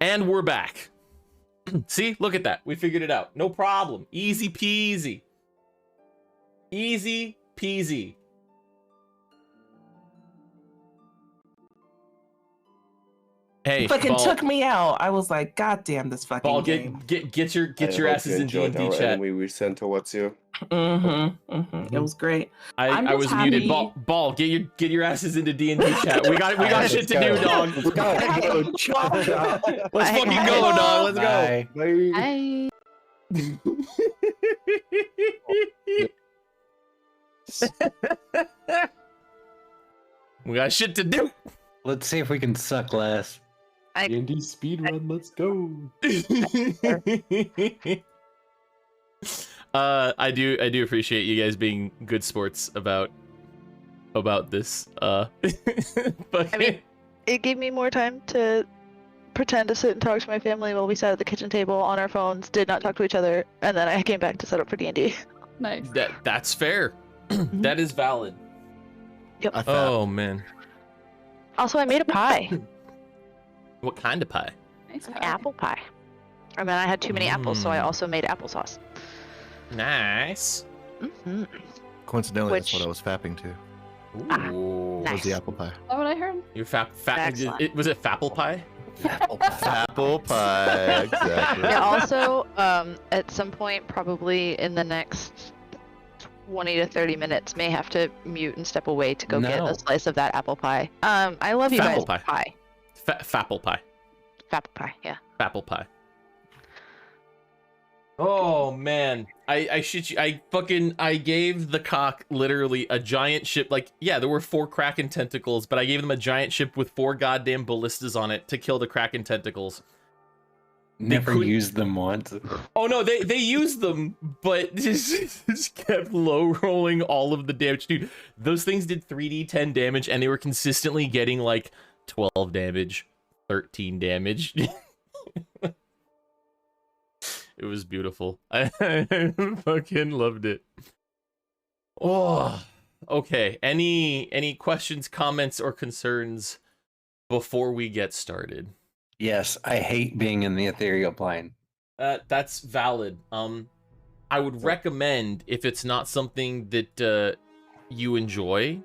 And we're back. See, look at that. We figured it out. No problem. Easy peasy. Easy peasy. Hey, fucking Ball, took me out. I was like, God damn this fucking Ball, game. get your asses in D&D chat. We sent towards you. It was great. I was happy. muted. Ball, get your asses into D&D chat. We got shit to do, dog. Let's go. Let's fucking go, dog. Let's go. Bye. We got shit to do. Let's see if we can suck less. D&D speedrun, let's go. I do appreciate you guys being good sports about this. I mean, it gave me more time to pretend to sit and talk to my family while we sat at the kitchen table on our phones, did not talk to each other, and then I came back to set up for D&D. Nice. That's fair. That is valid. Yep. Oh man. Also, I made a pie. What kind of pie? Nice. Apple pie. And then I had too many apples, so I also made applesauce. Nice. Mm-hmm. Coincidentally, that's what I was fapping to. Ooh. Was the apple pie. Is that what I heard? You're Excellent. was it Fapple pie? Apple pie, exactly. Yeah, also, at some point, probably in the next 20 to 30 minutes, may have to mute and step away to go get a slice of that apple pie. I love you Fapple guys. pie. Fapple pie. Apple pie, yeah. Apple pie. Oh man, I shit you. I gave the cock literally a giant ship. Like, yeah, there were 4 kraken tentacles, but I gave them a giant ship with 4 goddamn ballistas on it to kill the kraken tentacles. Never used them once. Oh no, they used them, but just kept low rolling all of the damage. Dude, those things did 3d10 damage, and they were consistently getting like 12 damage, 13 damage. It was beautiful. I fucking loved it. Oh, okay. Any questions, comments, or concerns before we get started? Yes, I hate being in the ethereal plane. That's valid. I would recommend, if it's not something that you enjoy,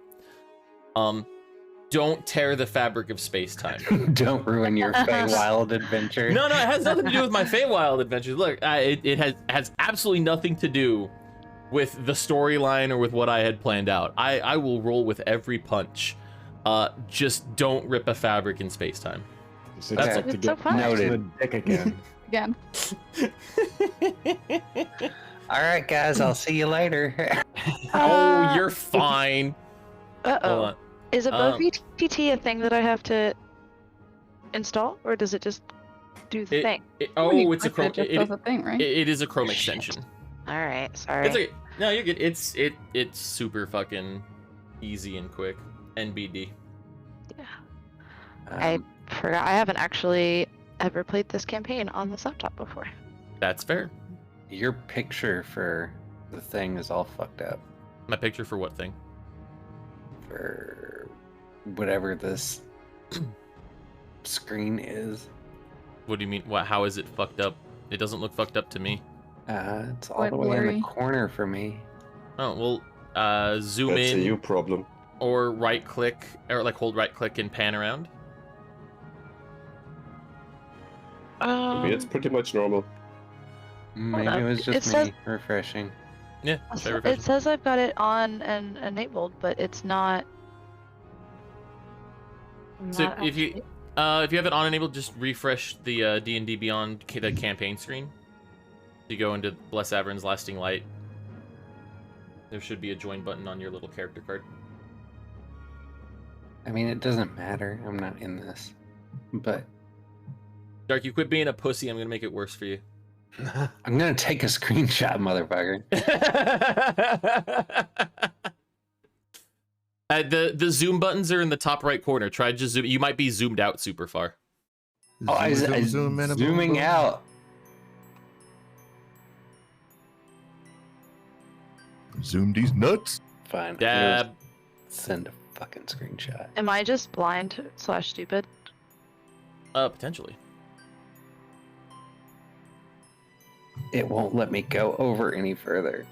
don't tear the fabric of space-time. Don't ruin your Feywild adventure. No, it has nothing to do with my Feywild adventures. Look, it has absolutely nothing to do with the storyline or with what I had planned out. I will roll with every punch. Just don't rip a fabric in space-time. That's It's so fun. Noted. Dick again. Again. All right, guys, I'll see you later. Oh, you're fine. Hold Uh-oh. on. Is above VTT a thing that I have to install, or does it just do the thing? When you It's a click Chrome. it, just does a thing, right? It is a Chrome extension. Alright, sorry. It's okay. No, you're good. It's super fucking easy and quick. NBD. Yeah. I forgot. I haven't actually ever played this campaign on this laptop before. That's fair. Your picture for the thing is all fucked up. My picture for what thing? For whatever this screen is. What do you mean? What? How is it fucked up? It doesn't look fucked up to me. It's all Quite the way in blurry. the corner for me. Oh well. Zoom That's a in you problem. or right click or like hold right click and pan around. Maybe it's pretty much normal. Maybe up. it was It just me says- refreshing. Yeah. try refresh It says I've got it on and enabled, but it's not. So not if you have it on enabled, just refresh the D&D Beyond the campaign screen. You go into Bless Avarine's Lasting Light. There should be a join button on your little character card. I mean, it doesn't matter. I'm not in this. But Dark, you quit being a pussy. I'm gonna make it worse for you. I'm gonna take a screenshot, motherfucker. The zoom buttons are in the top right corner. Try just zoom. You might be zoomed out super far. Oh, I was zooming out. Zoom these nuts. Fine. I'm Dab. gonna send a fucking screenshot. Am I just blind / stupid? Potentially. it won't let me go over any further.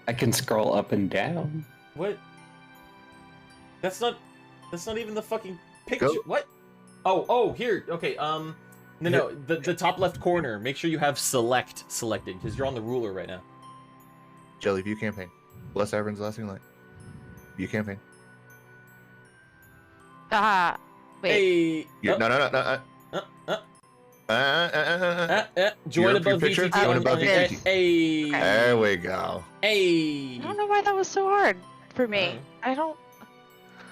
I can scroll up and down. What? That's not even the fucking picture. Go. What? Oh, here. Okay, no, the top left corner. Make sure you have select selected, because you're on the ruler right now. Jelly, view campaign. Bless Avarine's lasting light. View campaign. Ah, wait. Hey! No. Join Your above picture? VTT. Join above VTT. Hey! There we go. Hey! I don't know why that was so hard for me. I don't.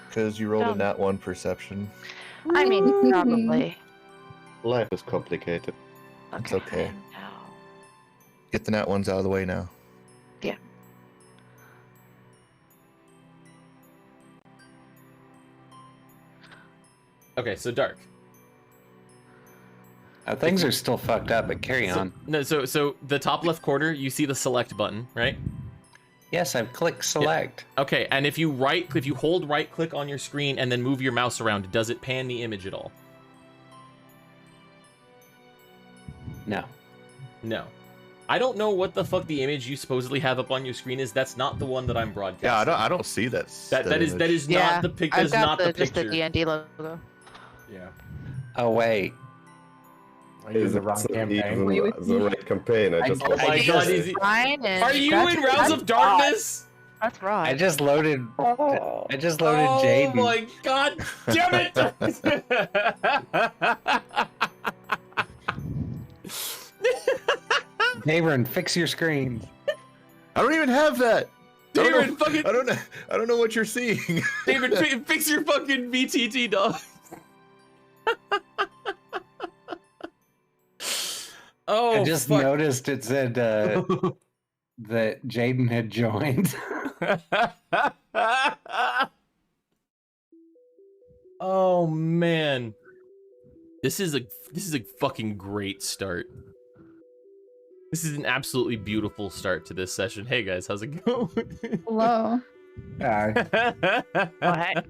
Because you rolled a Dumb. nat 1 perception. I mean, probably. Life is complicated. It's okay. No. Get the nat 1s out of the way now. Yeah. Okay, so dark. Things are still fucked up, but carry on. So the top left corner, you see the select button, right? Yes, I've clicked select. Okay, and if you hold right click on your screen and then move your mouse around, does it pan the image at all? No. No. I don't know what the fuck the image you supposedly have up on your screen is. That's not the one that I'm broadcasting. Yeah, I don't see that. That is Yeah, not the pic. That I've is got not the just the picture. D&D logo. Yeah. Oh wait. I used Is the it wrong campaign. Were you with the me? right campaign? I just Oh my I god, just- is he... Fine, and Are you that's- in Realms that's of Darkness? That's right. I just loaded. I just loaded Oh Jaden. my god, damn it! Avarine, fix your screen. I don't even have that. David, fucking I don't know what you're seeing. David, fix your fucking VTT, dog. Oh, I just fuck. noticed it said that Jaden had joined. Oh man, this is a fucking great start. This is an absolutely beautiful start to this session. Hey guys, how's it going? Hello. What?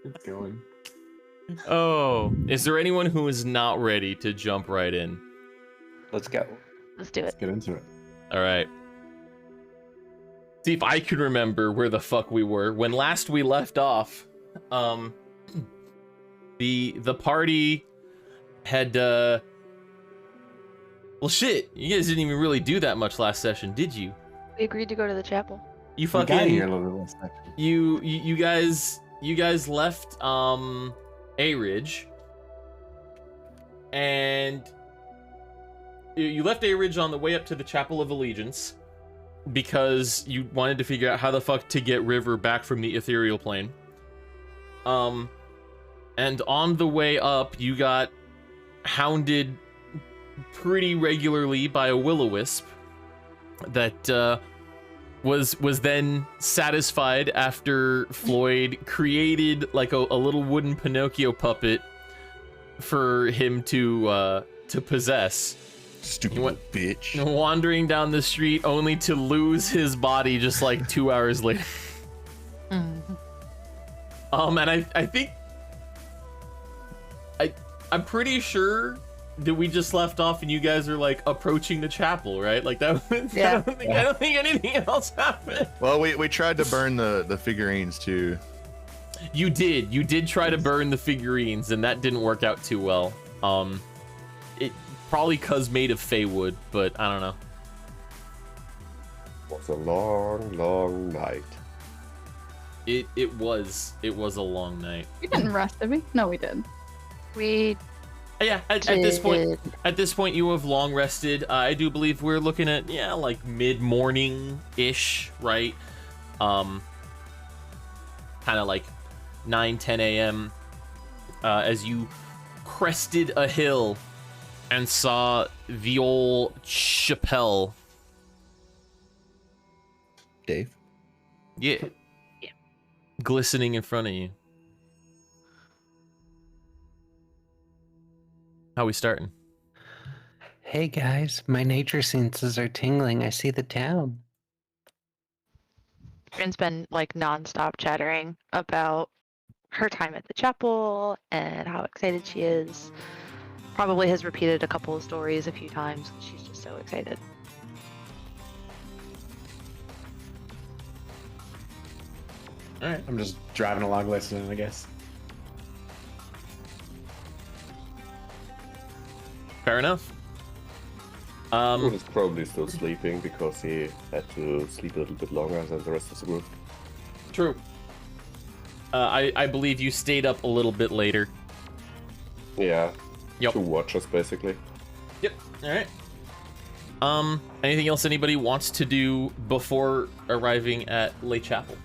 It's going. Oh, is there anyone who is not ready to jump right in? Let's go. Let's do Let's it. get into it. All right. See if I can remember where the fuck we were when last we left off. The party had well shit, you guys didn't even really do that much last session, did you? We agreed to go to the chapel. You We got here a fucking little bit section. you guys left A Ridge, and you left A Ridge on the way up to the Chapel of Allegiance because you wanted to figure out how the fuck to get River back from the ethereal plane. And on the way up, you got hounded pretty regularly by a will-o-wisp that was then satisfied after Floyd created like a little wooden Pinocchio puppet for him to possess. Stupid What- bitch. Wandering down the street only to lose his body just like 2 hours later. And I think I'm pretty sure that we just left off and you guys are like approaching the chapel, right? Like that was, Yeah. I don't think anything else happened. Well, we tried to burn the figurines too. You did try to burn the figurines and that didn't work out too well. It probably cause made of fey wood, but I don't know. It was a long, long night. It was a long night. We didn't rest, did we? No, we did. We Yeah, at this point, did. you have long rested. I do believe we're looking at like mid-morning ish, right? Kind of like 9-10 a.m. As you crested a hill and saw the old chapel. Dave. Yeah. Glistening in front of you. How we starting? Hey guys, my nature senses are tingling. I see the town. Atherin's been like nonstop chattering about her time at the chapel and how excited she is. Probably has repeated a couple of stories a few times. She's just so excited. All right. I'm just driving along listening, I guess. Fair enough. He was probably still sleeping because he had to sleep a little bit longer than the rest of the group. True. I believe you stayed up a little bit later. Yeah. Yep. 2 watches, basically. Yep. All right. Anything else anybody wants to do before arriving at Lake Chapel?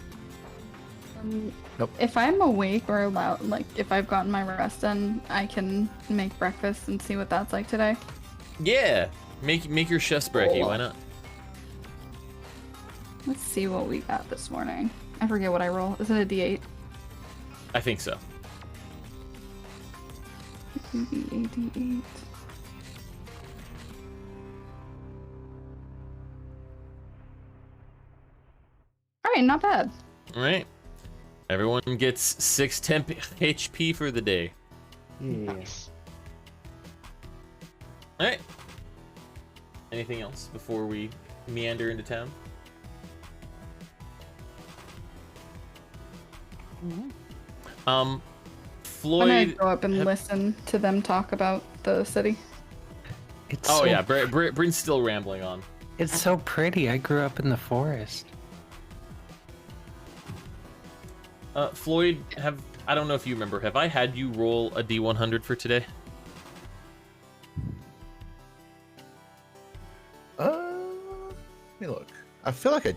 Nope. If I'm awake or allowed, like if I've gotten my rest, then I can make breakfast and see what that's like today. Yeah. Make your chef's brekkie. Oh. Why not? Let's see what we got this morning. I forget what I roll. Is it a D8? I think so. D8. Alright, not bad. All right. Everyone gets 6 temp HP for the day. Nice. All right. Anything else before we meander into town? I'm gonna Floyd. go up and listen to them talk about the city. It's Oh so, yeah, Bryn's still rambling on. It's so pretty. I grew up in the forest. Floyd, I don't know if you remember, have I had you roll a D100 for today? Let me look. I feel like I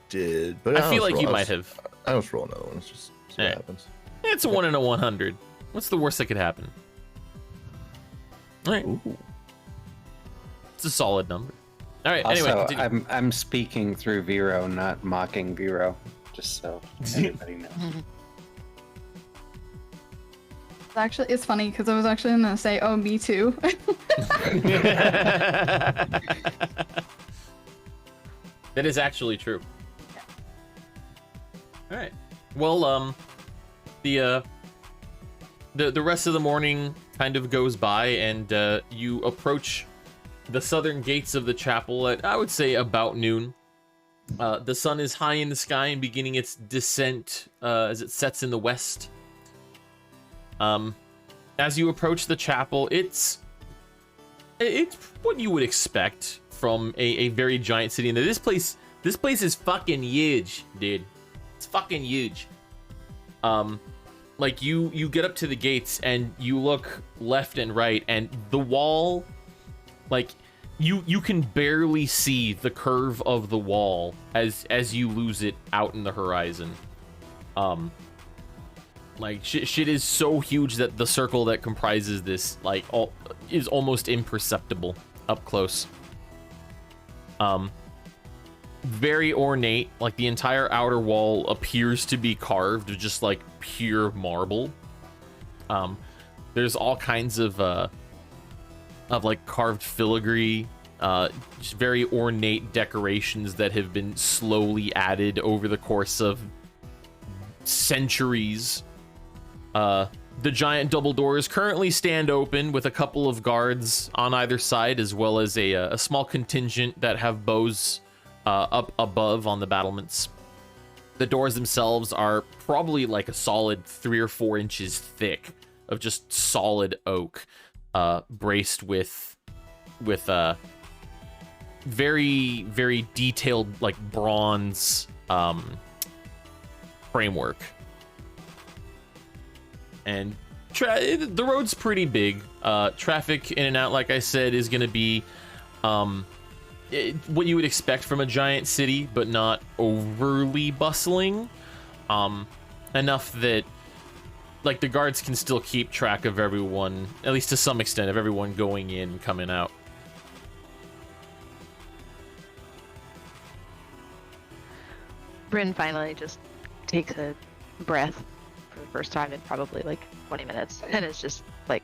did, but I feel like you might have. I just roll another one. It's just see what Alright. happens. It's a 1 in a 100. What's the worst that could happen? All right. Ooh. It's a solid number. All right. Also, Anyway, continue. I'm speaking through Vero, not mocking Vero, just so everybody knows. Actually, it's funny because I was actually gonna say, "Oh, me too." That is actually true. All right. Well, the rest of the morning kind of goes by, and you approach the southern gates of the chapel at, I would say, about noon. The sun is high in the sky and beginning its descent as it sets in the west. As you approach the chapel, it's what you would expect from a very giant city. And this place is fucking huge, dude. It's fucking huge. Like you get up to the gates and you look left and right, and the wall, like you can barely see the curve of the wall as you lose it out in the horizon. Like shit is so huge that the circle that comprises this is almost imperceptible up close. Very ornate, like the entire outer wall appears to be carved of just like pure marble. There's all kinds of like carved filigree, just very ornate decorations that have been slowly added over the course of centuries. The giant double doors currently stand open with a couple of guards on either side, as well as a small contingent that have bows up above on the battlements. The doors themselves are probably like a solid 3 or 4 inches thick of just solid oak, braced with very, very detailed like bronze framework. And the road's pretty big. Traffic in and out, like I said, is going to be what you would expect from a giant city, but not overly bustling. Enough that like the guards can still keep track of everyone, at least to some extent, of everyone going in, coming out. Bryn finally just takes a breath for the first time in probably like 20 minutes and is just like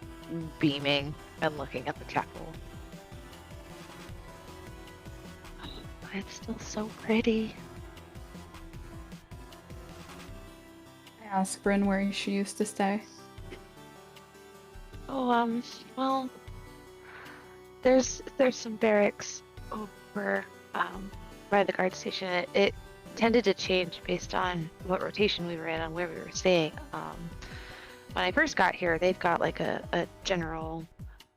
beaming and looking at the chapel. It's still so pretty. Ask Bryn where she used to stay. Oh, well, there's some barracks over by the guard station. It tended to change based on what rotation we were in and where we were staying. When I first got here, they've got like a general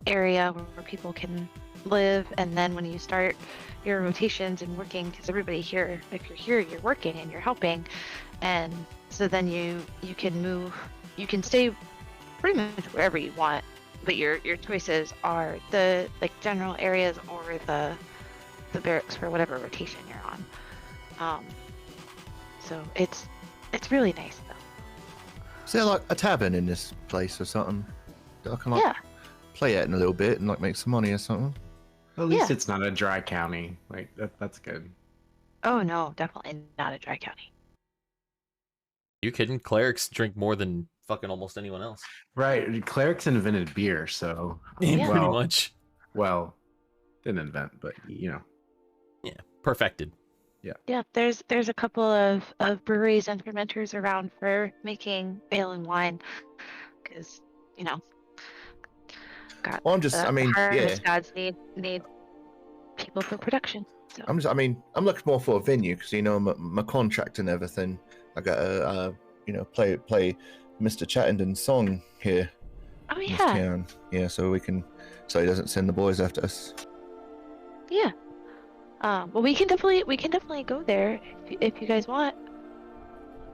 area where people can live, and then when you start your rotations and working, because everybody here, if you're here, you're working and you're helping, and so then you can move, you can stay pretty much wherever you want, but your choices are the like general areas or the barracks for whatever rotation you're on. So it's really nice though. Is there like a tavern in this place or something that I can like play at in a little bit and like make some money or something? At least it's not a dry county. Like that's good. Oh no, definitely not a dry county. You kidding? Clerics drink more than fucking almost anyone else. Right. Clerics invented beer, so Yeah, pretty well, much. Well, didn't invent, but you know. Yeah, perfected. Yeah, there's a couple of breweries and fermenters around for making ale and wine, because you know, Well, I'm just, I mean, harvest gods need people for production. So I'm looking more for a venue because you know my contract and everything. I got to play Mr. Chattenden's song here. oh in this yeah, town. Yeah, so he doesn't send the boys after us. yeah. Well, we can definitely go there if you guys want.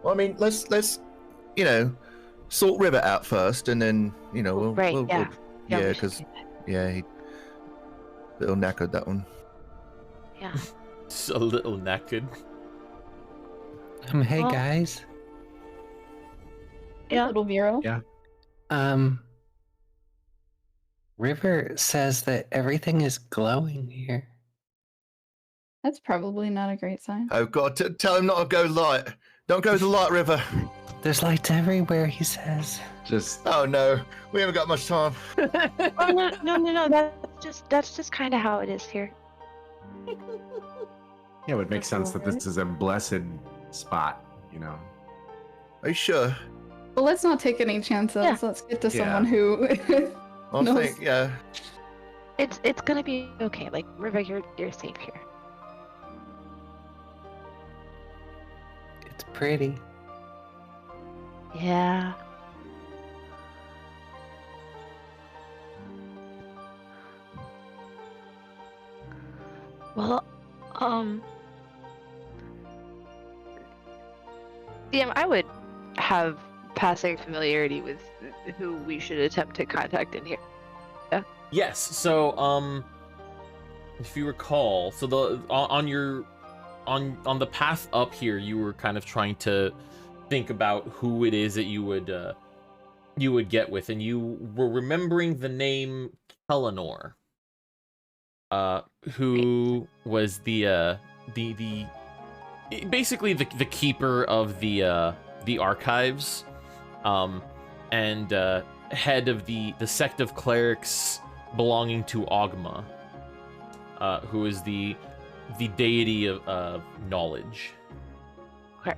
Well, I mean, let's sort River out first, and then we'll Right, we'll, yeah. we'll, Yeah, we should because do that. yeah, he little knackered that one. Yeah. Just a little knackered. Hey Well- guys. Yeah. Little Vero. Yeah. River says that everything is glowing here. That's probably not a great sign. Oh God, tell him not to go light. Don't go to the light, River. There's lights everywhere, he says. Just Oh no, we haven't got much time. Oh no. That's just kind of how it is here. yeah, it would make sense that this is a blessed spot, you know. Are you sure? Well, let's not take any chances. Yeah. Let's get to Yeah. someone who. I No. think yeah. It's gonna be okay. Like River, you're safe here. It's pretty. Yeah. Well, DM, I would have passing familiarity with who we should attempt to contact in here. Yes. So, if you recall, so on the path up here, you were kind of trying to think about who it is that you would get with, and you were remembering the name Kellinor, who was the basically the keeper of the archives, and head of the sect of clerics belonging to Ogma, who is the deity of knowledge. Okay.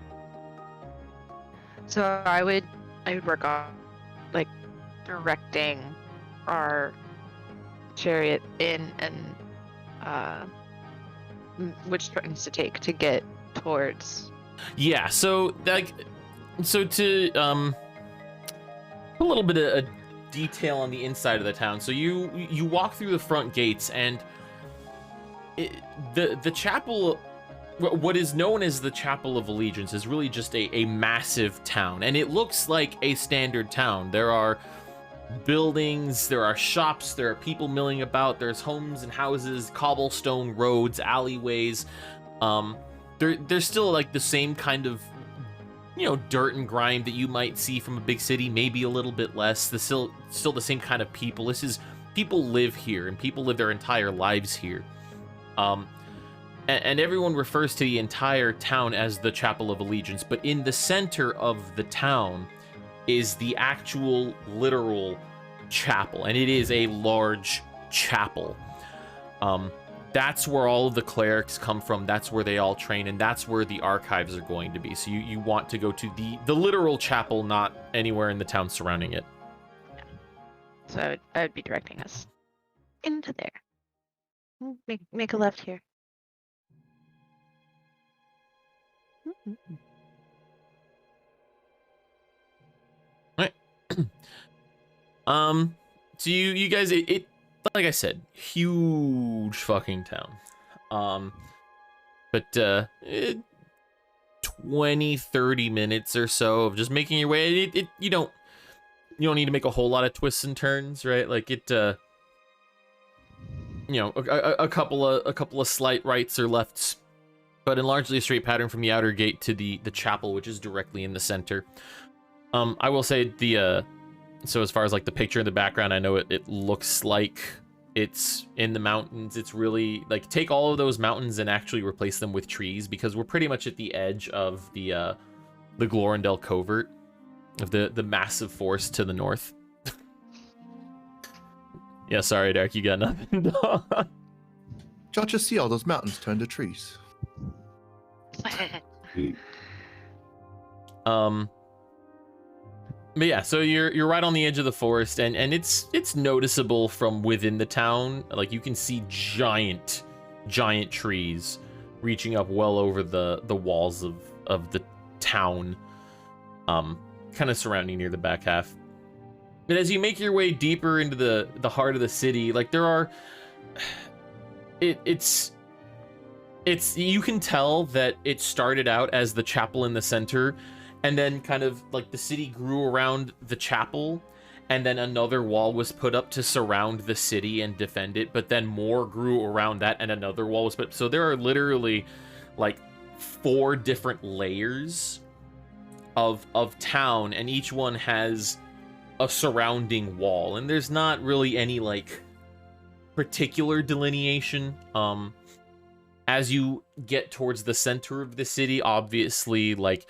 So I would work on like directing our chariot in and which turns to take to get towards. Yeah, so to put a little bit of detail on the inside of the town. So you walk through the front gates, and the chapel, what is known as the Chapel of Allegiance, is really just a massive town, and it looks like a standard town. There are buildings, there are shops, there are people milling about, there's homes and houses, cobblestone roads, alleyways. There's still like the same kind of dirt and grime that you might see from a big city, maybe a little bit less. Still the same kind of people. People live here, and people live their entire lives here. And everyone refers to the entire town as the Chapel of Allegiance, but in the center of the town is the actual literal chapel, and it is a large chapel. that's where all of the clerics come from. That's where they all train, and that's where the archives are going to be. So you want to go to the literal chapel, not anywhere in the town surrounding it. So I would be directing us into there. Make a left here. So you guys, it like I said, huge fucking town. But 20, 30 minutes or so of just making your way. You don't need to make a whole lot of twists and turns, right? Like it, you know, a couple of slight rights or lefts, but in largely a straight pattern from the outer gate to the chapel, which is directly in the center. I will say so as far as like the picture in the background, I know it looks like it's in the mountains. It's really like take all of those mountains and actually replace them with trees, because we're pretty much at the edge of the Glorindel covert of the massive forest to the north. Yeah, sorry, Derek, you got nothing. Did y'all just see all those mountains turn to trees? But yeah, so you're right on the edge of the forest, and it's noticeable from within the town. Like you can see giant trees reaching up well over the walls of the town, kind of surrounding near the back half. But as you make your way deeper into the heart of the city, like there are, it's you can tell that it started out as the chapel in the center, and then kind of like the city grew around the chapel, and then another wall was put up to surround the city and defend it, but then more grew around that and another wall was put. So there are literally like 4 different layers of town, and each one has a surrounding wall, and there's not really any like particular delineation. As you get towards the center of the city, obviously like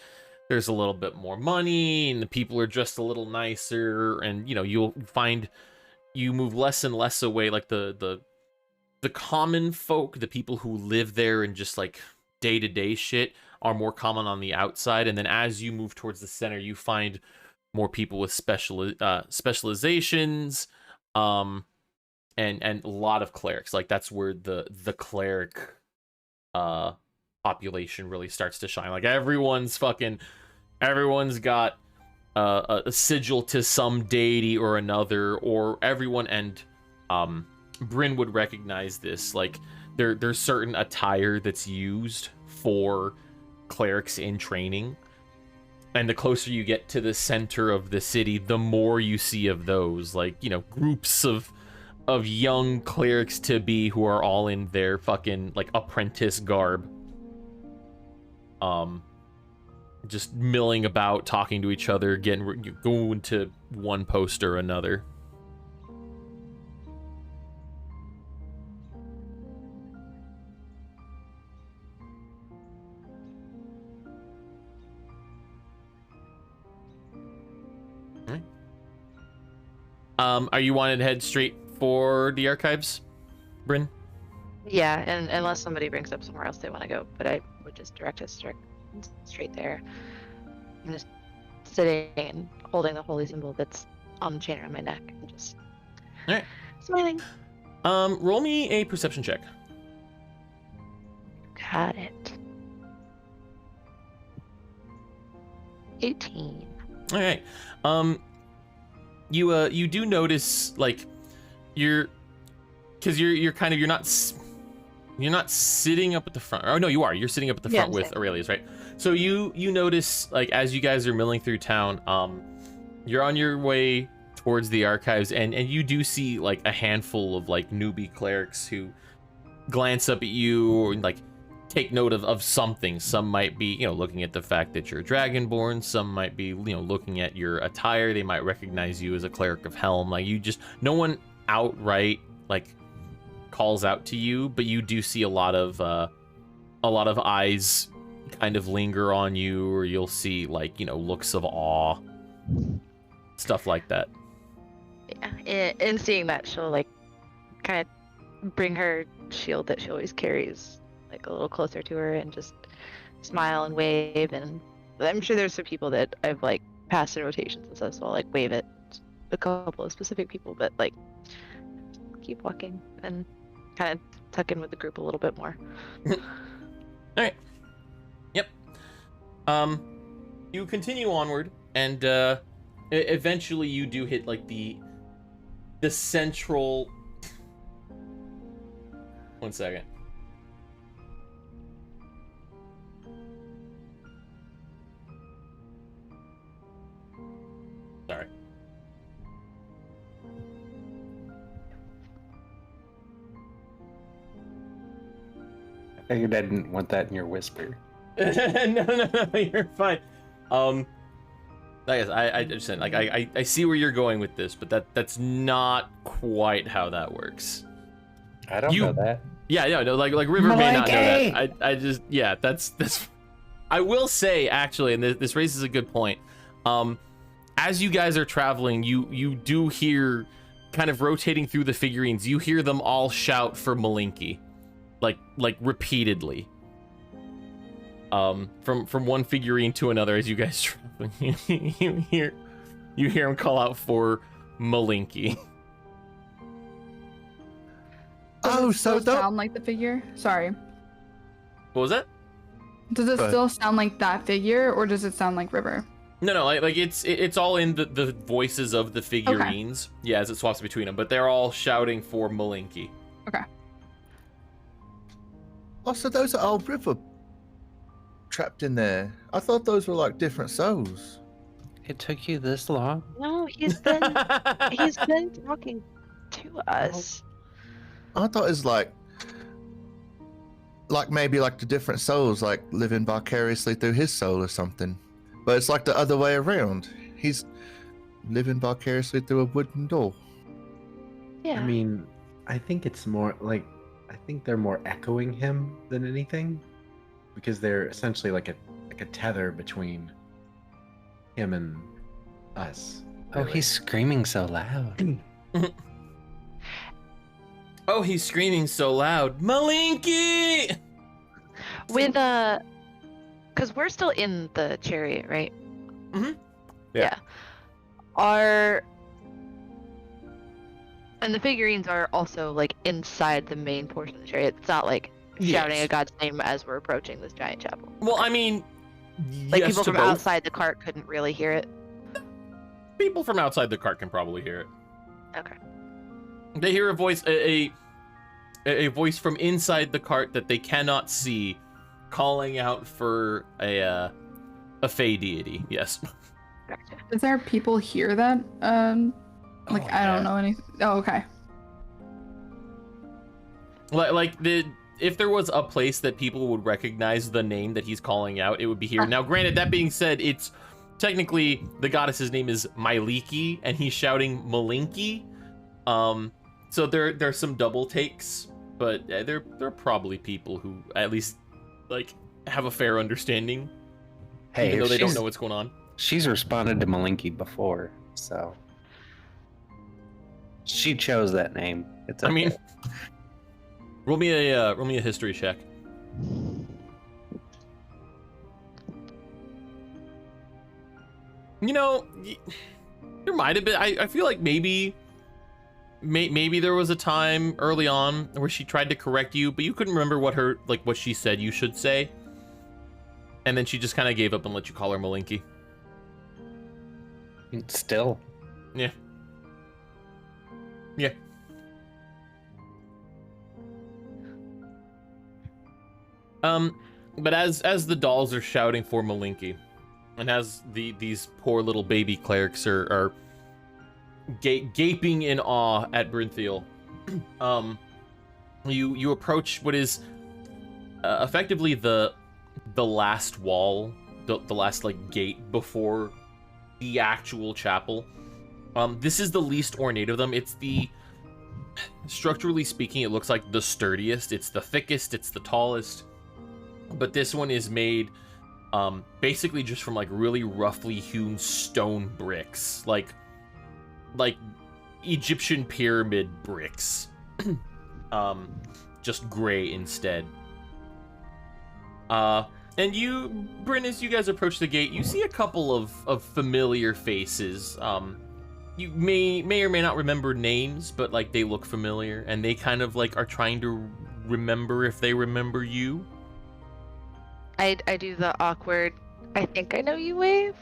there's a little bit more money and the people are just a little nicer, and you know, you'll find you move less and less away, like the common folk, the people who live there and just like day-to-day shit are more common on the outside. And then as you move towards the center, you find more people with specializations, and a lot of clerics. Like that's where the cleric population really starts to shine. Like everyone's got a sigil to some deity or another, or everyone, and Bryn would recognize this. Like there's certain attire that's used for clerics in training, and the closer you get to the center of the city, the more you see of those, like, you know, groups of young clerics to be who are all in their fucking like apprentice garb, just milling about, talking to each other, going to one post or another. Are you wanting to head straight for the archives, Bryn? Yeah, and unless somebody brings up somewhere else they want to go, but I would just direct us straight there. I'm just sitting and holding the holy symbol that's on the chain around my neck and just smiling. Roll me a perception check. Got it. 18. All right. You do notice, like, you're not sitting up at the front. Oh no, you are. You're sitting up at the front with Aurelius, right? So you notice, like, as you guys are milling through town, you're on your way towards the archives, and you do see like a handful of like newbie clerics who glance up at you or like take note of something. Some might be, you know, looking at the fact that you're dragonborn. Some might be, you know, looking at your attire. They might recognize you as a cleric of Helm. Like, you just, no one outright like calls out to you, but you do see a lot of eyes kind of linger on you, or you'll see, like, you know, looks of awe, stuff like that. Yeah, and seeing that, she'll like kind of bring her shield that she always carries like a little closer to her and just smile and wave. And I'm sure there's some people that I've like passed in rotations and stuff, so I'll like wave at a couple of specific people, but like keep walking and kind of tuck in with the group a little bit more. All right. Yep. You continue onward, and eventually you do hit like the central. One second. Sorry. I figured I didn't want that in your whisper. No, you're fine. I guess I just said like I see where you're going with this, but that's not quite how that works. I don't know that. Yeah, no, like River may not know that. I just that's. I will say actually, and this raises a good point. As you guys are traveling, you do hear, kind of rotating through the figurines, you hear them all shout for Malinki, like repeatedly. From one figurine to another as you guys traveling, you hear him call out for Malinki. Oh, Does it so still don't. sound like the figure? Sorry. What was that? Does it Go ahead. still sound like that figure, or does it sound like River? No, like it's all in the voices of the figurines. Yeah, as it swaps between them, but they're all shouting for Malinki. Okay. Oh, so those are old river trapped in there. I thought those were like different souls. It took you this long? No, he's been talking to us. I thought it was like maybe like the different souls, like living vicariously through his soul or something. But it's like the other way around. He's living vicariously through a wooden door. Yeah. I mean, I think it's more like, I think they're more echoing him than anything, because they're essentially like a tether between him and us. Oh, really. he's screaming so loud. Oh, he's screaming so loud, Malinki! With because we're still in the chariot, right? Mhm. Yeah. And the figurines are also like inside the main portion of the chariot. It's not like shouting Yes. a god's name as we're approaching this giant chapel. Well, I mean, Like yes people to from both. outside the cart couldn't really hear it. People from outside the cart can probably hear it. Okay. They hear a voice, a voice from inside the cart that they cannot see, calling out for a fey deity. Yes. Gotcha. Is there people here that like Oh, I don't yeah. know anything? Oh, okay. If there was a place that people would recognize the name that he's calling out, it would be here. Now, granted, that being said, it's technically the goddess's name is Myliki, and he's shouting Malinki. So there's some double takes, but they're probably people who at least like have a fair understanding, Hey, even though if they don't she's- know what's going on. She's responded to Malinki before, so she chose that name. It's okay. I mean, roll me a history check. You know, there might have been. I feel like maybe there was a time early on where she tried to correct you, but you couldn't remember what she said you should say, and then she just kind of gave up and let you call her Malinki. Still. Yeah. Yeah. But as the dolls are shouting for Malinki, and as these poor little baby clerics are gaping in awe at Brinthiel, you approach what is effectively the last wall, the last like gate before the actual chapel. This is the least ornate of them. It's structurally speaking, it looks like the sturdiest. It's the thickest. It's the tallest. But this one is made basically just from like really roughly hewn stone bricks, like Egyptian pyramid bricks. just gray instead. And you, Bryn, as you guys approach the gate, you see a couple of familiar faces. You may or may not remember names, but like they look familiar, and they kind of like are trying to remember if they remember you. I do the awkward, I think I know you wave.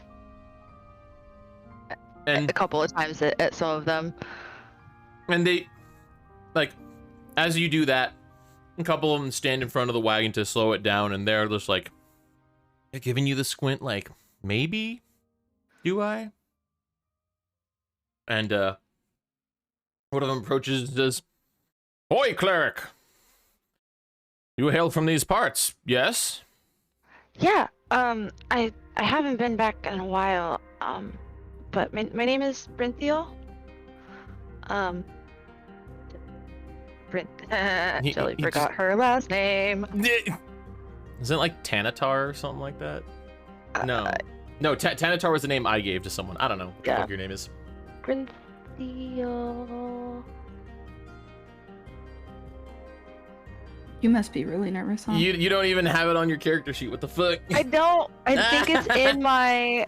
And a couple of times at some of them. And they, like, as you do that, a couple of them stand in front of the wagon to slow it down, and they're just like, they're giving you the squint, like, maybe? Do I? And, one of them approaches and says, "Oi, cleric! You hail from these parts, yes?" Yeah, I haven't been back in a while, but my name is Brinthiel. Jelly forgot her last name. Isn't it like Tanatar or something like that? No. No, Tanatar was the name I gave to someone. I don't know what the fuck your name is. Brinthiel. You must be really nervous, huh? You don't even have it on your character sheet. What the fuck? I don't. I think it's in my.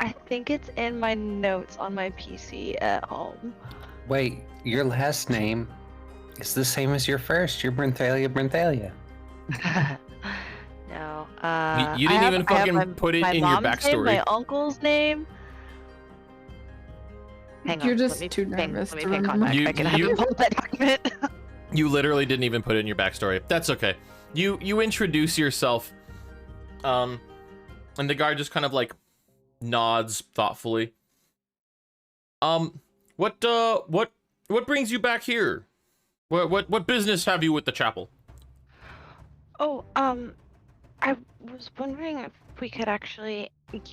I think it's in my notes on my PC at home. Wait, your last name is the same as your first. You're Brinthalia. No. You didn't even fucking put it in your backstory. Name, my uncle's name. Hang You're on, just let me too ping- nervous Let to me ping remember. contact. I can have you pull that document. You literally didn't even put it in your backstory. That's okay. You introduce yourself, and the guard just kind of like nods thoughtfully. What brings you back here? What business have you with the chapel? Oh, I was wondering if we could actually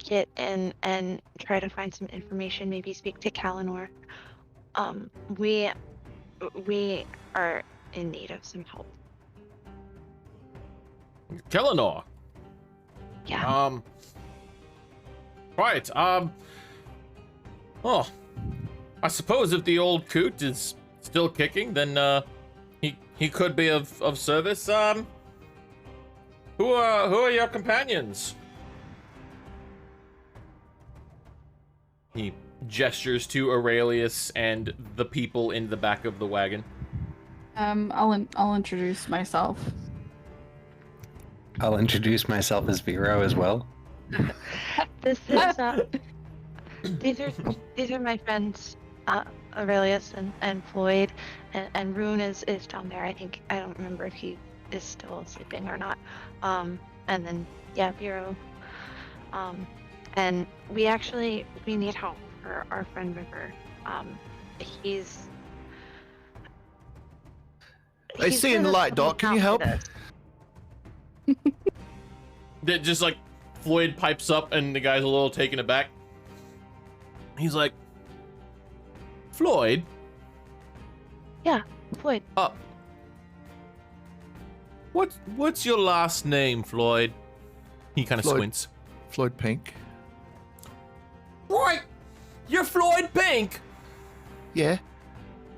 get in and try to find some information, maybe speak to Kalinor. We are in need of some help. Kalinor. Yeah. Right. Oh, I suppose if the old coot is still kicking, then he could be of service. Who are your companions? He gestures to Aurelius and the people in the back of the wagon. I'll introduce myself. I'll introduce myself as Vero as well. This is these are my friends, Aurelius and Floyd, and Rune is down there. I don't remember if he is still sleeping or not. And then Vero. And we need help for our friend River. He's seeing the light, Doc. Can you help? That just like Floyd pipes up, and the guy's a little taken aback. He's like, Floyd? Yeah, Floyd. What's your last name, Floyd? He kind of squints. Floyd Pink. Right! You're Floyd Pink! Yeah.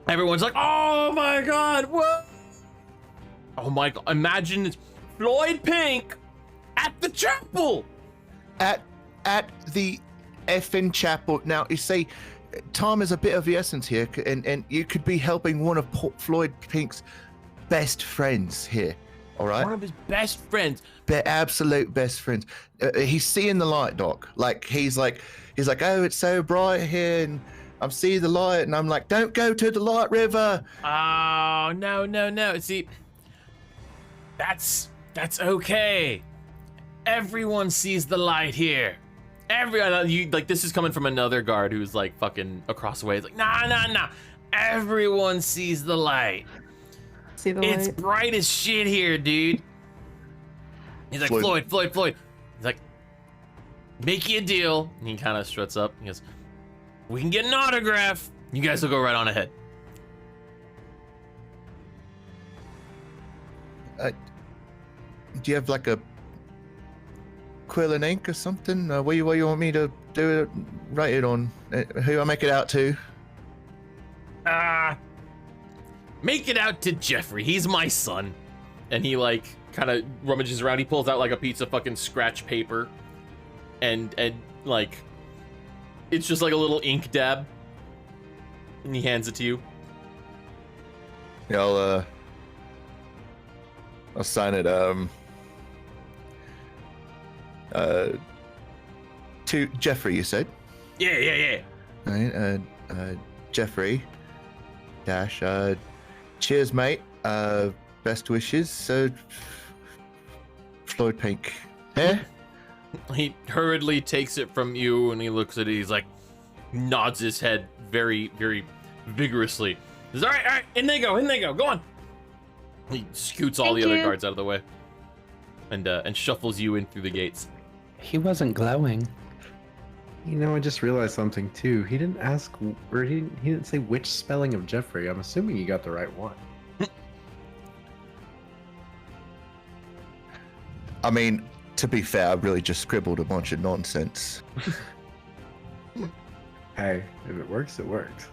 Everyone's like, oh my god, what? Oh my god, imagine it's Floyd Pink at the chapel! At the effing chapel. Now, you see, time is a bit of the essence here, and you could be helping one of Floyd Pink's best friends here, all right? One of his best friends. Their absolute best friends. He's seeing the light, Doc. He's like, oh, it's so bright here, and I'm seeing the light, and I'm like, don't go to the light river. Oh, no. See, that's okay. Everyone sees the light here. This is coming from another guard who's like fucking across the way. He's like, nah. Everyone sees the light. See the It's light? bright as shit here, dude. He's like, Floyd. He's like, make you a deal. And he kind of struts up. He goes, we can get an autograph. You guys will go right on ahead. Do you have like a quill and ink or something? What you want me to do it? Write it on? Who I make it out to? Make it out to Jeffrey. He's my son. And he like kind of rummages around. He pulls out like a piece of fucking scratch paper, and like it's just like a little ink dab, and he hands it to you. Yeah, I'll sign it. To Jeffrey, you said. Yeah. All right. Jeffrey. Dash. Cheers, mate. Best wishes. Floyd Pink. Eh? He hurriedly takes it from you, and he looks at it. He's like, nods his head very, very vigorously. He's all right, in they go, go on. He scoots all Thank the other you. guards out of the way, and shuffles you in through the gates. He wasn't glowing. You know, I just realized something too. He didn't ask, or he didn't say which spelling of Jeffrey. I'm assuming you got the right one. I mean, to be fair, I really just scribbled a bunch of nonsense. Hey, if it works, it works.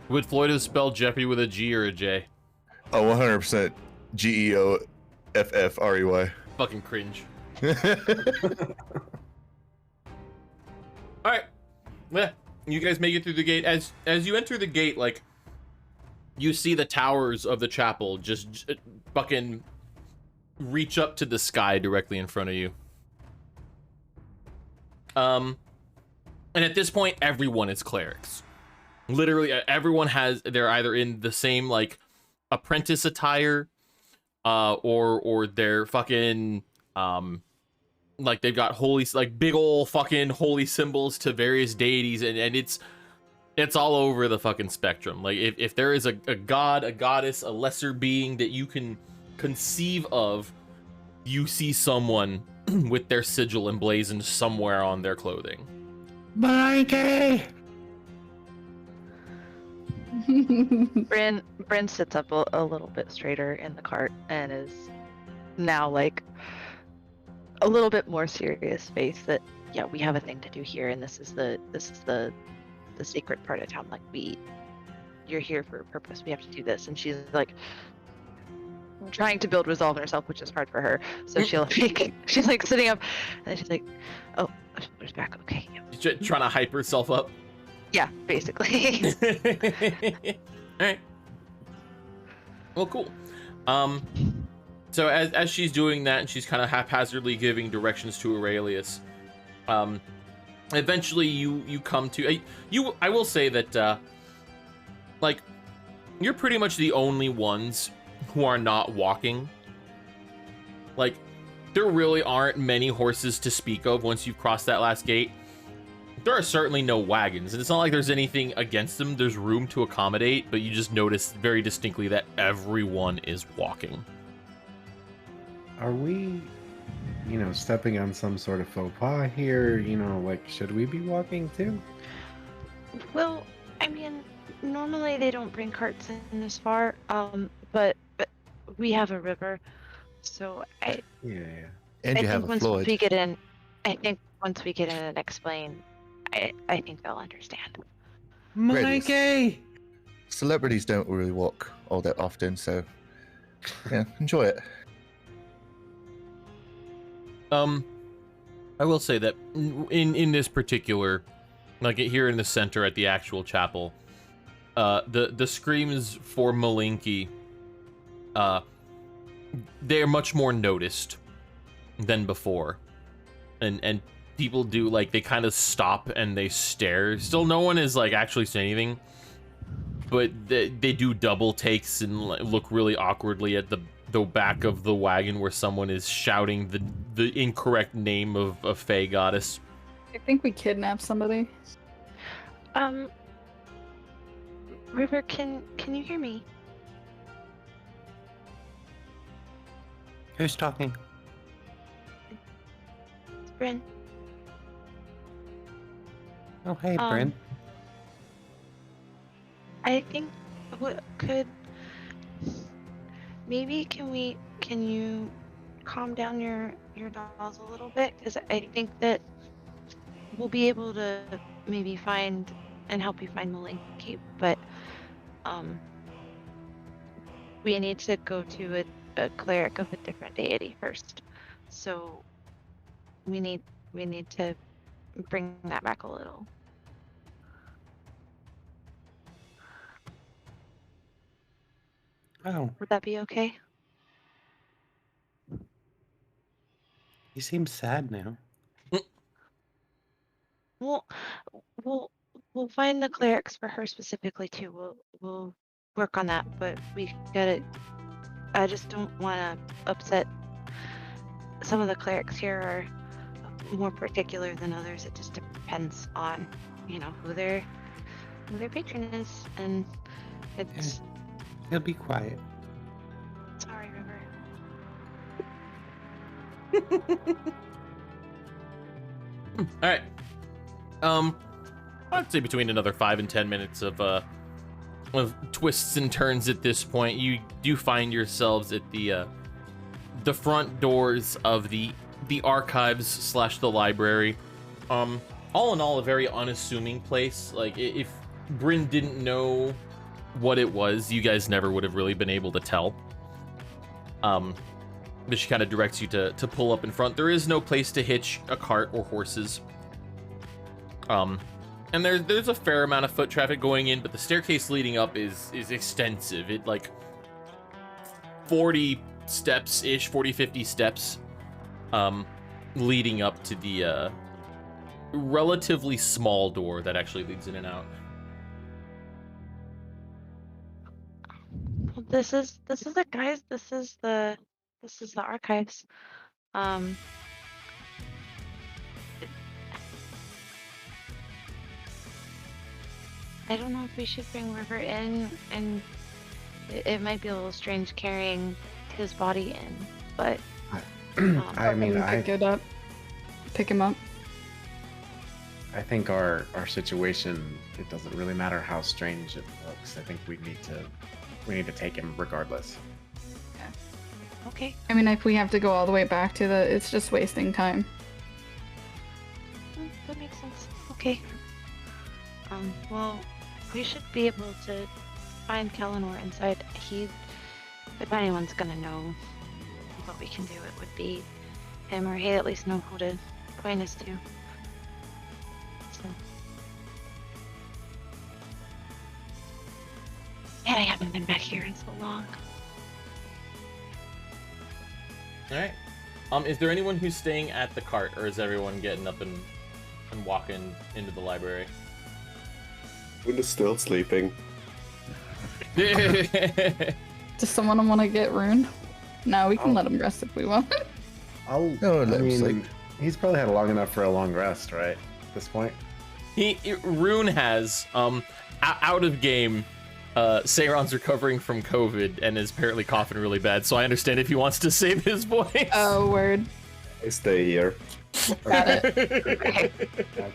Would Floyd have spelled Jeffrey with a G or a J? Oh, 100% GEOFFREY. Fucking cringe. All right, yeah. You guys make it through the gate. As you enter the gate, like you see the towers of the chapel just fucking reach up to the sky directly in front of you. And at this point, everyone is clerics. Literally, everyone they're either in the same like apprentice attire, or they're fucking like they've got big ol' fucking holy symbols to various deities, and it's all over the fucking spectrum. Like if there is a god, a goddess, a lesser being that you can conceive of, you see someone with their sigil emblazoned somewhere on their clothing. Mikey! Bryn sits up a little bit straighter in the cart and is now like a little bit more serious face that yeah, we have a thing to do here, and this is the sacred part of town. Like you're here for a purpose. We have to do this. And she's like trying to build resolve in herself, which is hard for her. So she's like sitting up, and then she's like, "Oh, there's back. Okay." Yeah. She's trying to hype herself up. Yeah, basically. All right. Well, cool. So as she's doing that, and she's kind of haphazardly giving directions to Aurelius, eventually you come to I will say that like you're pretty much the only ones who are not walking. Like there really aren't many horses to speak of once you've crossed that last gate. There are certainly no wagons, and it's not like there's anything against them. There's room to accommodate, but you just notice very distinctly that everyone is walking. Are we, stepping on some sort of faux pas here? Like, should we be walking too? Well, I mean, normally they don't bring carts in this far, but we have a river, so Yeah. And I you think have a once Floyd. we get in, and explain, I think they'll understand. Mikey! Celebrities don't really walk all that often, so yeah, enjoy it. I will say that in this particular, like here in the center at the actual chapel, the screams for Malinki, they're much more noticed than before, and people do like they kind of stop and they stare. Still, no one is like actually saying anything, but they do double takes and look really awkwardly at the back of the wagon where someone is shouting the incorrect name of a Fey goddess. I think we kidnapped somebody. River, can you hear me? Who's talking? It's Bryn. Oh, hey, Bryn. I think can you calm down your dolls a little bit? Because I think that we'll be able to maybe find and help you find Malinki, but we need to go to a cleric of a different deity first. So we need to bring that back a little. Oh, Would that be okay? you seem sad now. Well, we'll we'll find the clerics for her specifically too. We'll work on that, but we gotta. I just don't want to upset. Some of the clerics here are more particular than others. It just depends on, who their patron is, and it's. He'll be quiet. Sorry, River. All right. I'd say between another 5 and 10 minutes of twists and turns at this point, you do find yourselves at the front doors of the archives / the library. All in all, a very unassuming place. Like, if Bryn didn't know what it was, you guys never would have really been able to tell. But she kind of directs you to pull up in front. There is no place to hitch a cart or horses. And there's a fair amount of foot traffic going in, but the staircase leading up is extensive. It, like, 40 steps-ish, 50 steps, leading up to the relatively small door that actually leads in and out. Well, this is it, guys. This is the archives. I don't know if we should bring River in, and it might be a little strange carrying his body in, but I mean, pick him up. I think our situation, it doesn't really matter how strange it looks. I think we need to take him regardless. okay. I mean, if we have to go all the way back to it's just wasting time. That makes sense. Okay. Well, we should be able to find Kellinor inside. If anyone's gonna know what we can do, it would be him, or he'd at least know who to point us to. So. Man, I haven't been back here in so long. All right. Is there anyone who's staying at the cart, or is everyone getting up and walking into the library? Wynn is still sleeping. Does someone want to get Rune? No, we can let him rest if we want. He's probably had for a long rest, right? At this point. Rune has, out of game, Seiron's recovering from COVID and is apparently coughing really bad, so I understand if he wants to save his voice. Oh, word. I stay here. Got it. Okay.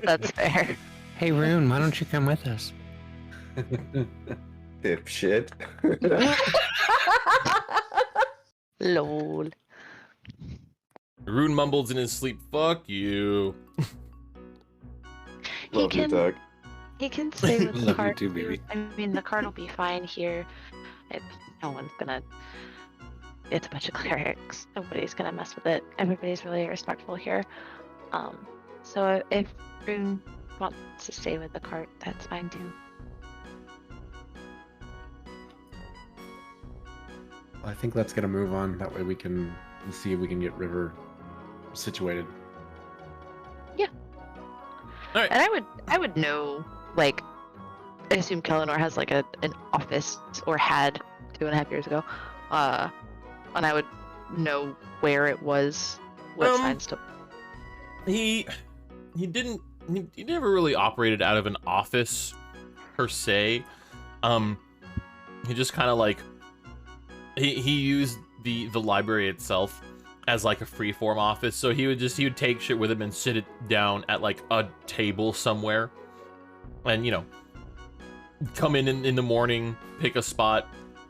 That's fair. Hey, Rune, why don't you come with us? Dipshit. Lol. Rune mumbles in his sleep, "Fuck you." Love you, Doug. He can stay with the Love you cart. too, baby. I mean, the cart will be fine here. No one's gonna. It's a bunch of clerics. Nobody's gonna mess with it. Everybody's really respectful here. So if Rune wants to stay with the cart, that's fine too. I think let's get a move on. That way we can see if we can get River situated. Yeah. All right. And I would know, like, I assume Kellinor has like an office, or had 2.5 years ago, and I would know where it was, what signs to. He never really operated out of an office per se. He just kind of like he used the library itself as like a free-form office, so he would take shit with him and sit it down at like a table somewhere, and come in the morning, pick a spot,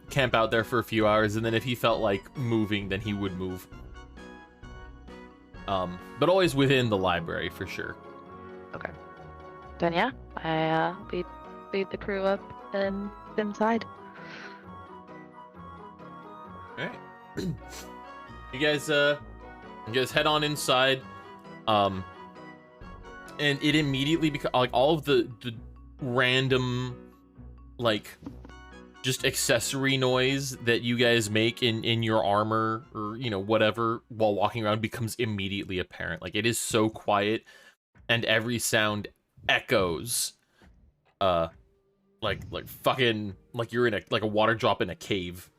camp out there for a few hours, and then if he felt like moving, then he would move. But always within the library for sure. Okay. Then yeah, I, lead the crew up and inside. right. You guys head on inside, and it immediately becomes like all of the random, like, just accessory noise that you guys make in your armor or whatever while walking around becomes immediately apparent. Like, it is so quiet, and every sound echoes, like fucking like you're in a water drop in a cave.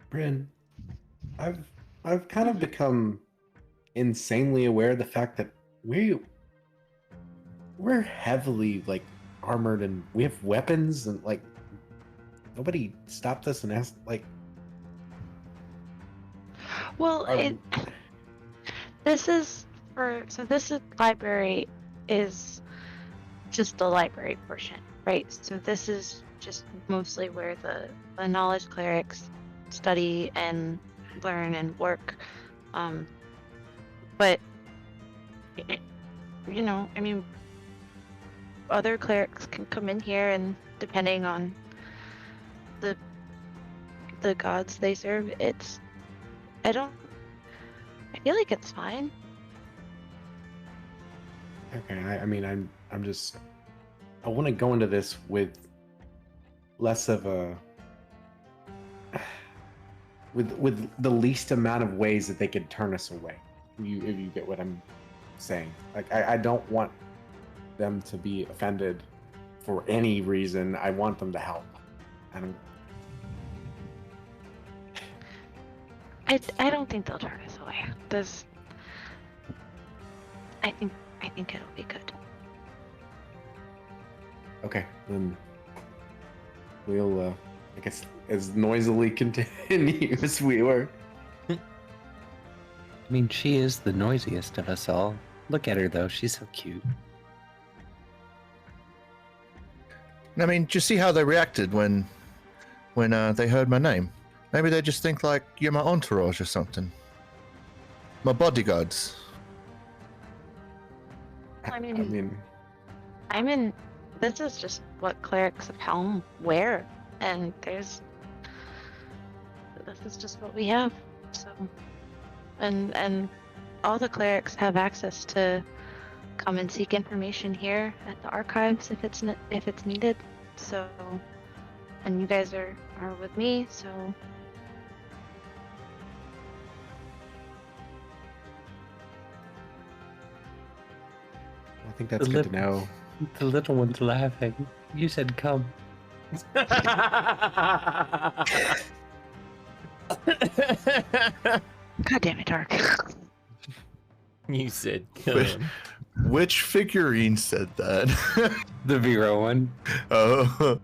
Bryn, I've kind of become insanely aware of the fact that we're heavily like armored and we have weapons and like nobody stopped us and asked like. Well, this library is just the library portion, right? So this is just mostly where the knowledge clerics study and learn and work. But I mean, other clerics can come in here, and depending on the gods they serve, I feel like it's fine. Okay, I mean, I want to go into this with less of a with the least amount of ways that they could turn us away. If you get what I'm saying. Like, I don't want them to be offended for any reason. I want them to help. I don't think they'll turn us away. I think it'll be good. Okay, then we'll I guess as noisily continue as we were. I mean, she is the noisiest of us all. Look at her, though. She's so cute. I mean, do you see how they reacted when they heard my name? Maybe they just think like you're my entourage or something. My bodyguards. I mean, this is just what clerics of Helm wear, and this is just what we have. So, and all the clerics have access to come and seek information here at the archives if it's needed. So, and you guys are with me, so. I think that's good to know. The little one's laughing. You said come. God damn it, Dark. You said come. Which figurine said that? The Vero one. Oh.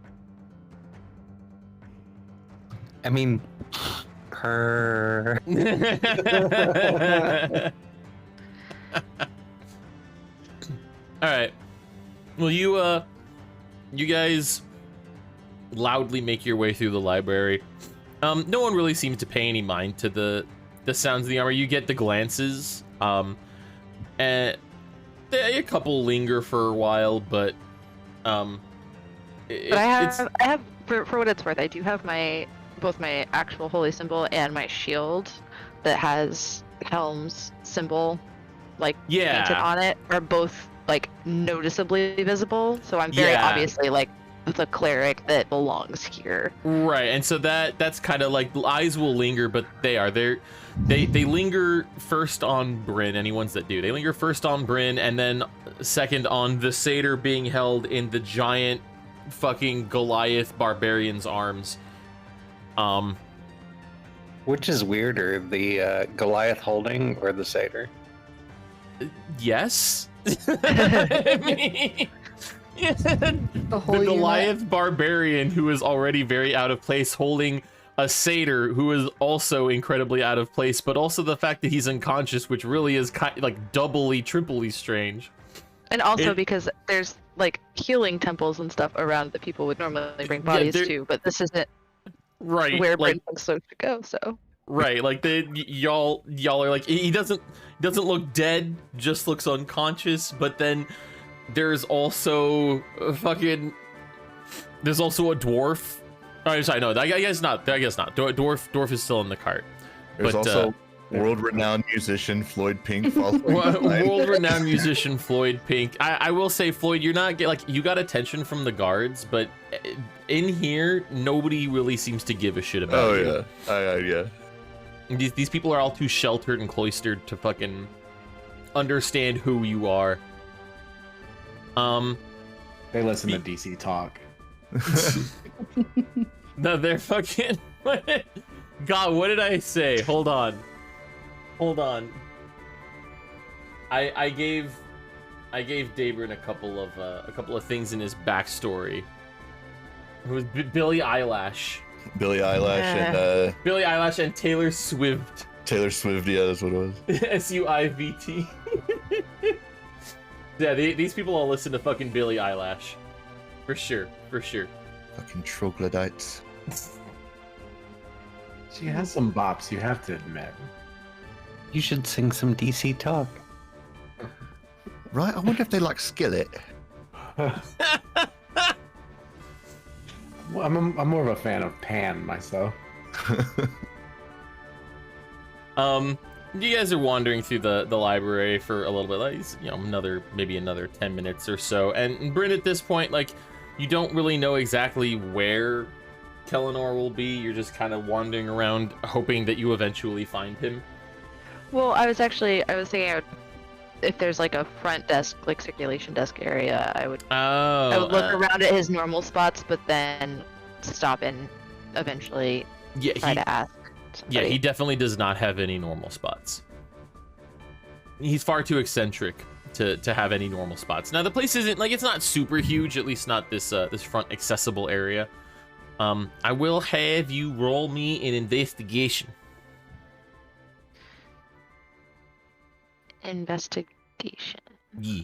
I mean, her. All right. Well, you guys loudly make your way through the library. No one really seems to pay any mind to the sounds of the armor. You get the glances. And a couple linger for a while, but I have for what it's worth, I do have both my actual holy symbol and my shield that has Helm's symbol painted on it are both like noticeably visible, so I'm very obviously like the cleric that belongs here. Right, and so that's kind of like eyes will linger, but they linger first on Bryn. Any ones that do, they linger first on Bryn, and then second on the satyr being held in the giant fucking Goliath barbarian's arms. Which is weirder, the Goliath holding or the satyr? Yes. I mean, the Goliath barbarian, who is already very out of place, holding a satyr who is also incredibly out of place, but also the fact that he's unconscious, which really is doubly, triply strange. And also because there's like healing temples and stuff around that people would normally bring bodies to, but this isn't where Bryn thinks so to go. So right, like y'all are like, he doesn't look dead, just looks unconscious. But then there's also a dwarf Oh, sorry, no, I guess not. Dwarf is still in the cart. There's But, also world-renowned musician Floyd Pink following behind. World-renowned musician Floyd Pink. I will say, Floyd, you're not you got attention from the guards, but in here, nobody really seems to give a shit about you. Yeah. These people are all too sheltered and cloistered to fucking understand who you are. They listen to DC talk. No, they're fucking. God, what did I say? Hold on. I gave Dabrin a couple of things in his backstory. It was Billie Eyelash. Billie Eyelash and Taylor Swift. Taylor Swift, yeah, that's what it was. SUIVT. Yeah, these people all listen to fucking Billie Eyelash. For sure. Fucking troglodytes. She has some bops, you have to admit. You should sing some DC talk. Right, I wonder if they like Skillet. Well, I'm more of a fan of Pan myself. You guys are wandering through the library for a little bit, like, maybe another 10 minutes or so. And Bryn, at this point, like, you don't really know exactly where Kellinor will be. You're just kind of wandering around, hoping that you eventually find him. Well, I was thinking if there's like a front desk, like circulation desk area, I would look around at his normal spots, but then stop and eventually try to ask somebody. Yeah, he definitely does not have any normal spots. He's far too eccentric to have any normal spots. Now, the place isn't, like, it's not super huge, at least not this front accessible area. I will have you roll me an investigation. Investigation. Yeah.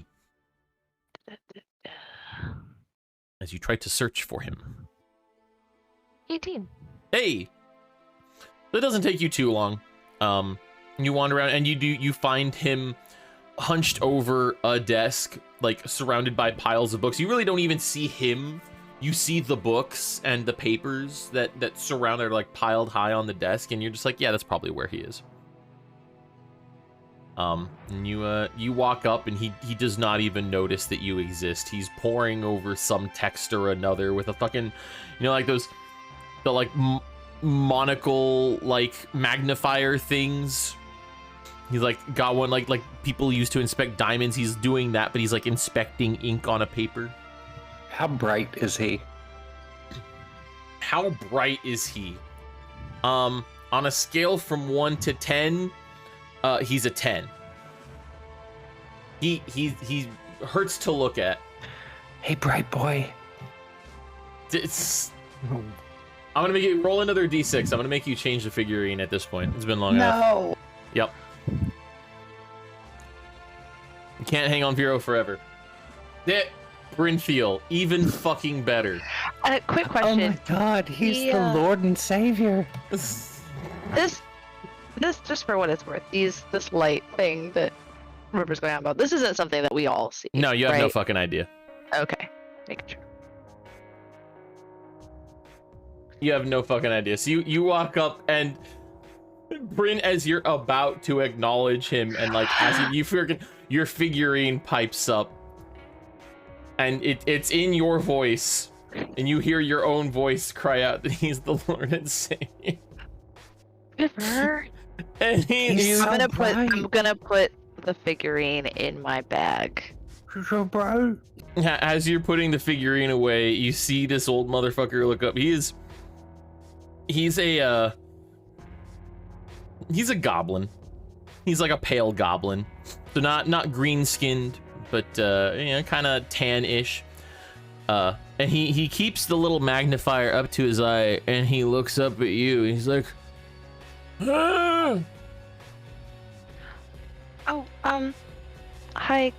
As you try to search for him. 18. Hey! That doesn't take you too long. You wander around and you find him hunched over a desk, like surrounded by piles of books. You really don't even see him. You see the books and the papers that surround are like piled high on the desk, and you're just like, yeah, that's probably where he is. And you walk up, and he does not even notice that you exist. He's poring over some text or another with a fucking, like the monocle, like, magnifier things. He's like got one like people used to inspect diamonds. He's doing that, but he's like inspecting ink on a paper. How bright is he? How bright is he? On a scale from 1 to 10, he's a 10. He hurts to look at. Hey, bright boy. I'm gonna make you roll another d6. I'm gonna make you change the figurine at this point. It's been long enough. No. Yep. You can't hang on Vero forever. Brynfield, even fucking better. Quick question. Oh my god, he's the Lord and Savior. This, just for what it's worth, this light thing that River's going on about, this isn't something that we all see. No, you have right? no fucking idea. Okay, making sure. You have no fucking idea. So you walk up, and Bryn, as you're about to acknowledge him, and like as your figurine pipes up, and it's in your voice, and you hear your own voice cry out that he's the Lord and Savior. River. And he's I'm gonna put the figurine in my bag. Bro. As you're putting the figurine away, you see this old motherfucker look up. He's a goblin. He's like a pale goblin. So not green skinned, but kind of tan-ish. And he keeps the little magnifier up to his eye, and he looks up at you. He's like, ah! Oh, hi.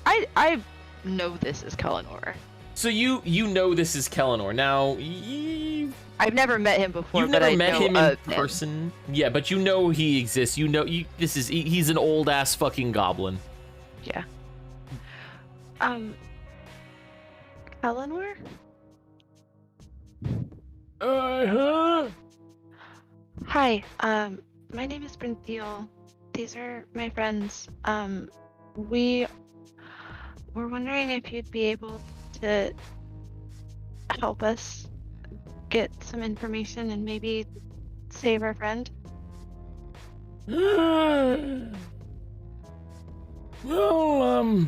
I know this is Kellinor. So you know this is Kellinor. Now, I've never met him before. You've never met him in him. person. Yeah, but you know he exists. You know he's an old ass fucking goblin. Yeah. Kellinor? Huh? Hi, my name is Brinthiel. These are my friends. We were wondering if you'd be able to help us get some information and maybe save our friend. Well,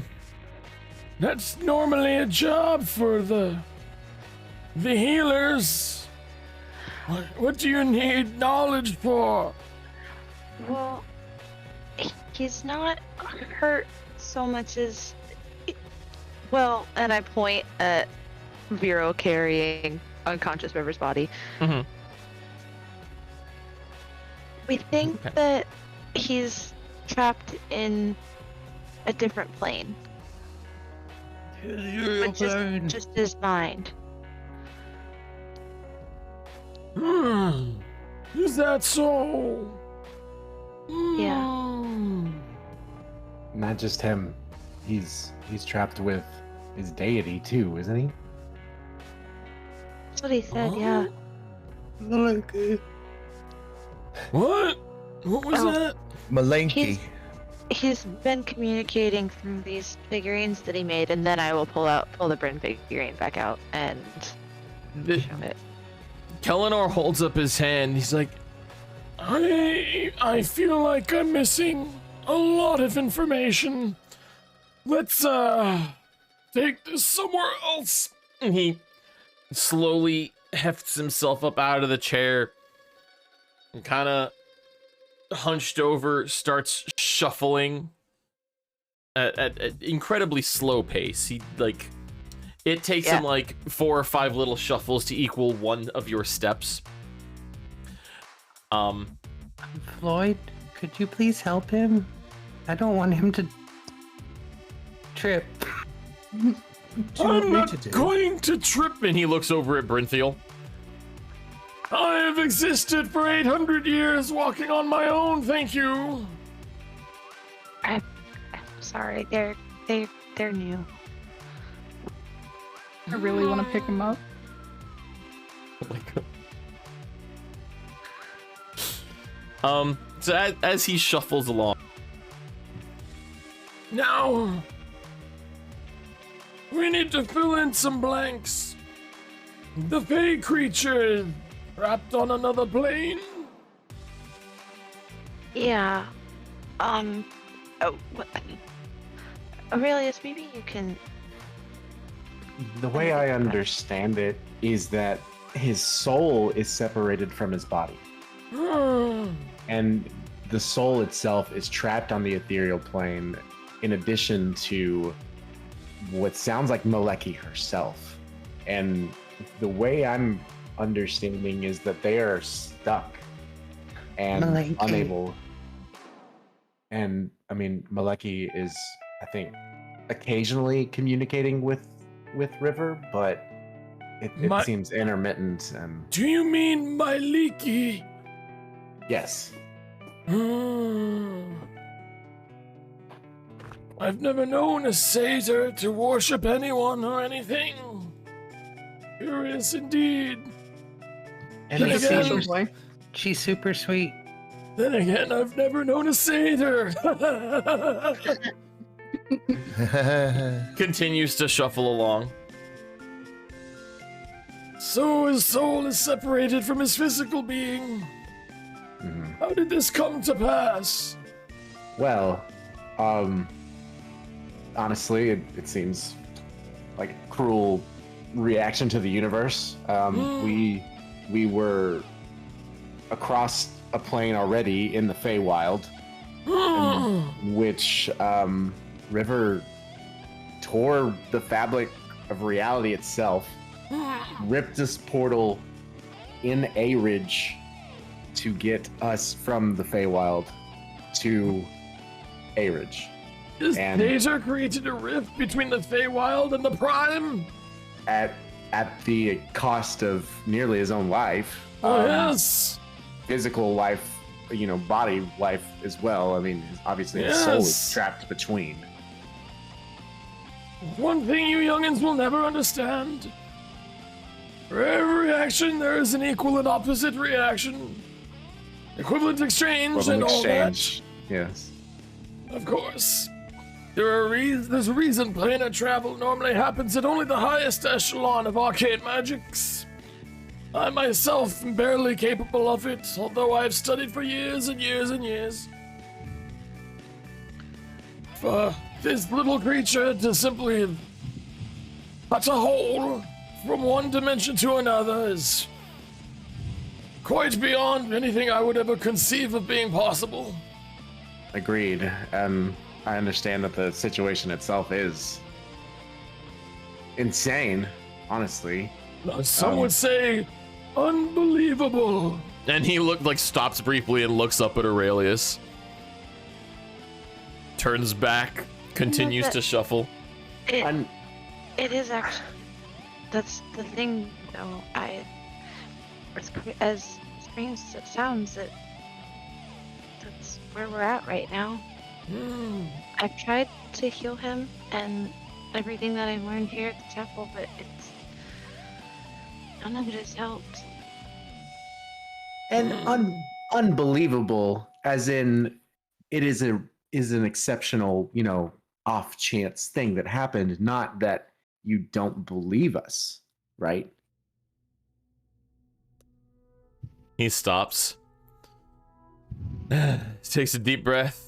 that's normally a job for the healers. What do you need knowledge for? Well, he's not hurt so much as... Well, and I point at Vero carrying unconscious River's body. Mm-hmm. We think that he's trapped in a different plane. But just his mind. Is that so? Yeah. Not just him. He's trapped with his deity too, isn't he? That's what he said, yeah. What? What was that? Malenki. He's been communicating through these figurines that he made, and then I will pull the Bryn figurine back out and show it. Kellinor holds up his hand. He's like, I feel like I'm missing a lot of information. Let's take this somewhere else. And he slowly hefts himself up out of the chair and kind of hunched over, starts shuffling at incredibly slow pace. He it takes him like 4 or 5 little shuffles to equal one of your steps. Floyd, could you please help him? I don't want him to trip. I'm not going to trip. And he looks over at Brinthiel. I have existed for 800 years walking on my own, thank you. I'm sorry, they're new. I really want to pick him up. So as he shuffles along. Now, we need to fill in some blanks. The Fey creature trapped on another plane. Yeah. Aurelius, maybe you can... The way I understand it is that his soul is separated from his body. And the soul itself is trapped on the ethereal plane in addition to what sounds like Maleki herself. And the way I'm understanding is that they are stuck and Maleki. unable. And I mean, Maleki is, I think, occasionally communicating with River, but it seems intermittent. And Do you mean Myliki? yes, I've never known a satyr to worship anyone or anything. Curious indeed. And Then he's again- super, Boy. she's super sweet. Then again, I've never known a satyr. Continues to shuffle along. So his soul is separated from his physical being. Mhm. How did this come to pass? Well, honestly, it seems like a cruel reaction to the universe. We were across a plane already in the Feywild, in which River tore the fabric of reality itself, ripped this portal in a ridge to get us from the Feywild to a ridge. This And- satyr created a rift between the Feywild and the Prime? At the cost of nearly his own life. Oh, yes. Physical life, body life as well. I mean, obviously his soul is Yes. trapped between. One thing you youngins will never understand. For every action, there is an equal and opposite reaction. Equivalent exchange Well, and an all that. exchange. Yes. Of course. There's a reason planar travel normally happens at only the highest echelon of arcane magics. I myself am barely capable of it, although I've studied for years and years and years. For this little creature to simply cut a hole from one dimension to another is quite beyond anything I would ever conceive of being possible. Agreed. I understand that the situation itself is insane, honestly. Some would say unbelievable. And he stops briefly and looks up at Aurelius. Turns back, continues to shuffle. It is actually. That's the thing, though. As strange as it sounds, that's where we're at right now. I've tried to heal him and everything that I've learned here at the chapel, but none of it has helped. And unbelievable, as in, it is an exceptional, off chance thing that happened. Not that you don't believe us, right? He stops. Takes a deep breath.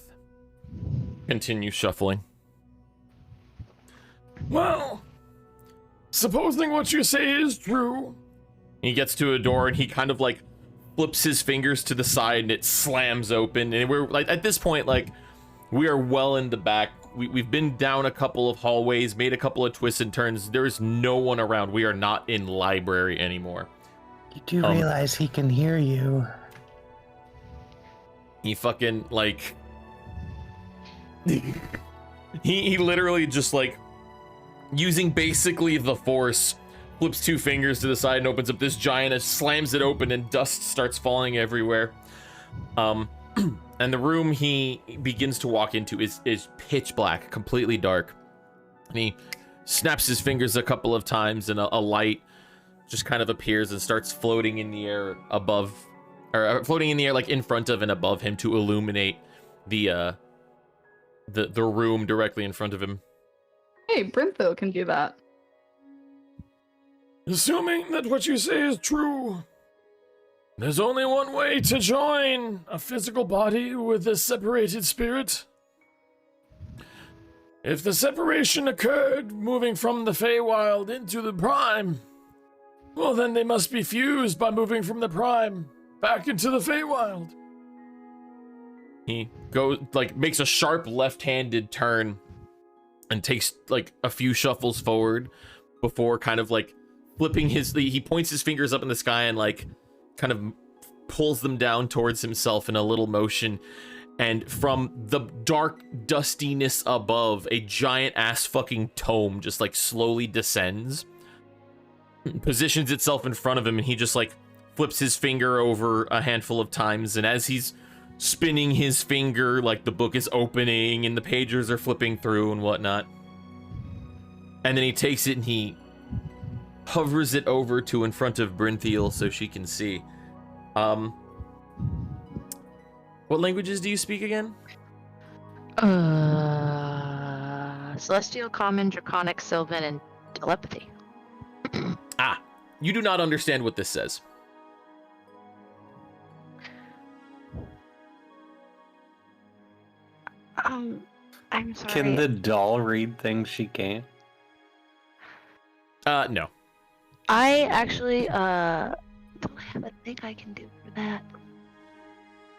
Continue shuffling. Well, supposing what you say is true. He gets to a door and he kind of flips his fingers to the side and it slams open. And we're at this point, we are well in the back. We've been down a couple of hallways, made a couple of twists and turns. There is no one around. We are not in library anymore. You do realize he can hear you. He fucking he literally just using basically the force, flips two fingers to the side and opens up this giant and slams it open and dust starts falling everywhere. And the room he begins to walk into is pitch black, completely dark. And he snaps his fingers a couple of times and a light just kind of appears and starts floating in the air above, or floating in the air in front of and above him to illuminate the room directly in front of him. Hey, Brimthil can do that. Assuming that what you say is true, there's only one way to join a physical body with a separated spirit. If the separation occurred moving from the Feywild into the Prime, well then they must be fused by moving from the Prime back into the Feywild. He goes, makes a sharp left-handed turn and takes, a few shuffles forward before kind of, flipping he points his fingers up in the sky and, kind of pulls them down towards himself in a little motion. And from the dark dustiness above, a giant-ass fucking tome just, slowly descends, positions itself in front of him, and he just, flips his finger over a handful of times, and as he's spinning his finger, the book is opening and the pages are flipping through and whatnot. And then he takes it and he hovers it over to in front of Brimthil so she can see. What languages do you speak again? Celestial, Common, Draconic, Sylvan, and Telepathy. You do not understand what this says. I'm sorry. Can the doll read things she can't? No. I actually, don't have a thing I can do for that.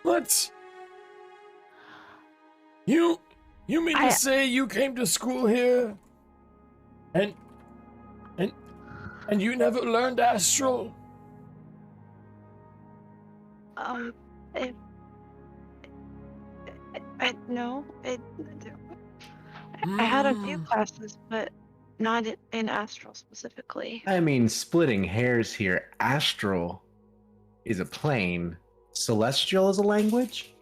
What? You mean to say you came to school here and you never learned Astral? No. I had a few classes, but not in Astral specifically. I mean, splitting hairs here. Astral is a plane. Celestial is a language?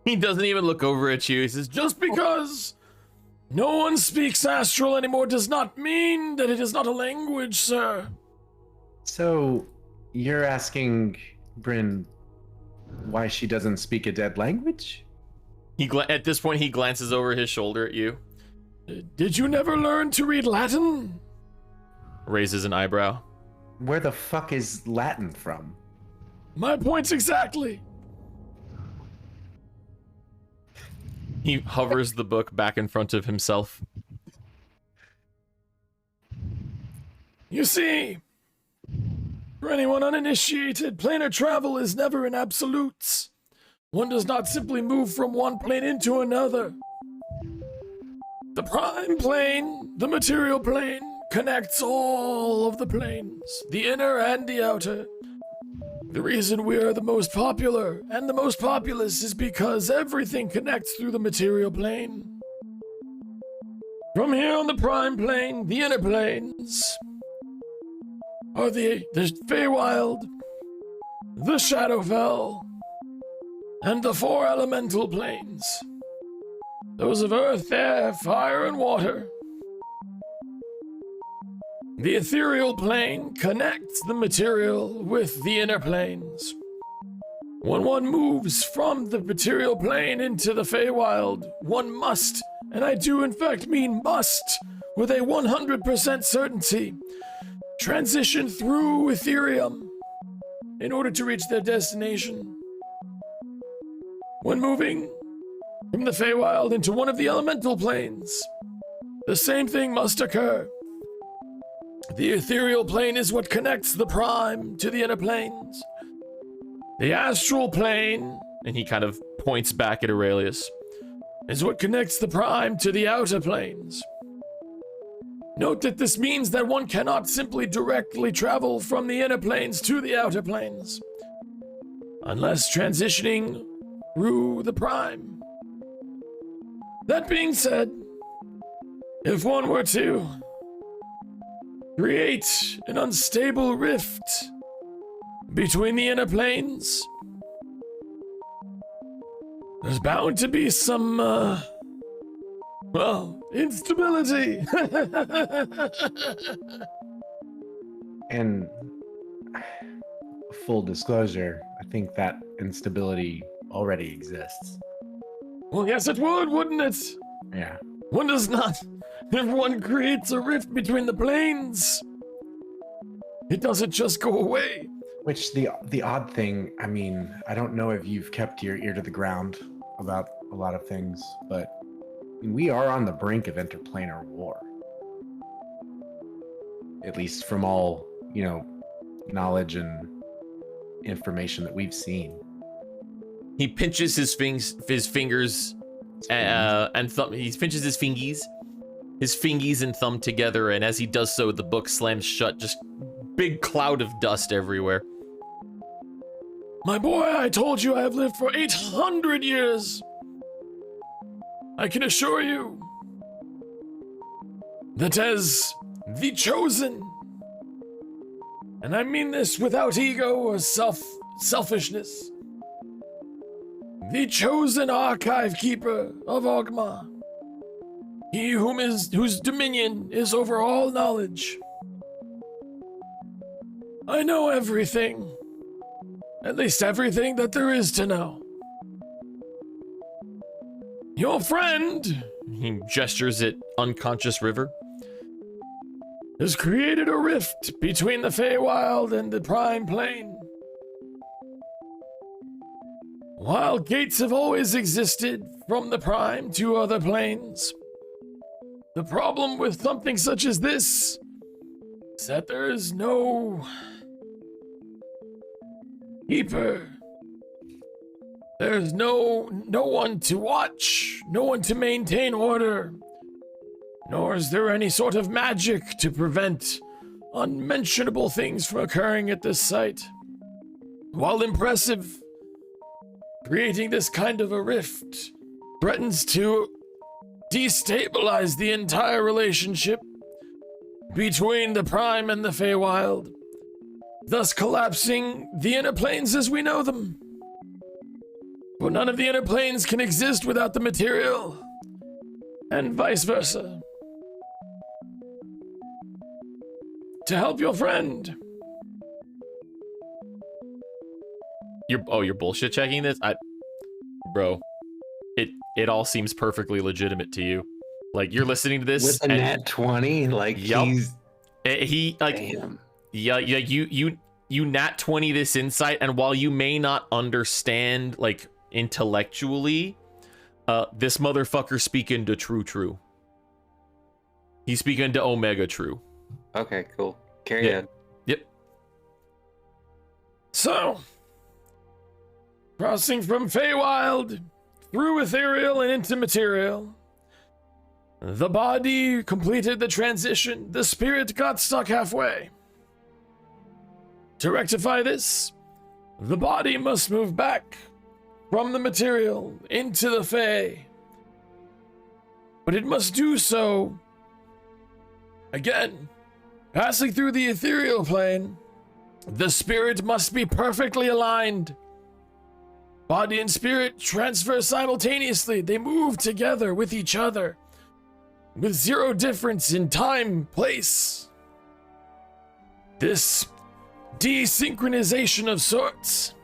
He doesn't even look over at you. He says, just because no one speaks Astral anymore does not mean that it is not a language, sir. So, you're asking Bryn why she doesn't speak a dead language? At this point, he glances over his shoulder at you. Did you never learn to read Latin? Raises an eyebrow. Where the fuck is Latin from? My points exactly. He hovers the book back in front of himself. You see, for anyone uninitiated, planar travel is never in absolutes. One does not simply move from one plane into another. The prime plane, the material plane, connects all of the planes, the inner and the outer. The reason we are the most popular and the most populous is because everything connects through the material plane. From here on the prime plane, the inner planes are the Feywild, the Shadowfell, and the 4 elemental planes. Those of earth, air, fire, and water. The ethereal plane connects the material with the inner planes. When one moves from the material plane into the Feywild, one must, and I do in fact mean must, with a 100% certainty, transition through Ethereum in order to reach their destination. When moving from the Feywild into one of the elemental planes, the same thing must occur. The ethereal plane is what connects the prime to the inner planes. The astral plane, and he kind of points back at Aurelius, is what connects the prime to the outer planes. Note that this means that one cannot simply directly travel from the inner planes to the outer planes, unless transitioning through the prime. That being said, if one were to create an unstable rift between the inner planes, there's bound to be some, instability. And full disclosure, I think that instability already exists. Well, yes, it would, wouldn't it? Yeah. One does not. If one creates a rift between the planes, it doesn't just go away. Which the odd thing, I mean, I don't know if you've kept your ear to the ground about a lot of things, but we are on the brink of interplanar war. At least from all, knowledge and information that we've seen. He pinches his fingers and thumb. He pinches his fingies and thumb together, and as he does so, the book slams shut. Just big cloud of dust everywhere. My boy, I told you I have lived for 800 years. I can assure you that as the chosen, and I mean this without ego or selfishness, the chosen archive keeper of Ogma, he whose dominion is over all knowledge. I know everything, at least everything that there is to know. Your friend, he gestures at unconscious River, has created a rift between the Feywild and the Prime Plane. While gates have always existed from the Prime to other planes, the problem with something such as this is that there is no keeper. There's no one to watch, no one to maintain order, nor is there any sort of magic to prevent unmentionable things from occurring at this site. While impressive, creating this kind of a rift threatens to destabilize the entire relationship between the Prime and the Feywild, thus collapsing the inner planes as we know them. For none of the inner planes can exist without the material, and vice versa. To help your friend, You're bullshit checking this? Bro, it all seems perfectly legitimate to you. Like, you're listening to this With a nat 20, like Yup. he's he like damn. yeah, you nat 20 this insight, and while you may not understand like intellectually, this motherfucker speaking to true. He's speaking to Omega true. Okay, cool. Carry on. Yep. So, crossing from Feywild through ethereal and into material, the body completed the transition. The spirit got stuck halfway. To rectify this, the body must move back from the material into the Fey. But it must do so again, passing through the ethereal plane. The spirit must be perfectly aligned. Body and spirit transfer simultaneously. They move together with each other, with zero difference in time, place. This desynchronization of sorts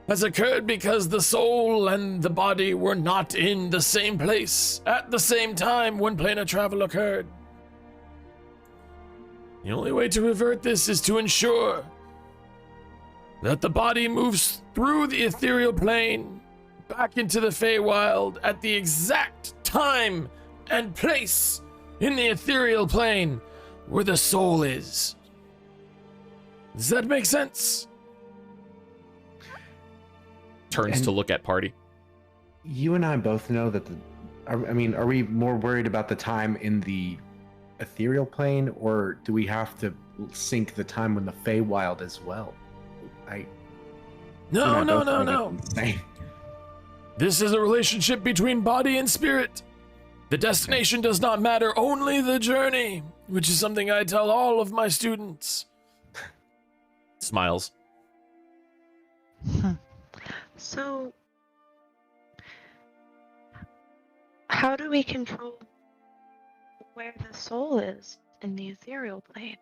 has occurred because the soul and the body were not in the same place at the same time when planar travel occurred. The only way to revert this is to ensure that the body moves through the ethereal plane back into the Feywild at the exact time and place in the ethereal plane where the soul is. Does that make sense? Turns to look at party. You and I both know that are we more worried about the time in the ethereal plane, or do we have to sync the time when the Feywild as well? No. This is a relationship between body and spirit. The destination does not matter, only the journey, which is something I tell all of my students. Smiles. So, how do we control where the soul is in the ethereal plane?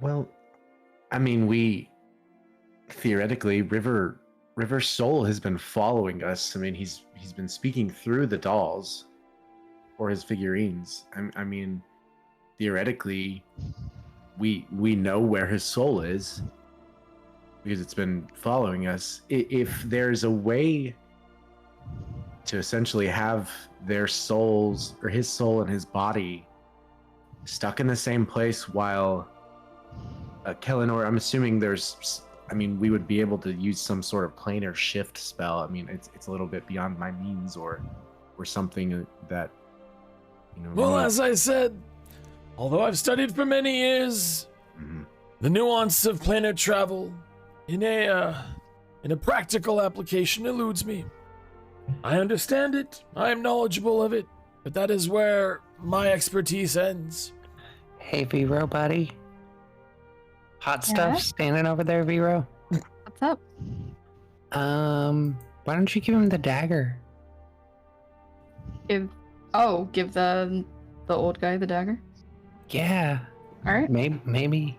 Well, I mean, we theoretically, River's soul has been following us. I mean, he's been speaking through the dolls or his figurines. I mean, theoretically, we know where his soul is because it's been following us. If there's a way to essentially have their souls, or his soul and his body, stuck in the same place while Kellinor, I'm assuming we would be able to use some sort of planar shift spell. I mean, it's a little bit beyond my means, or something that, Well, as I said, although I've studied for many years, the nuance of planar travel in a practical application eludes me. I understand it, I am knowledgeable of it, but that is where my expertise ends. Hey, Vero, buddy. Hot stuff Yeah? standing over there, Vero. What's up? Why don't you give him the dagger? Give the old guy the dagger. Yeah, All right. maybe.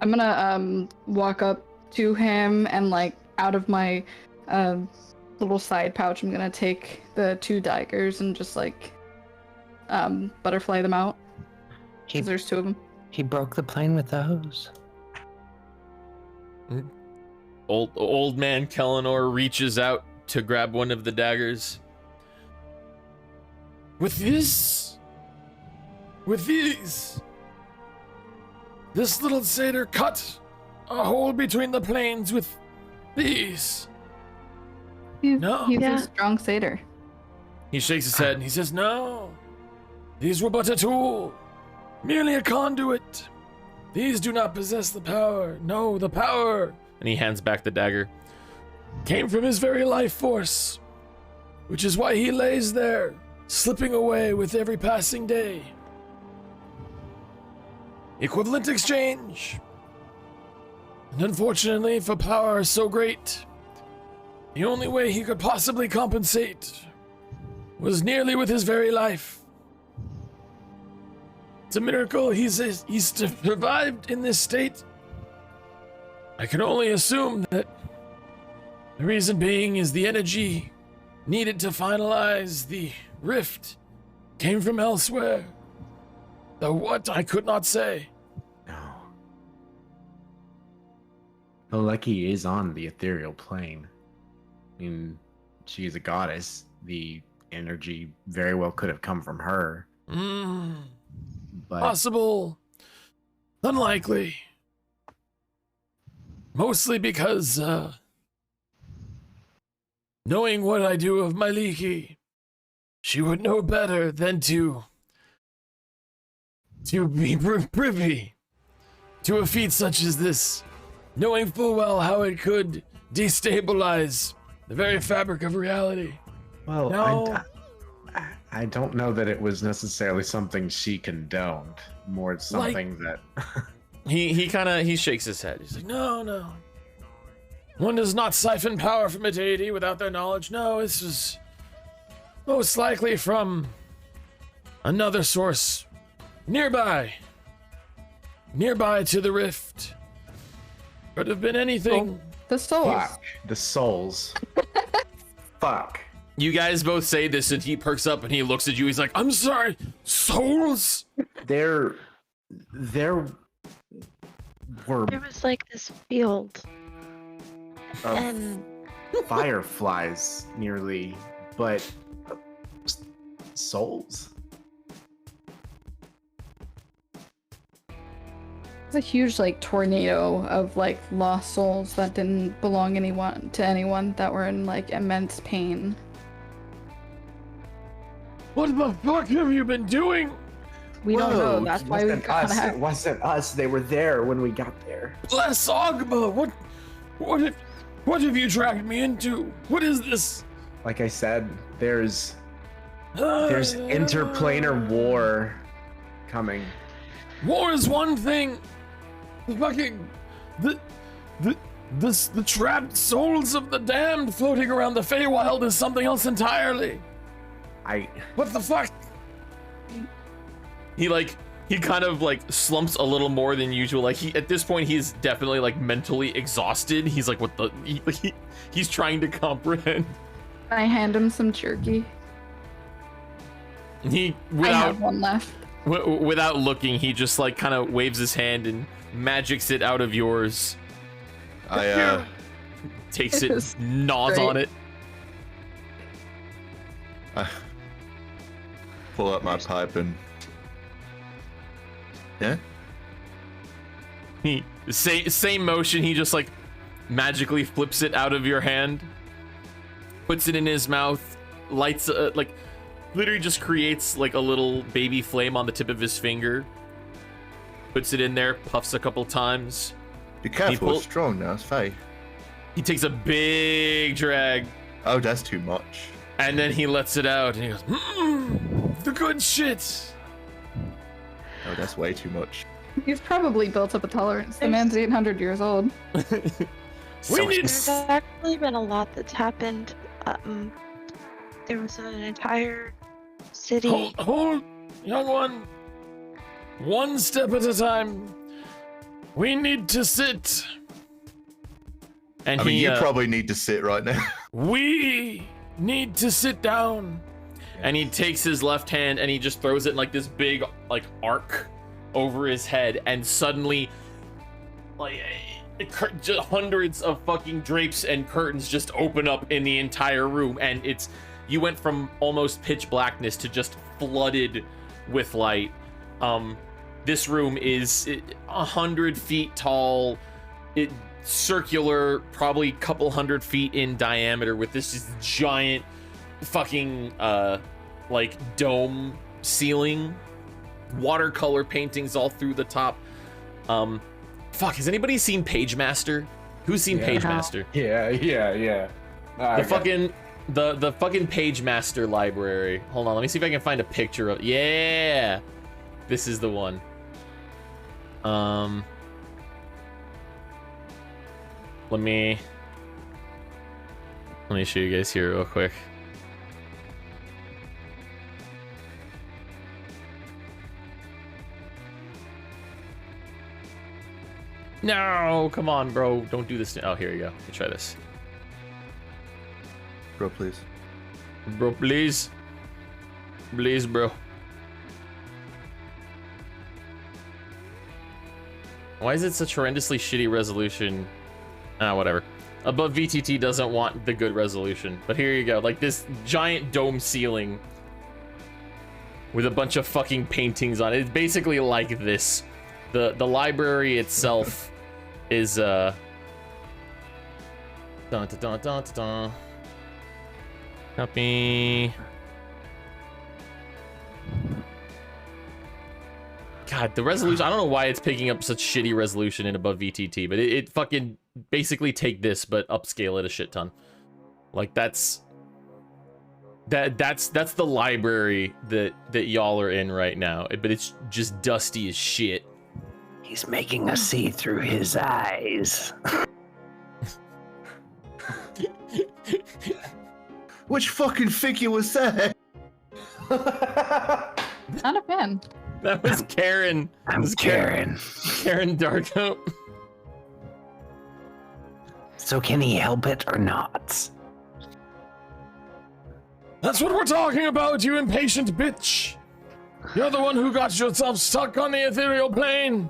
I'm gonna walk up to him and like out of my little side pouch, I'm gonna take the two daggers and just like butterfly them out. He, 'Cause there's two of them. he broke the plane with those. Old man Kellinor reaches out to grab one of the daggers. With these, this little satyr cut a hole between the planes with these. He's Yeah. a strong satyr. He shakes his head and he says, "No, these were but a tool, merely a conduit. These do not possess the power. No, the power," And he hands back the dagger. "came from his very life force, which is why he lays there, slipping away with every passing day. Equivalent exchange. And unfortunately, for power so great, the only way he could possibly compensate was nearly with his very life. It's a miracle he's survived in this state. I can only assume that the reason being is the energy needed to finalize the rift came from elsewhere. Though what, I could not say. No. Maleki is on the ethereal plane. I mean, she is a goddess. The energy very well could have come from her. But Possible. Unlikely. Mostly because, knowing what I do of Maliki, she would know better than to be privy to a feat such as this, knowing full well how it could destabilize the very fabric of reality. well, No. I don't know that it was necessarily something she condoned. More it's something that He shakes his head. He's like, no. One does not siphon power from a deity without their knowledge. No, this was most likely from another source nearby to the rift. Could have been anything. The souls. fuck the souls. Fuck. You guys both say this, and he perks up and he looks at you. He's like, I'm sorry, souls? There were There was like this field, of and fireflies nearly, but souls. It's a huge like tornado of like lost souls that didn't belong to anyone that were in like immense pain. What the fuck have you been doing? We don't know. That's why we gotta have. It wasn't us. They were there when we got there. Les Ogma, what have you dragged me into? What is this? Like I said, there's interplanar war coming. War is one thing. The trapped souls of the damned floating around the Feywild is something else entirely. What the fuck? he kind of like slumps a little more than usual. Like at this point he's definitely like mentally exhausted. He's like, what the? He's trying to comprehend. I hand him some jerky. He I have one left. without looking, he just like kind of waves his hand and magics it out of yours. I Takes it, gnaws on it. I pull up my pipe and yeah. He same motion. He just like magically flips it out of your hand, puts it in his mouth, lights like literally just creates like a little baby flame on the tip of his finger. Puts it in there, puffs a couple times. Be careful, it's strong now, it's fey. He takes a big drag. Oh, that's too much. And then he lets it out and he goes, The good shit. Oh, that's way too much. He's probably built up a tolerance. The man's 800 years old. There's actually been a lot that's happened. There was an entire city. Hold, young one. One step at a time. We need to sit. and I mean, you probably need to sit right now. We need to sit down. And he takes his left hand and he just throws it in like this big like arc over his head, and suddenly like just hundreds of fucking drapes and curtains just open up in the entire room, and you went from almost pitch blackness to just flooded with light. This room is 100 feet tall, circular, probably a couple 100 feet in diameter, with this just giant fucking like dome ceiling, watercolor paintings all through the top. Fuck, has anybody seen Page Master? Who's seen Page Master? Yeah. The fucking Page Master library. Hold on, let me see if I can find a picture of. Yeah, this is the one. Let me show you guys here real quick. No, come on, bro. Don't do this. Oh, here you go. Let me try this. Bro, please. Bro, please. Please, bro. Why is it such horrendously shitty resolution? Ah, whatever. Above VTT doesn't want the good resolution. But here you go. Like this giant dome ceiling with a bunch of fucking paintings on it. It's basically like this. The library itself is dun, dun, dun, dun, dun. Copy. God, the resolution, I don't know why it's picking up such shitty resolution in above VTT, but it fucking basically take this but upscale it a shit ton. Like that's the library that y'all are in right now, but it's just dusty as shit. He's making us see through his eyes. Which fucking figure was that? Not a fan. That was Karen. I'm Karen. Karen Darko. So can he help it or not? That's what we're talking about, you impatient bitch. You're the one who got yourself stuck on the ethereal plane.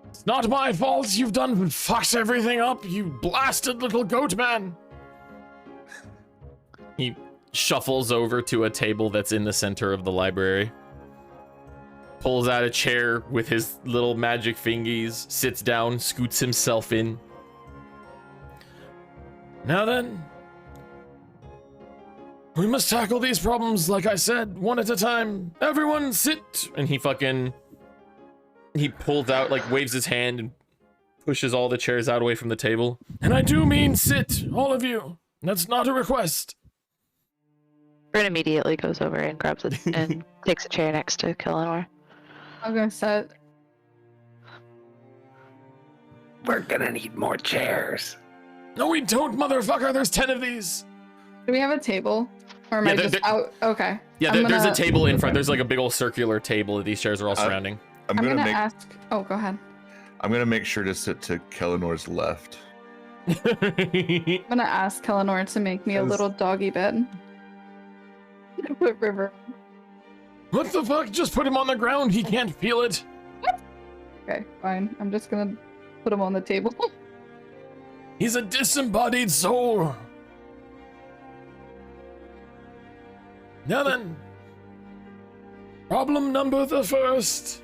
It's not my fault. You've done fucked everything up, you blasted little goat man. He shuffles over to a table that's in the center of the library. Pulls out a chair with his little magic fingies, sits down, scoots himself in. Now then, we must tackle these problems, like I said, one at a time. Everyone sit. And he pulls out, like waves his hand and pushes all the chairs out away from the table. And I do mean sit, all of you. That's not a request. Bryn immediately goes over and grabs it and takes a chair next to Killenor. I'm gonna set. We're gonna need more chairs. No, we don't, motherfucker. There's 10 of these. Do we have a table? Or am Yeah, I just there- out? Okay. Yeah, there's a table in front. There's like a big old circular table that these chairs are all surrounding. I'm I'm gonna gonna make ask. Oh, go ahead. I'm gonna make sure to sit to Kellinor's left. I'm gonna ask Kellenor to make me a Yes. little doggy bed. Put River. What the fuck? Just put him on the ground. He can't feel it. Okay, fine. I'm just gonna put him on the table. He's a disembodied soul. Now then, problem number the first.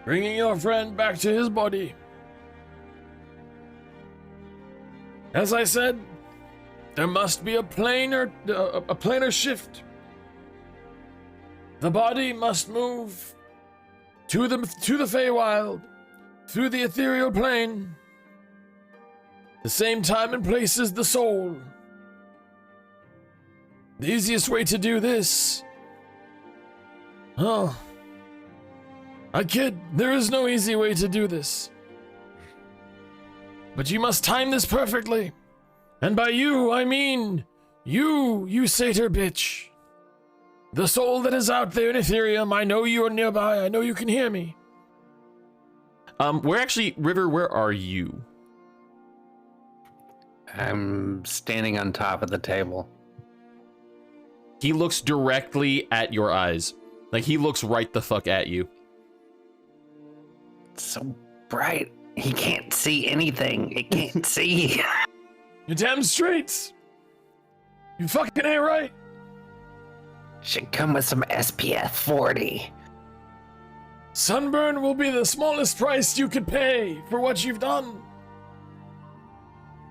Bringing your friend back to his body. As I said, there must be a planar shift. The body must move to the Feywild through the ethereal plane. The same time and place as the soul. The easiest way to do this. Oh. I kid, there is no easy way to do this. But you must time this perfectly. And by you, I mean you satyr bitch. The soul that is out there in Ethereum, I know you are nearby, I know you can hear me. River, where are you? I'm standing on top of the table. He looks directly at your eyes. Like, he looks right the fuck at you. It's so bright. He can't see anything. He can't see. You're damn straight. You fucking ain't right. Should come with some SPF 40. Sunburn will be the smallest price you could pay for what you've done.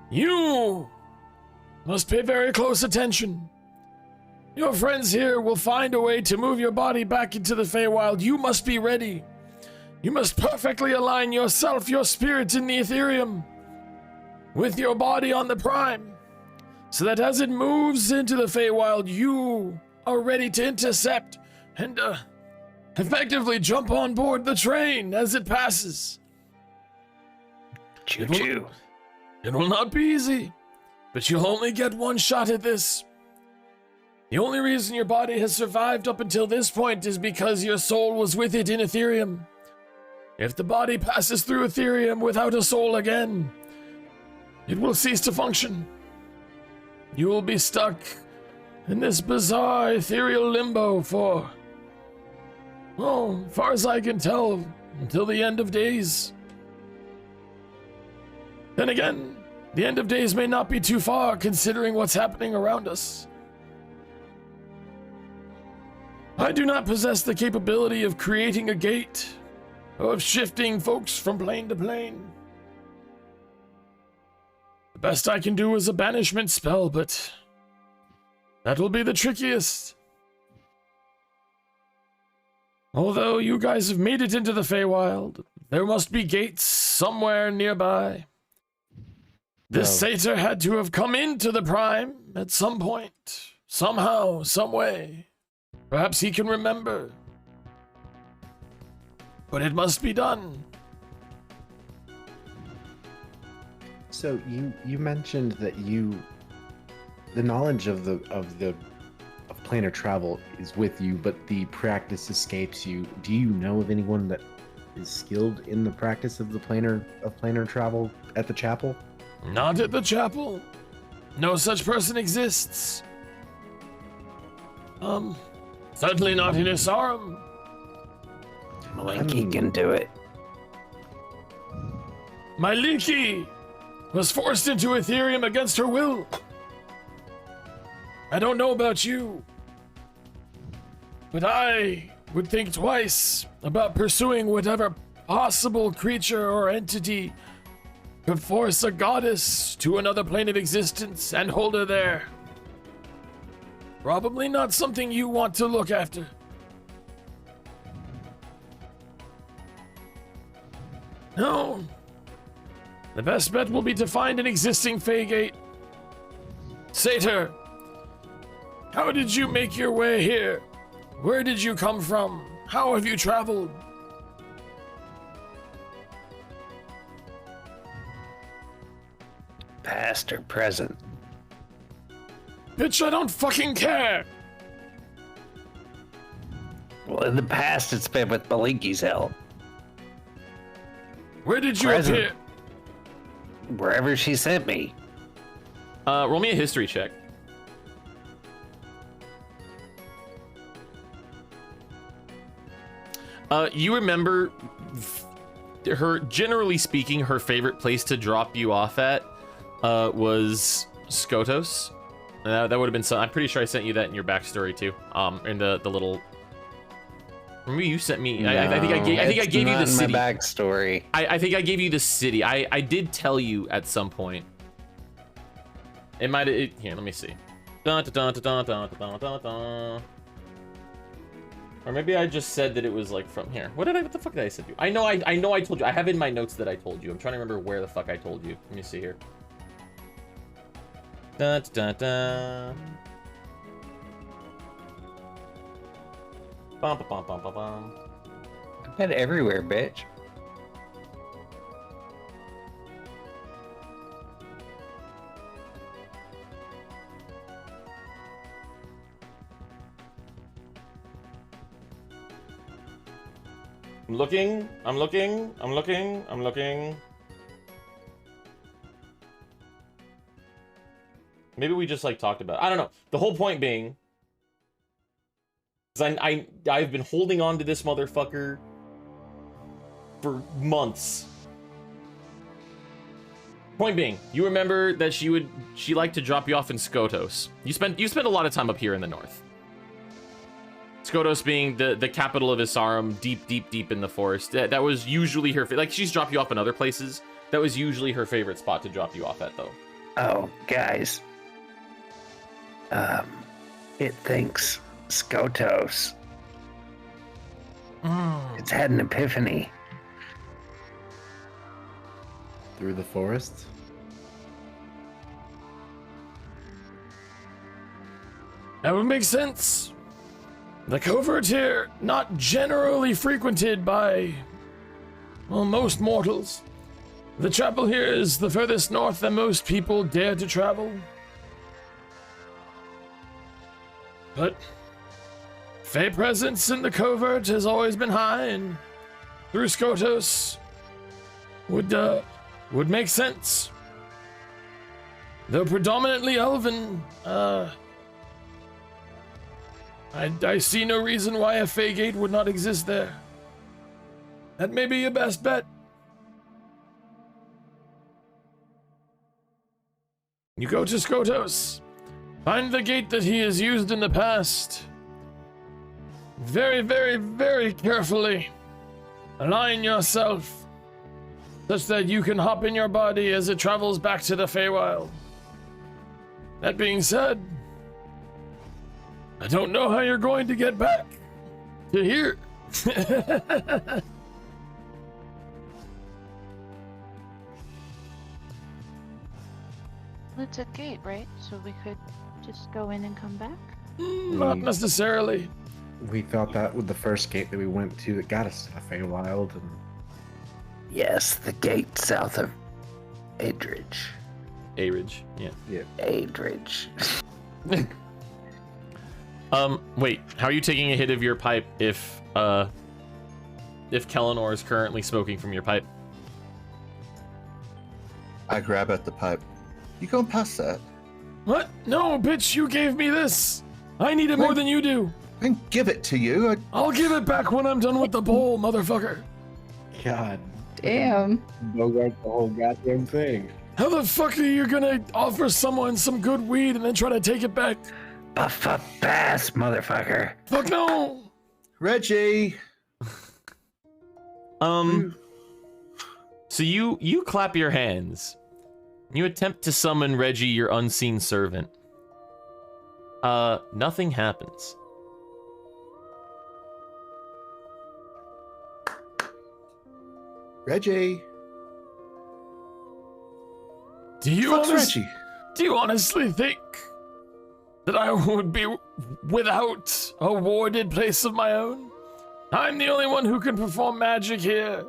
You must pay very close attention. Your friends here will find a way to move your body back into the Feywild. You must be ready. You must perfectly align yourself, your spirit in the Ethereum, with your body on the Prime, so that as it moves into the Feywild, you are ready to intercept and effectively jump on board the train as it passes. Choo-choo. It will not be easy, but you'll only get one shot at this. The only reason your body has survived up until this point is because your soul was with it in Ethereum. If the body passes through Ethereum without a soul again, it will cease to function. You will be stuck in this bizarre ethereal limbo for, well, as far as I can tell, until the end of days. Then again, the end of days may not be too far considering what's happening around us. I do not possess the capability of creating a gate, or of shifting folks from plane to plane. The best I can do is a banishment spell, but that will be the trickiest. Although you guys have made it into the Feywild, there must be gates somewhere nearby. This satyr had to have come into the Prime at some point, somehow, some way. Perhaps he can remember. But it must be done. So you mentioned that the knowledge of planar travel is with you, but the practice escapes you. Do you know of anyone that is skilled in the practice of planar travel at the chapel? Not at the chapel. No such person exists. Certainly not in Isarum. Malinky can do it. My Linky was forced into Ethereum against her will. I don't know about you, but I would think twice about pursuing whatever possible creature or entity could force a goddess to another plane of existence and hold her there. Probably not something you want to look after. No. The best bet will be to find an existing Fey gate. Satyr, how did you make your way here? Where did you come from? How have you traveled? Past or present? Bitch, I don't fucking care! Well, in the past, it's been with Malinky's help. Where did you Present. appear? Wherever she sent me. Roll me a history check. You remember her, generally speaking, her favorite place to drop you off at was Skotos. That would have been some. I'm pretty sure I sent you that in your backstory too. In the little. Remember you sent me. No, I think I gave you the city. My backstory. I think I gave you the city. I did tell you at some point. It might. Here, let me see. Dun, dun, dun, dun, dun, dun, dun, dun. Or maybe I just said that it was like from here. What the fuck did I say to you? I know I told you. I have in my notes that I told you. I'm trying to remember where the fuck I told you. Let me see here. Dun, dun, dun. Bum, bum, bum, bum, bum. I've been everywhere, bitch. I'm looking. Maybe we just like talked about it. I don't know. The whole point being, I've been holding on to this motherfucker for months. Point being, you remember that she liked to drop you off in Skotos. You spent a lot of time up here in the north. Skotos being the capital of Isarum, deep in the forest. That was usually her, like she's dropped you off in other places. That was usually her favorite spot to drop you off at, though. Oh, guys. It thinks Skotos. It's had an epiphany. Through the forest? That would make sense. The covert here, not generally frequented by, well, most mortals. The chapel here is the furthest north that most people dare to travel. But Fey presence in the covert has always been high, and through Skotos would make sense. Though predominantly elven, I see no reason why a Fey Gate would not exist there. That may be your best bet. You go to Skotos, find the gate that he has used in the past. Very, very, very carefully align yourself such that you can hop in your body as it travels back to the Feywild. That being said, I don't know how you're going to get back to here. It's a gate, right? So we could just go in and come back? Not necessarily. We thought that with the first gate that we went to that got us to the Feywild, and Yes, the gate south of Adridge. Aridge, yeah. Adridge. Wait, how are you taking a hit of your pipe if Kellenor is currently smoking from your pipe? I grab at the pipe. You going past that? What? No, bitch, you gave me this. I need it more than you do. I can give it to you. I'll give it back when I'm done with the bowl, motherfucker. God Damn. Bogart the whole goddamn thing. How the fuck are you gonna offer someone some good weed and then try to take it back? Puff up ass, motherfucker. Fuck no! Reggie! So you clap your hands. You attempt to summon Reggie, your unseen servant. Nothing happens. Reggie! Do you Reggie? Do you honestly think that I would be without a warded place of my own? I'm the only one who can perform magic here.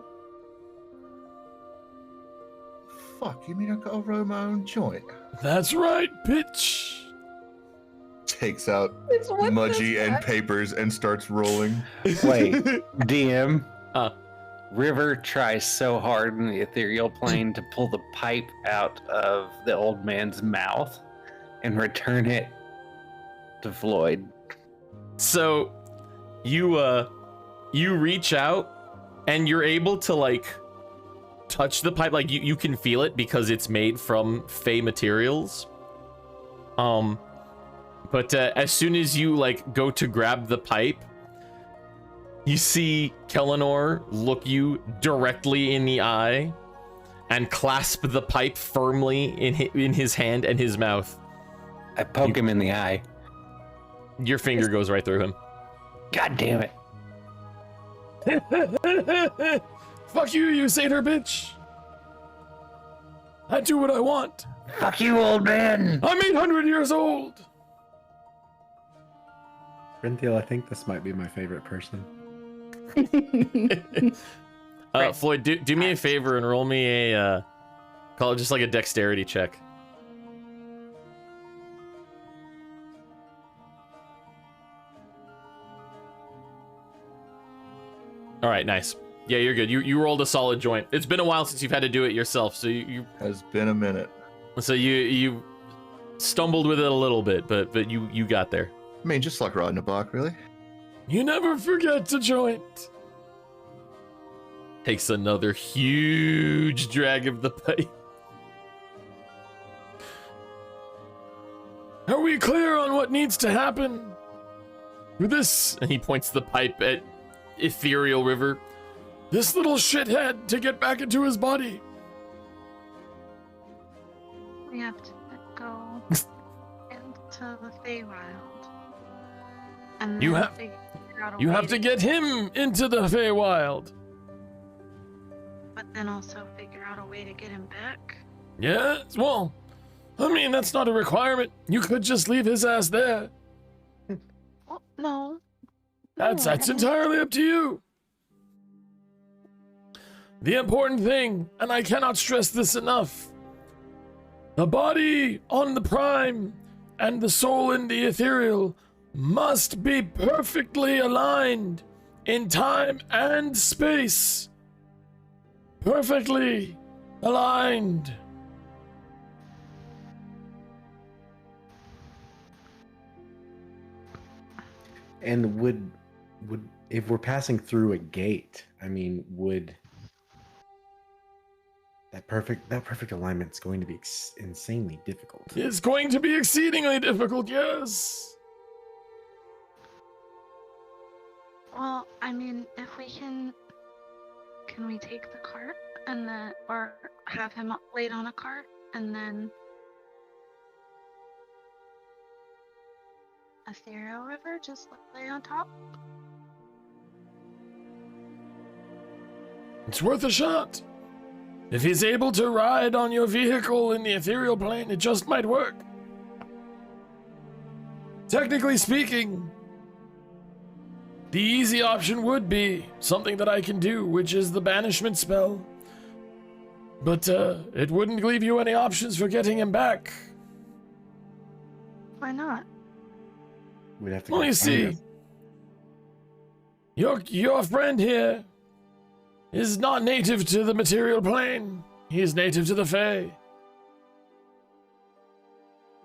Fuck, you mean I gotta roll my own joint? That's right, bitch. Takes out It's what Mudgy this and guy- papers and starts rolling. Wait, DM. Uh. River tries so hard in the ethereal plane to pull the pipe out of the old man's mouth and return it to Floyd. So you reach out and you're able to like touch the pipe, like you can feel it because it's made from Fey materials. But as soon as you like go to grab the pipe, you see Kellenor look you directly in the eye and clasp the pipe firmly in his hand and his mouth. I poke him in the eye. Your finger goes right through him. God damn it. Fuck you, you satyr bitch. I do what I want. Fuck you, old man. I'm 800 years old. Renthiel, I think this might be my favorite person. Floyd, do me a favor and roll me a call it just like a dexterity check. All right, nice. Yeah, you're good. You rolled a solid joint. It's been a while since you've had to do it yourself, so you Has been a minute. so you stumbled with it a little bit, but you got there. I mean, just like riding a bike, really. You never forget to joint. Takes another huge drag of the pipe. Are we clear on what needs to happen with this? And he points the pipe at Ethereal River. This little shithead to get back into his body. We have to go into the Feywild. And You then have- figure out a You way have to get him into the Feywild. But then also figure out a way to get him back. Yes, well, I mean, that's not a requirement. You could just leave his ass there. Oh, no. That's No, entirely up to you. The important thing, and I cannot stress this enough, the body on the prime and the soul in the ethereal must be perfectly aligned in time and space perfectly aligned. And would if we're passing through a gate, I mean, would that perfect alignment's going to be insanely difficult. It's going to be exceedingly difficult, yes. Well, I mean, if we can we take the cart and then, or have him laid on a cart and then ethereal river just lay on top? It's worth a shot. If he's able to ride on your vehicle in the ethereal plane, it just might work. Technically speaking, the easy option would be something that I can do, which is the banishment spell. But it wouldn't leave you any options for getting him back. Why not? We'd have to. Well, you see, your friend here is not native to the material plane. He is native to the Fae.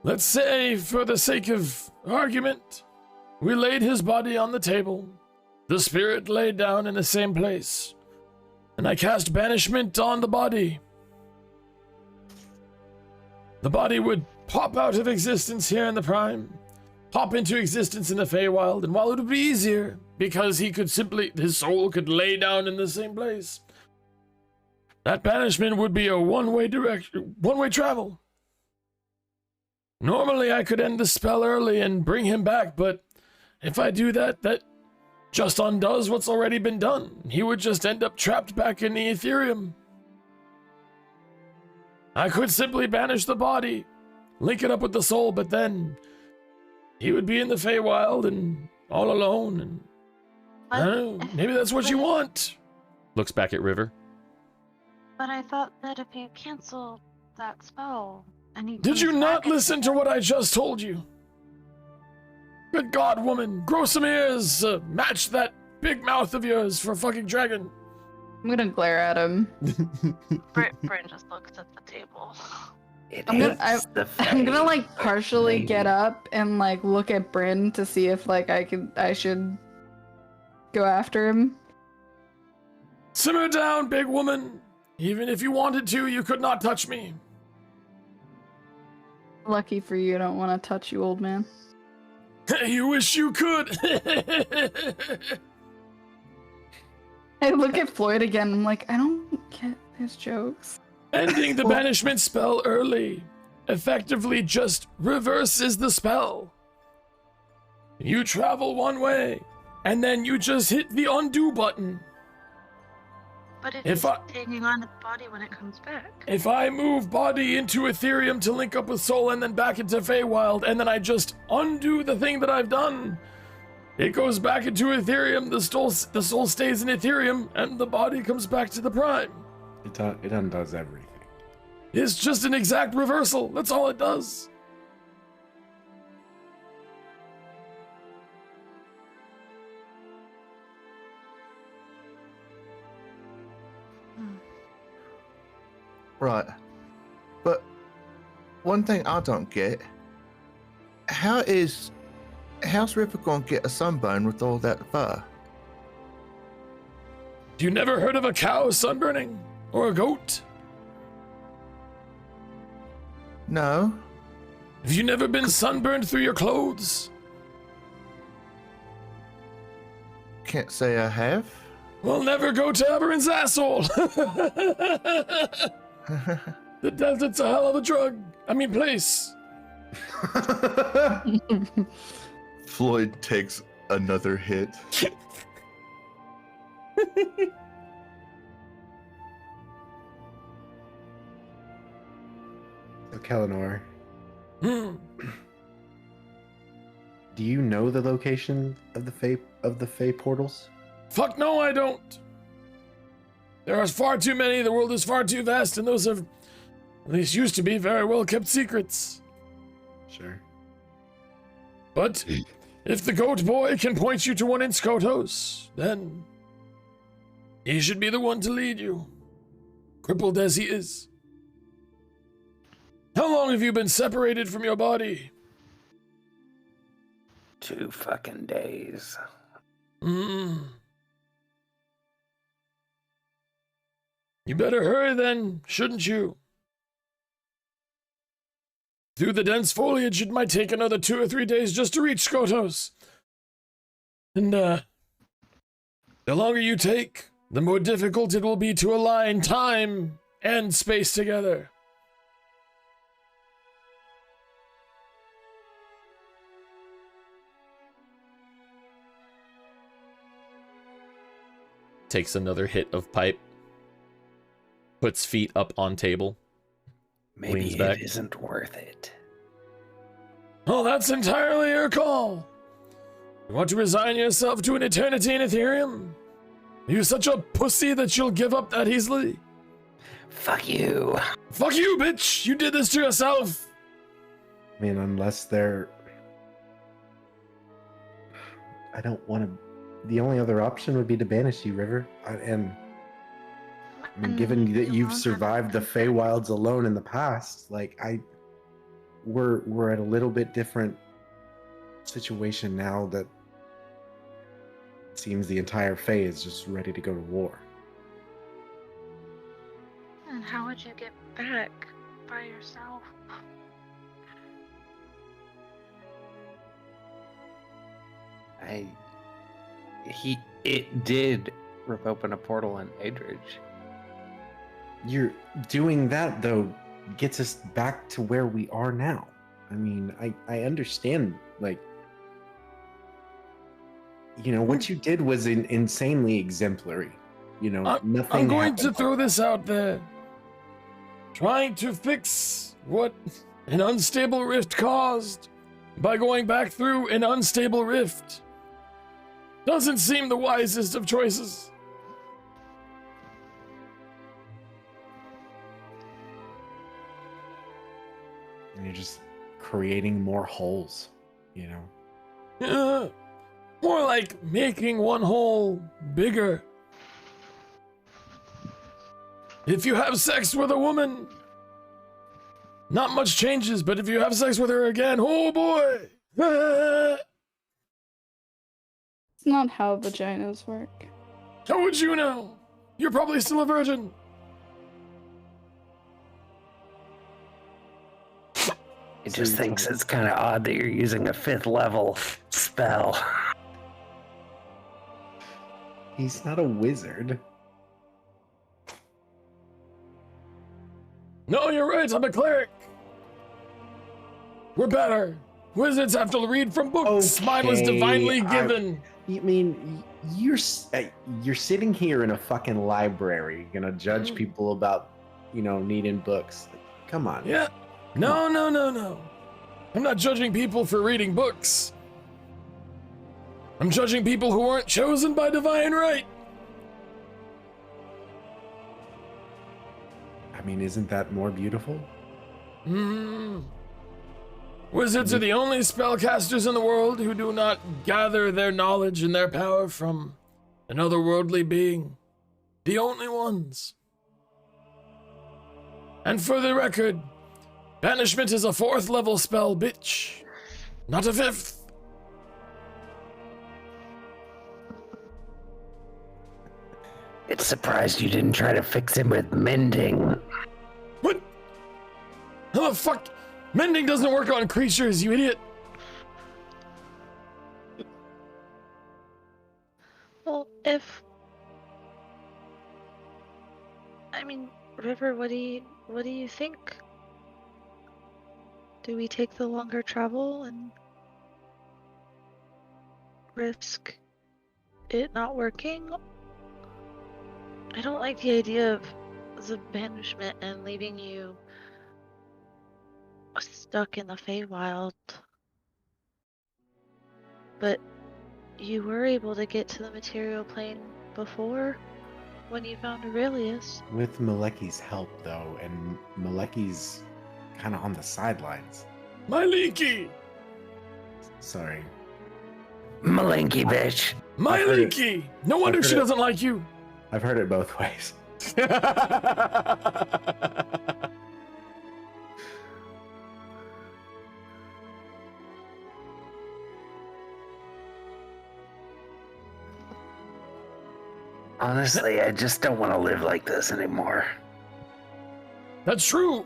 Let's say, for the sake of argument, we laid his body on the table. The spirit laid down in the same place. And I cast banishment on the body. The body would pop out of existence here in the Prime, pop into existence in the Feywild, and while it would be easier, because his soul could lay down in the same place, that banishment would be a one-way travel. Normally I could end the spell early and bring him back, but if I do that, that just undoes what's already been done. He would just end up trapped back in the Ethereum. I could simply banish the body, link it up with the soul, but then he would be in the Feywild and all alone, and I don't know, maybe that's what you want. Looks back at River. But I thought that if you cancel that spell and he Did you comes not back listen to what I just told you? Good God, woman, grow some ears, match that big mouth of yours for a fucking dragon. I'm gonna glare at him. Bryn just looks at the table. I'm gonna like partially get up and like look at Bryn to see if like I should go after him. Simmer down, big woman. Even if you wanted to, you could not touch me. Lucky for you, I don't want to touch you, old man. You wish you could. I look at Floyd again. I'm like, I don't get his jokes. Ending the banishment spell early effectively just reverses the spell. You travel one way, and then you just hit the undo button. But if he's hanging on to the body when it comes back. If I move body into Ethereum to link up with soul and then back into Feywild, and then I just undo the thing that I've done, it goes back into Ethereum, the soul stays in Ethereum, and the body comes back to the Prime. It undoes everything. It's just an exact reversal. That's all it does. Right. But one thing I don't get, how's Ripper gonna get a sunburn with all that fur? You never heard of a cow sunburning? Or a goat? No. Have you never been sunburned through your clothes? Can't say I have. Well, never go to Avarine's asshole. The desert's a hell of a place. Floyd takes another hit. So, Kellinor, Hmm. do you know the location of the Fey portals? Fuck no, I don't. There are far too many, the world is far too vast, and those have, at least used to be, very well kept secrets. Sure. But if the goat boy can point you to one in Skotos, then he should be the one to lead you. crippled as he is. How long have you been separated from your body? 2 fucking days. You better hurry then, shouldn't you? Through the dense foliage, it might take another 2 or 3 days just to reach Skotos. And, the longer you take, the more difficult it will be to align time and space together. Takes another hit of pipe. Puts feet up on table. Maybe Leans it back. isn't worth it. Oh, that's entirely your call. You want to resign yourself to an eternity in Ethereum? Are you such a pussy that you'll give up that easily? Fuck you. Fuck you, bitch! You did this to yourself! I mean, unless they're... I don't want to... The only other option would be to banish you, River. And I mean, given that you've survived the Feywilds alone in the past, like, we're at a little bit different situation now that it seems the entire Fey is just ready to go to war. And how would you get back by yourself? It did rip open a portal in Adridge. You're doing that, though, gets us back to where we are now. I mean, I understand, like, you know, what you did was insanely exemplary. You know, nothing I'm going to happened. throw this out there. Trying to fix what an unstable rift caused by going back through an unstable rift doesn't seem the wisest of choices. And you're just creating more holes, you know? More like making one hole bigger. If you have sex with a woman, not much changes, but if you have sex with her again, oh boy! It's not how vaginas work. How would you know? You're probably still a virgin. It just thinks it's kind of odd that you're using a 5th level spell. He's not a wizard. No, you're right, I'm a cleric. We're better. Wizards have to read from books. Mine was divinely given. I mean, you're sitting here in a fucking library, gonna judge people about, you know, needing books. Like, come on. Yeah. No. I'm not judging people for reading books. I'm judging people who weren't chosen by divine right. I mean, isn't that more beautiful? Wizards are the only spellcasters in the world who do not gather their knowledge and their power from an otherworldly being. The only ones. And for the record, banishment is a 4th level spell, bitch. Not a 5th. It's surprised you didn't try to fix him with mending. What? How the fuck? Mending doesn't work on creatures, you idiot. Well, River, what do you think? Do we take the longer travel and risk it not working? I don't like the idea of the banishment and leaving you stuck in the Feywild. But you were able to get to the material plane before when you found Aurelius. With Maleki's help, though, and Maleki's kind of on the sidelines. My leaky! Sorry. Malinky bitch. My leaky! No wonder she doesn't like you. I've heard it both ways. Honestly, I just don't want to live like this anymore. That's true.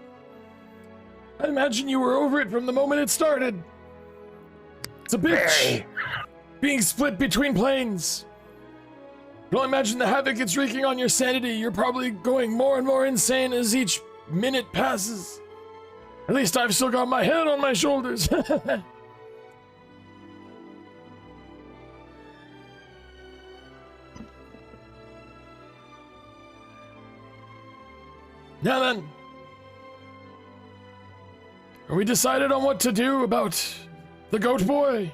I imagine you were over it from the moment it started. It's a bitch. Very. Being split between planes. Don't imagine the havoc it's wreaking on your sanity. You're probably going more and more insane as each minute passes. At least I've still got my head on my shoulders. Now then, are we decided on what to do about the goat boy?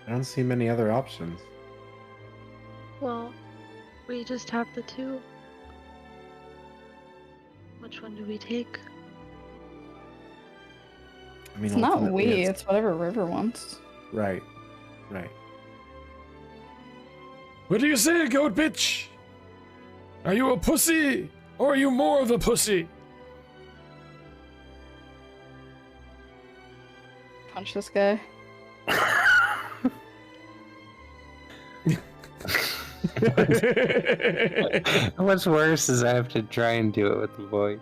I don't see many other options. Well, we just have the two. Which one do we take? I mean, It's not ultimately, we, it's whatever River wants. Right. Right. What do you say, goat bitch? Are you a pussy, or are you more of a pussy? Punch this guy. What's worse is I have to try and do it with the voice.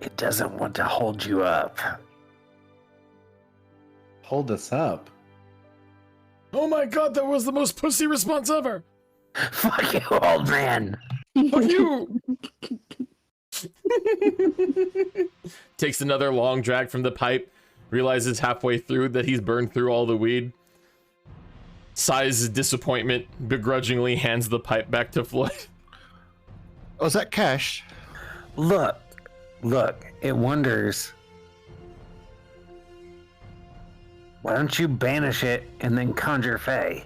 It doesn't want to hold you up. Hold us up. Oh my god, that was the most pussy response ever! Fuck you, old man. Fuck you! Takes another long drag from the pipe, realizes halfway through that he's burned through all the weed, sighs his disappointment, begrudgingly hands the pipe back to Floyd. Oh, is that cash? Look, it wonders. Why don't you banish it and then conjure Fae?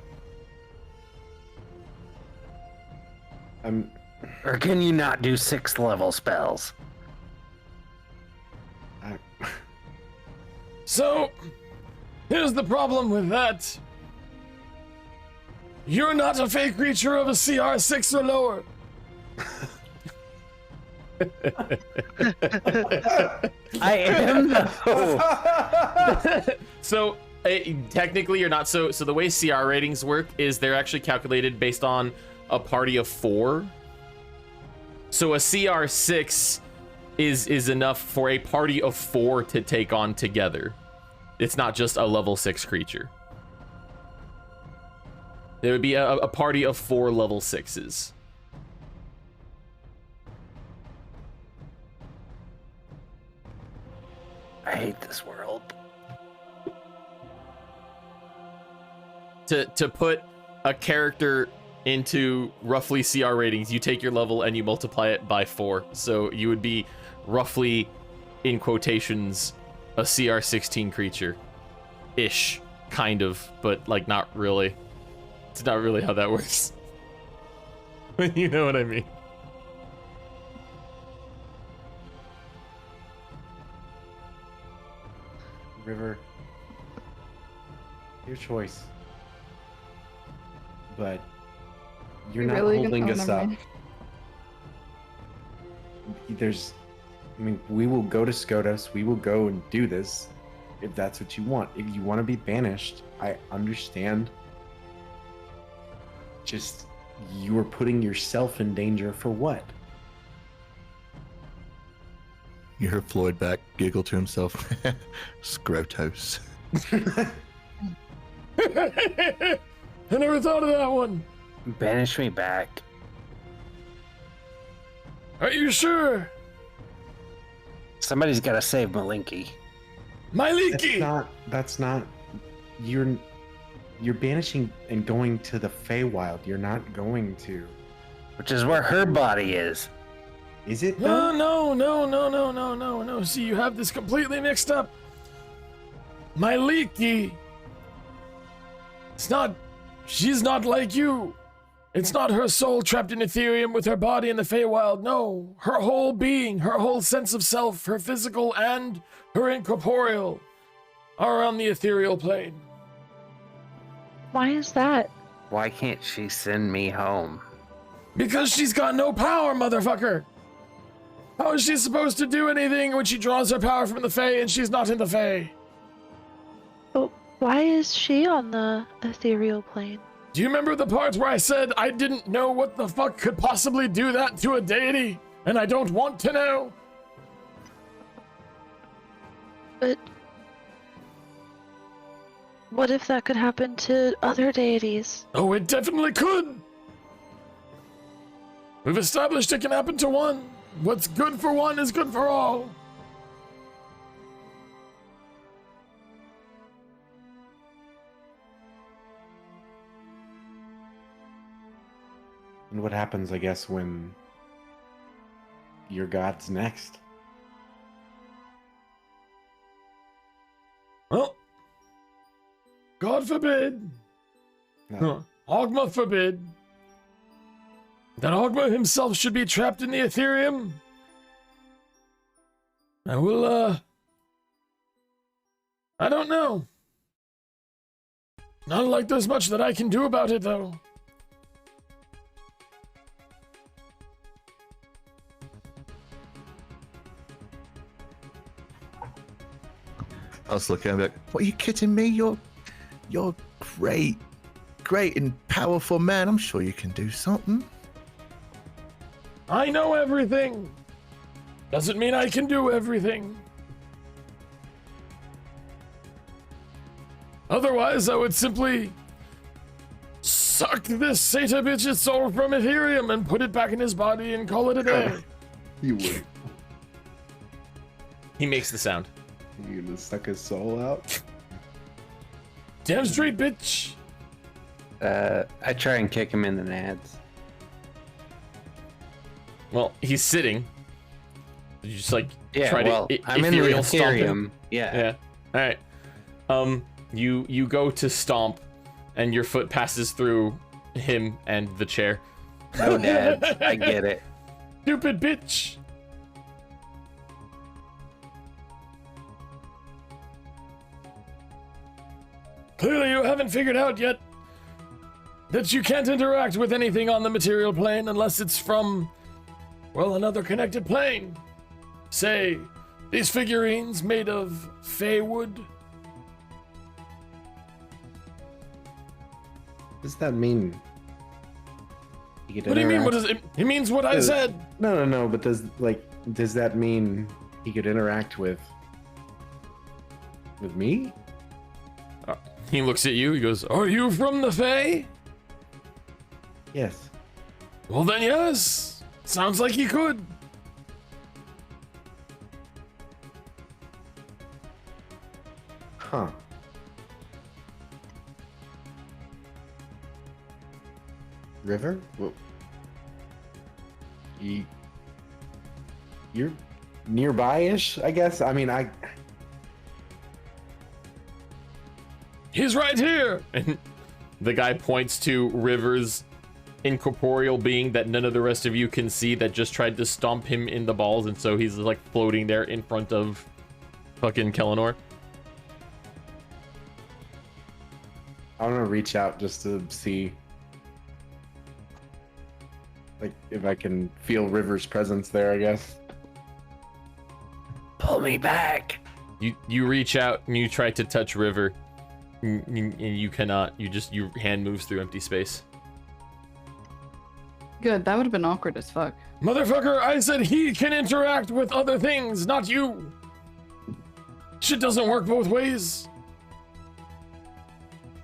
Or can you not do 6th level spells? So, here's the problem with that. You're not a fey creature of a CR6 or lower. I am though. So technically you're not. So the way CR ratings work is they're actually calculated based on a party of 4. So a CR6 is enough for a party of 4 to take on together. It's not just a level 6 creature. There would be a party of 4 level 6s. I hate this world. To put a character into roughly CR ratings, you take your level and you multiply it by 4. So you would be roughly, in quotations, a CR16 creature. Ish. Kind of, but like not really. It's not really how that works. You know what I mean. River, your choice. But you're You not really holding gonna- us never up. mind. We will go to SCOTUS. We will go and do this if that's what you want. If you want to be banished, I understand. Just, you are putting yourself in danger for what? You hear Floyd back giggle to himself. Scrotos. I never thought of that one. Banish me back. Are you sure? Somebody's gotta save Malinky. My leaky! That's not, you're banishing and going to the Feywild. You're not going to. Which is where her body is. Is it? No. See, you have this completely mixed up. My leaky. She's not like you. It's not her soul trapped in Ethereum with her body in the Feywild. No, her whole being, her whole sense of self, her physical and her incorporeal, are on the ethereal plane. Why is that? Why can't she send me home? Because she's got no power, motherfucker! How is she supposed to do anything when she draws her power from the Fae and she's not in the Fae? But why is she on the ethereal plane? Do you remember the part where I said I didn't know what the fuck could possibly do that to a deity? And I don't want to know? But what if that could happen to other deities? Oh, it definitely could! We've established it can happen to one. What's good for one is good for all. And what happens, I guess, when your god's next? Well, God forbid. No. Ogma forbid. That Ogma himself should be trapped in the Ethereum. I will, I don't know. Not like there's much that I can do about it, though. I was looking at him like, what, are you kidding me? You're great and powerful man. I'm sure you can do something. I know everything. Doesn't mean I can do everything. Otherwise, I would simply suck this Sata bitch's soul from Ethereum and put it back in his body and call it a day. You would. He makes the sound. You gonna suck his soul out? Damn straight, bitch. I try and kick him in the nads. Well, he's sitting. You just like try to I'm in the ethereal stomp him. Ethereum. Yeah. Yeah. All right. You go to stomp, and your foot passes through him and the chair. No nads. I get it. Stupid bitch. Clearly, you haven't figured out yet that you can't interact with anything on the material plane unless it's from, well, another connected plane. Say, these figurines made of fey wood. Does that mean? What do you mean? What does it? It means what I said. No. But does that mean he could interact with me? He looks at you. He goes, Are you from the Fae? Yes. Well then, yes. Sounds like he could. Huh. River? Well, you're nearby-ish, I guess. I mean, He's right here. and the guy points to River's incorporeal being that none of the rest of you can see that just tried to stomp him in the balls, and so he's like floating there in front of fucking Kellinor. I want to reach out just to see, like, if I can feel River's presence there, I guess. Pull me back. You reach out and you try to touch River, and you cannot. Your hand moves through empty space. Good, that would have been awkward as fuck. Motherfucker, I said he can interact with other things, not you. Shit doesn't work both ways.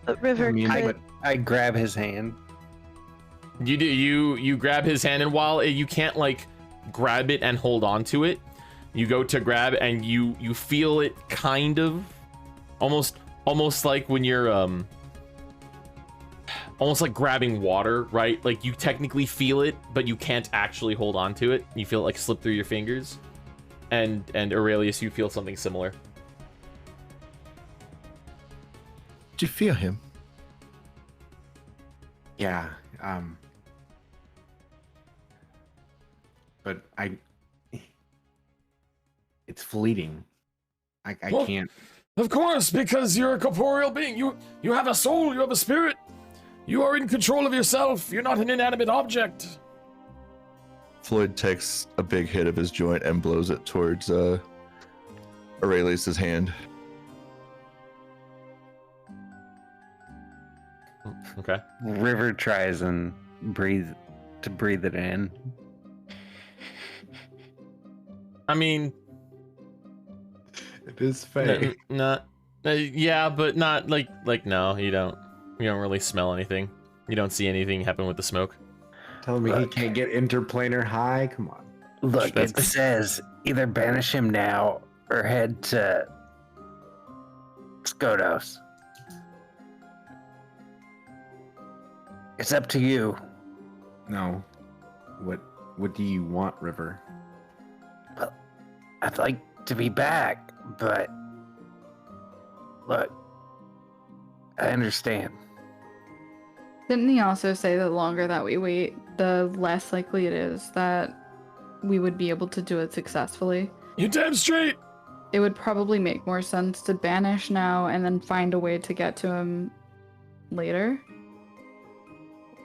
But River I grab his hand. You do. You grab his hand, and while you can't like grab it and hold on to it, you go to grab and you feel it kind of almost like when you're almost like grabbing water, right? Like you technically feel it, but you can't actually hold on to it. You feel it like slip through your fingers. And Aurelius, you feel something similar. Do you feel him? Yeah. But it's fleeting. I Well, can't. Of course, because you're a corporeal being. You have a soul, you have a spirit. You are in control of yourself. You're not an inanimate object. Floyd takes a big hit of his joint and blows it towards Aurelius' hand. Okay. River tries and breathe it in. I mean, It is fake. not. Yeah, but not like no. You don't really smell anything. You don't see anything happen with the smoke. Telling me he can't get interplanar high? Come on. Look, it says either banish him now or head to Skodos. It's up to you. No. What do you want, River? Well, I'd like to be back, but look, I understand. Didn't he also say that the longer that we wait, the less likely it is that we would be able to do it successfully? You damn straight. It would probably make more sense to banish now and then find a way to get to him later.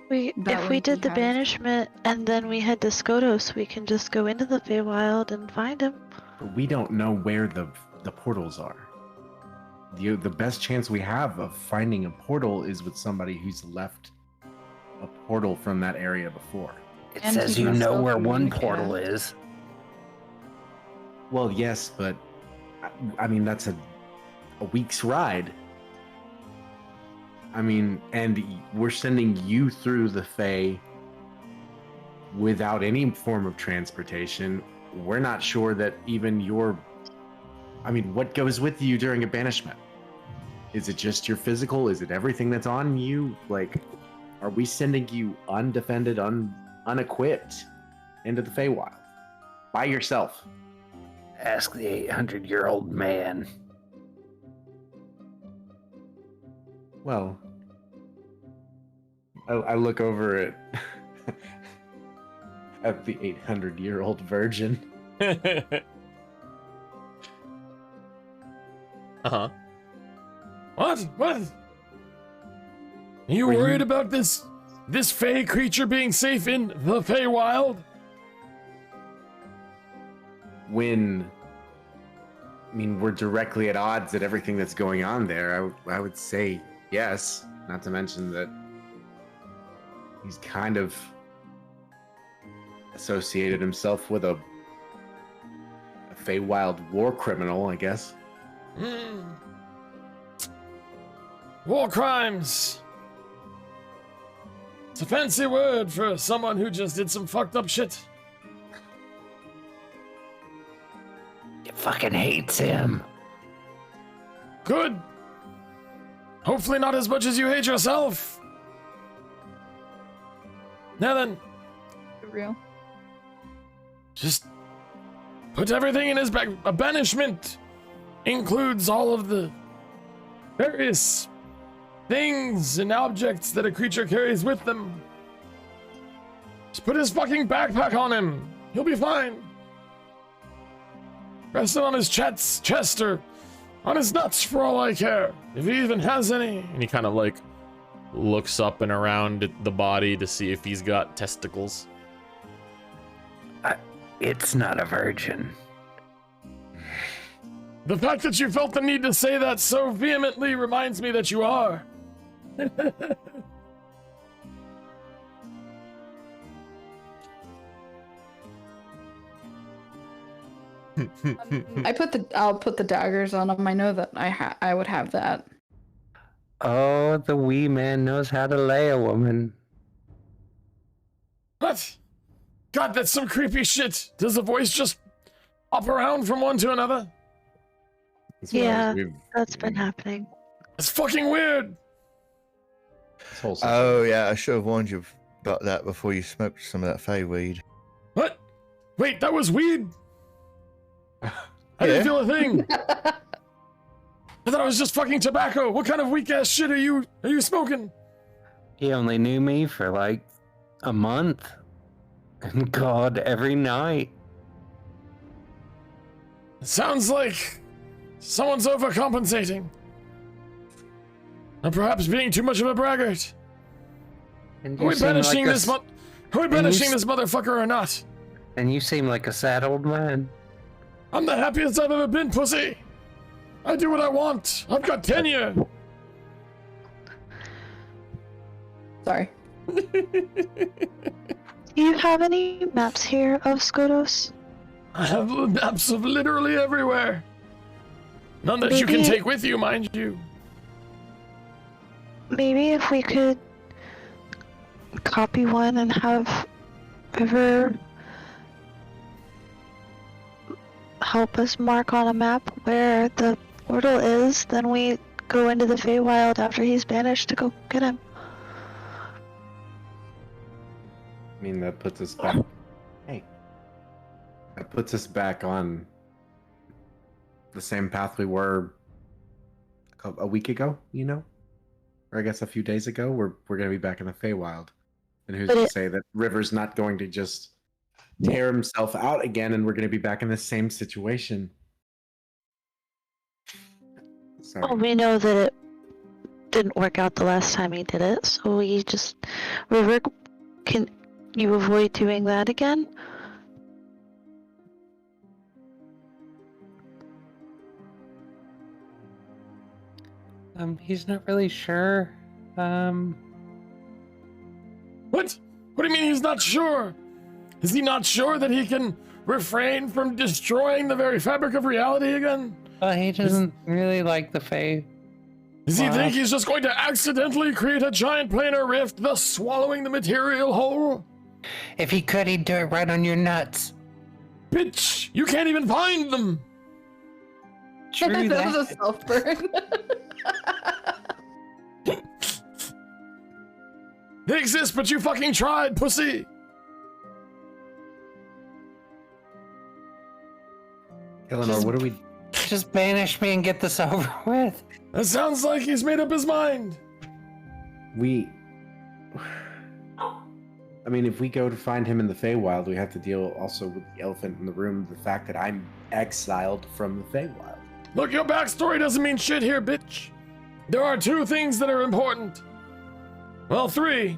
If we did the banishment and then we head to Skodos, we can just go into the Feywild and find him. But we don't know where the portals are. The best chance we have of finding a portal is with somebody who's left a portal from that area before. It And says he you can know still where one communicate. portal is. Well, yes, but I mean that's a week's ride. I mean, and we're sending you through the Fey without any form of transportation. We're not sure that even what goes with you during a banishment? Is it just your physical? Is it everything that's on you? Like, are we sending you undefended, unequipped into the Feywild by yourself? Ask the 800-year-old man. Well, I look over at the 800-year-old virgin. Uh-huh. What? Are you worried about this Fey creature being safe in the Feywild? When we're directly at odds at everything that's going on there, I would say yes. Not to mention that he's kind of associated himself with a Feywild war criminal, I guess. War crimes. It's a fancy word for someone who just did some fucked up shit. You fucking hates him. Good. Hopefully not as much as you hate yourself. Now then, For real. just put everything in his bag. A banishment includes all of the various things and objects that a creature carries with them. Just put his fucking backpack on him. He'll be fine. Rest it on his chest or on his nuts for all I care. If he even has any. And he kind of like looks up and around at the body to see if he's got testicles. It's not a virgin. The fact that you felt the need to say that so vehemently reminds me that you are. I'll put the daggers on him. I know that I would have that. Oh, the wee man knows how to lay a woman. What? God, that's some creepy shit. Does the voice just hop around from one to another? Yeah, that's been happening. It's fucking weird. Oh yeah, I should have warned you about that before you smoked some of that Fey weed. What? Wait, that was weed? I didn't feel a thing. I thought it was just fucking tobacco. What kind of weak ass shit are you smoking? He only knew me for like a month. And God, every night. Sounds like Someone's overcompensating. Or perhaps being too much of a braggart. And Are we banishing this motherfucker or not? And you seem like a sad old man. I'm the happiest I've ever been, pussy. I do what I want. I've got tenure. Sorry. Do you have any maps here of Skodos? I have maps of literally everywhere. None that you can Maybe- take with you, mind you. Maybe if we could copy one and have River help us mark on a map where the portal is, then we go into the Feywild after he's banished to go get him. I mean, that puts us back. Hey. That puts us back on the same path we were a week ago, you know? Or I guess a few days ago. We're going to be back in the Feywild. And who's to say that River's not going to just tear himself out again and we're going to be back in the same situation? Sorry. Well, we know that it didn't work out the last time he did it, so we just... River, can you avoid doing that again? He's not really sure. What? What do you mean he's not sure? Is he not sure that he can refrain from destroying the very fabric of reality again? He doesn't really like the Fae. Does he think he's just going to accidentally create a giant planar rift, thus swallowing the material whole? If he could, he'd do it right on your nuts. Bitch, you can't even find them! True That was that. a self-burn. They exist, but you fucking tried, pussy! Eleanor, what do we... Just banish me and get this over with. That sounds like he's made up his mind. I mean, if we go to find him in the Feywild, we have to deal also with the elephant in the room, the fact that I'm exiled from the Feywild. Look, your backstory doesn't mean shit here, bitch. There are 2 things that are important. Well, 3.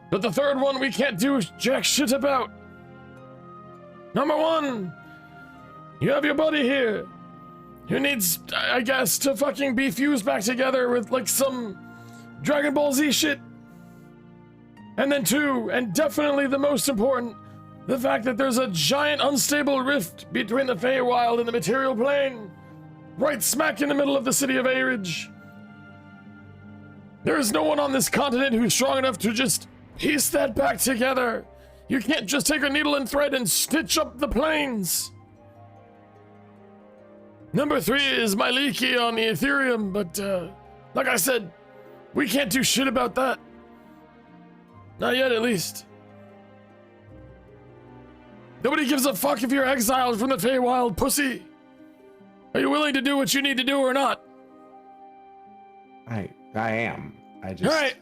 But the third one we can't do jack shit about. Number 1, you have your buddy here, who needs, I guess, to fucking be fused back together with, like, some Dragon Ball Z shit. And then 2, and definitely the most important, the fact that there's a giant unstable rift between the Feywild and the material plane, right smack in the middle of the city of Aridge. There is no one on this continent who's strong enough to just piece that back together. You can't just take a needle and thread and stitch up the planes. Number 3 is my leaky on the Ethereum, but like I said, we can't do shit about that. Not yet, at least. Nobody gives a fuck if you're exiled from the Feywild, pussy. Are you willing to do what you need to do or not? I am. I just... Alright.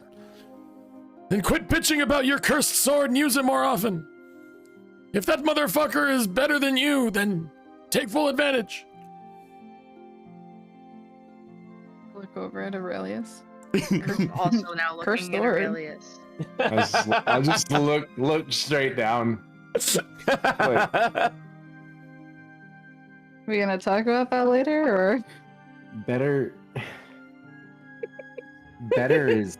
Then quit bitching about your cursed sword and use it more often. If that motherfucker is better than you, then take full advantage. Look over at Aurelius. Also now Cursed looking at sword. Aurelius. I just look straight down. Are we gonna talk about that later, or? Better is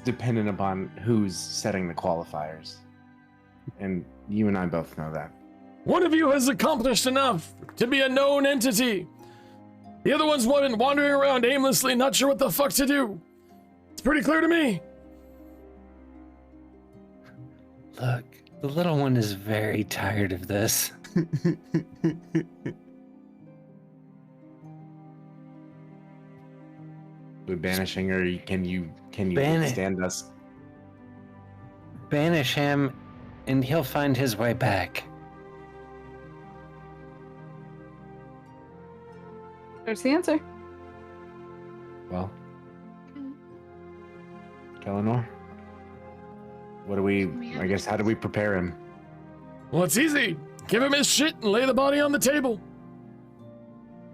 dependent upon who's setting the qualifiers. And you and I both know that. One of you has accomplished enough to be a known entity. The other one's been wandering around aimlessly, not sure what the fuck to do. It's pretty clear to me. Look, the little one is very tired of this. We banishing, or can you stand us? Banish him, and he'll find his way back. There's the answer. Well, Eleanor, what do we? I guess how do we prepare him? Well, it's easy. Give him his shit and lay the body on the table.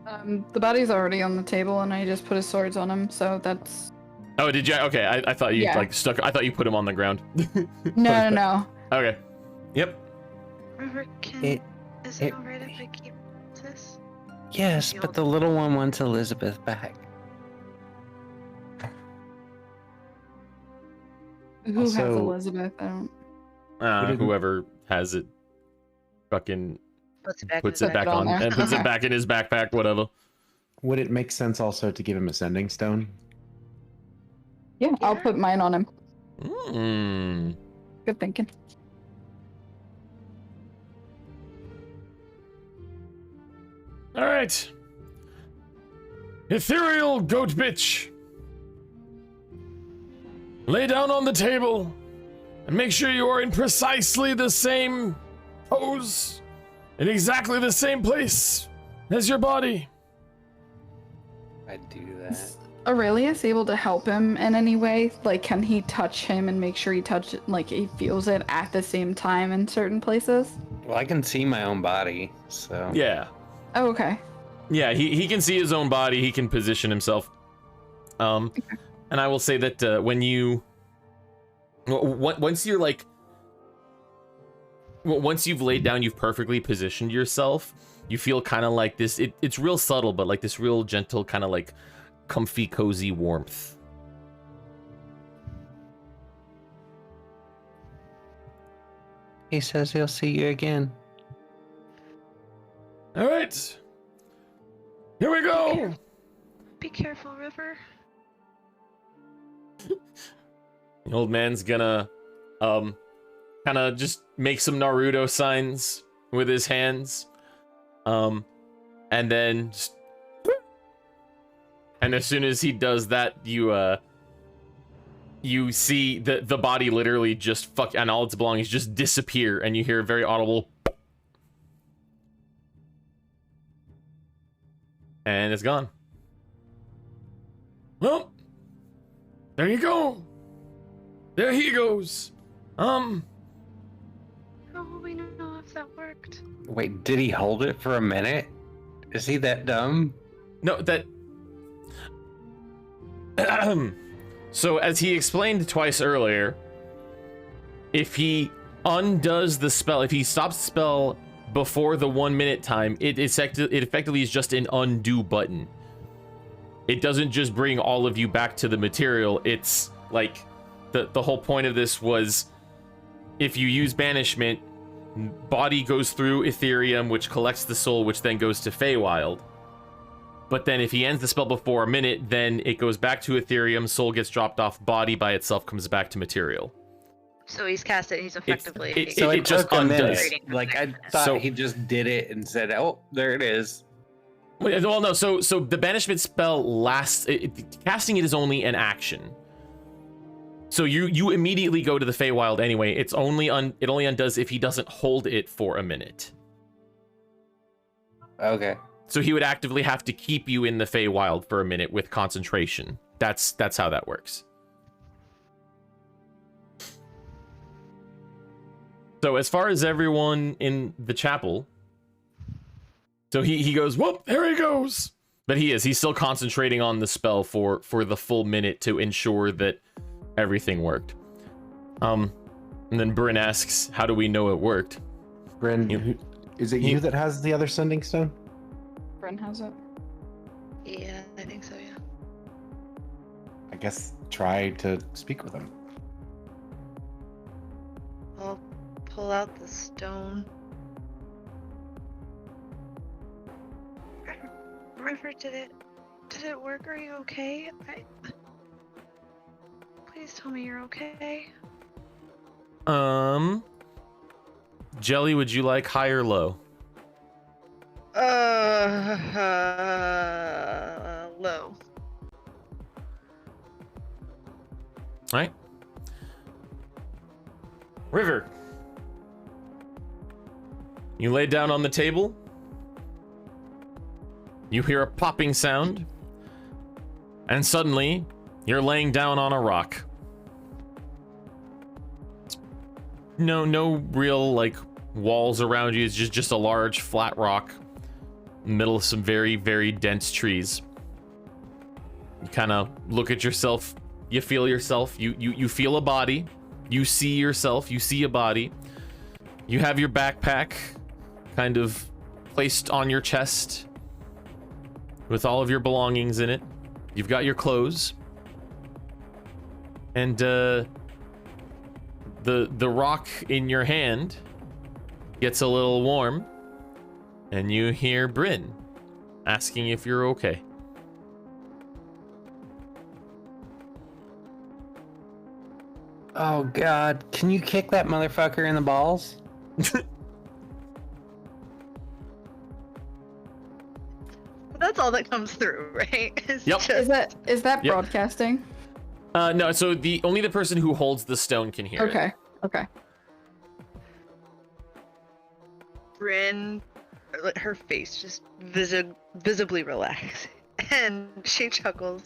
The body's already on the table, and I just put his swords on him, so that's. Oh, did you? Okay, I thought you Yeah. like stuck. I thought you put him on the ground. No. Okay. Yep. River, is it alright if I keep this? Yes, but the little one wants Elizabeth back. Who has Also- Elizabeth? I don't. Whoever has it, fucking Puts it back. puts in it his back Put it on on there. and puts it Okay. back in his backpack. Whatever. Would it make sense also to give him a sending stone? Yeah, I'll put mine on him. Mm. Good thinking. All right. Ethereal goat bitch. Lay down on the table and make sure you are in precisely the same pose, in exactly the same place as your body. I'd do that. Aurelius able to help him in any way? Like, can he touch him and make sure he he feels it at the same time in certain places? Well, I can see my own body, so. Yeah. Oh, okay. Yeah, he can see his own body. He can position himself. And I will say that when you, once you're like, once you've laid down, you've perfectly positioned yourself. You feel kind of like this. It's real subtle, but like this real gentle kind of like comfy, cozy warmth. He says he'll see you again. All right. Here we go. Be careful, River. The old man's gonna, kind of just make some Naruto signs with his hands, and then, and as soon as he does that, you see the body literally just and all its belongings just disappear, and you hear a very audible, and it's gone. Well, there you go. There he goes. How will we know if that worked? Wait, did he hold it for a minute? Is he that dumb? No, that. So, as he explained twice earlier, if he undoes the spell, if he stops the spell before the 1 minute time, it effectively is just an undo button. It doesn't just bring all of you back to the material. It's like the whole point of this was, if you use banishment, body goes through Ethereum, which collects the soul, which then goes to Feywild. But then if he ends the spell before a minute, then it goes back to Ethereum, soul gets dropped off, body by itself comes back to material. So he's cast it. He's effectively. It just took a minute. undoes. Like, I thought So- he just did it and said, "Oh, there it is." Well, no. So the banishment spell lasts. Casting it is only an action. So you immediately go to the Feywild anyway. It only undoes if he doesn't hold it for a minute. Okay. So he would actively have to keep you in the Feywild for a minute with concentration. That's how that works. So as far as everyone in the chapel, so he goes, whoop, there he goes. But he's still concentrating on the spell for the full minute to ensure that everything worked. And then Bryn asks, how do we know it worked? Bryn, is it you that has the other sending stone? Bryn has it. Yeah, I think so. Yeah. I guess try to speak with him. I'll pull out the stone. River, did it work? Are you okay? Please tell me you're okay. Jelly, would you like high or low? Low. All right. River. You lay down on the table. You hear a popping sound. And suddenly, you're laying down on a rock. No real, like, walls around you. It's just a large, flat rock. middle of some very, very dense trees. You kind of look at yourself. You feel yourself. You feel a body. You see yourself. You see a body. You have your backpack kind of placed on your chest with all of your belongings in it. You've got your clothes. And the rock in your hand gets a little warm, and you hear Bryn asking if you're okay. Oh God, can you kick that motherfucker in the balls? That's all that comes through, right? It's Yep. just- Is that Yep. broadcasting? No, so only the person who holds the stone can hear it. Okay. Okay. Bryn, her face just visibly relaxed, and she chuckles.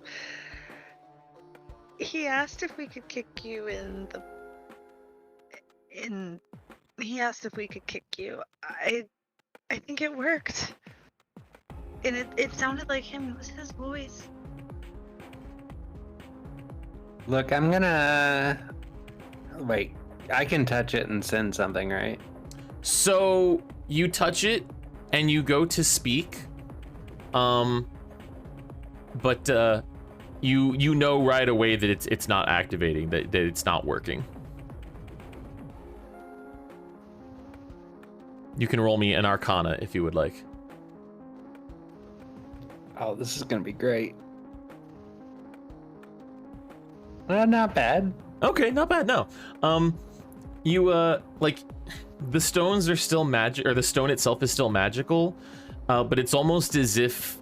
He asked if we could kick you He asked if we could kick you. I think it worked. And it sounded like him. It was his voice. Look, I'm gonna... Wait, I can touch it and send something, right? So you touch it and you go to speak, but you know right away that it's not activating, that it's not working. You can roll me an Arcana if you would like. Oh, this is gonna be great. Not bad. Okay, not bad. No, you like the stones are still magic, or the stone itself is still magical, but it's almost as if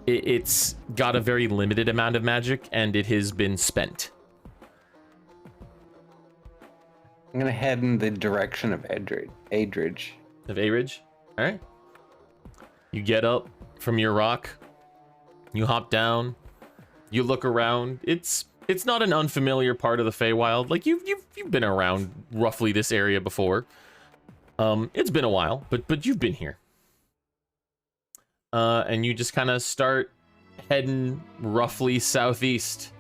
it's got a very limited amount of magic and it has been spent. I'm gonna head in the direction of Adridge. Of Aridge? All right. You get up from your rock. You hop down. You look around. It's not an unfamiliar part of the Feywild. Like you've been around roughly this area before. It's been a while, but you've been here. And you just kind of start heading roughly southeast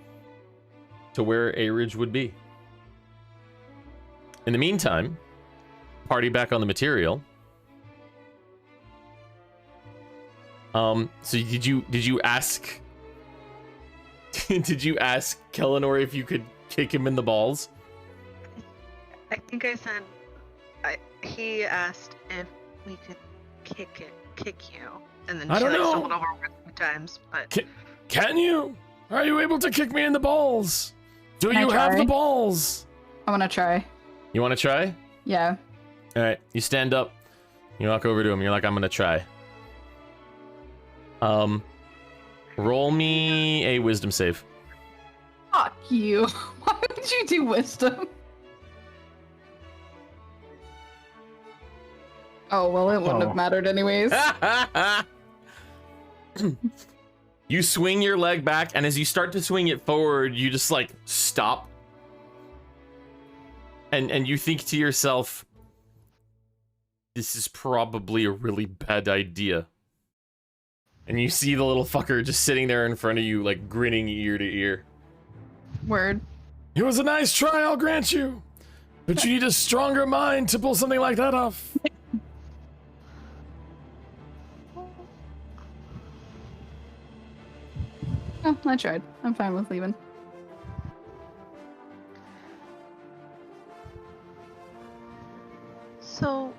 to where Aridge would be. In the meantime, party back on the material. So did you ask did you ask Kellinor if you could kick him in the balls? I think I said. He asked if we could kick you, and then I she don't know. stumbled over it a few times. But Can you? Are you able to kick me in the balls? Do Can I you have try? the balls? I want to try. You want to try? Yeah. All right, you stand up. You walk over to him. You're like, I'm gonna try. Roll me a wisdom save. Fuck you. Why would you do wisdom? Oh, well, it wouldn't have mattered anyways. You swing your leg back, and as you start to swing it forward, you just like stop. And you think to yourself, this is probably a really bad idea. And you see the little fucker just sitting there in front of you, like grinning ear to ear. Word. It was a nice try, I'll grant you. But you need a stronger mind to pull something like that off. Oh, I tried. I'm fine with leaving. So,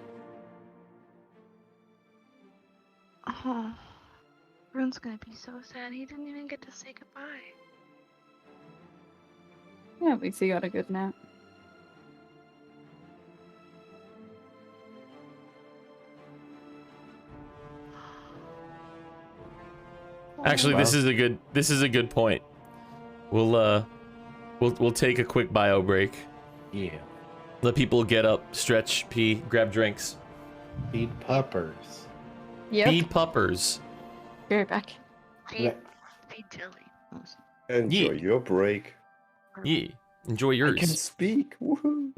Rune's gonna be so sad. He didn't even get to say goodbye. Yeah, at least he got a good nap. Actually, this is a good point. We'll take a quick bio break. Yeah. Let people get up, stretch, pee, grab drinks. Feed puppers. Yep. Feed puppers. Be right back. Feed Tilly. Enjoy your break. Yeah. Enjoy I yours. can speak. Woohoo.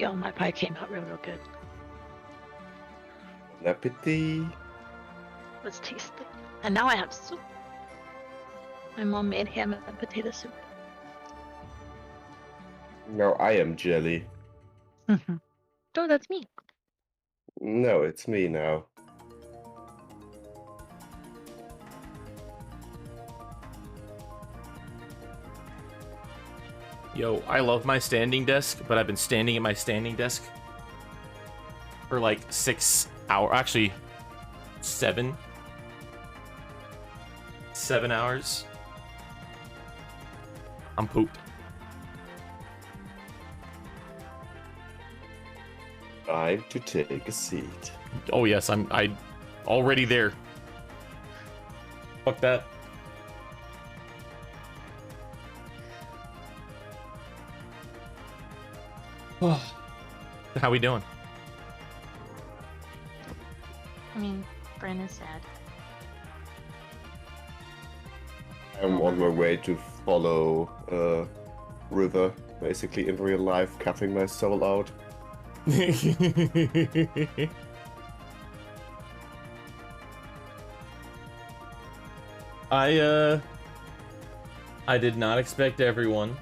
Yo, my pie came out real good. Bon appetit. Let's taste it. And now I have soup. My mom made ham and potato soup. No, I am jelly. Oh, that's me. No, it's me now. Yo, I love my standing desk, but I've been standing at my standing desk for like 6 hours. Actually, 7 hours. I'm pooped. Time to take a seat. Oh yes, I already there. Fuck that. How we doing? I mean, Bryn is sad. I'm on my way to follow River, basically in real life, cutting my soul out. I did not expect everyone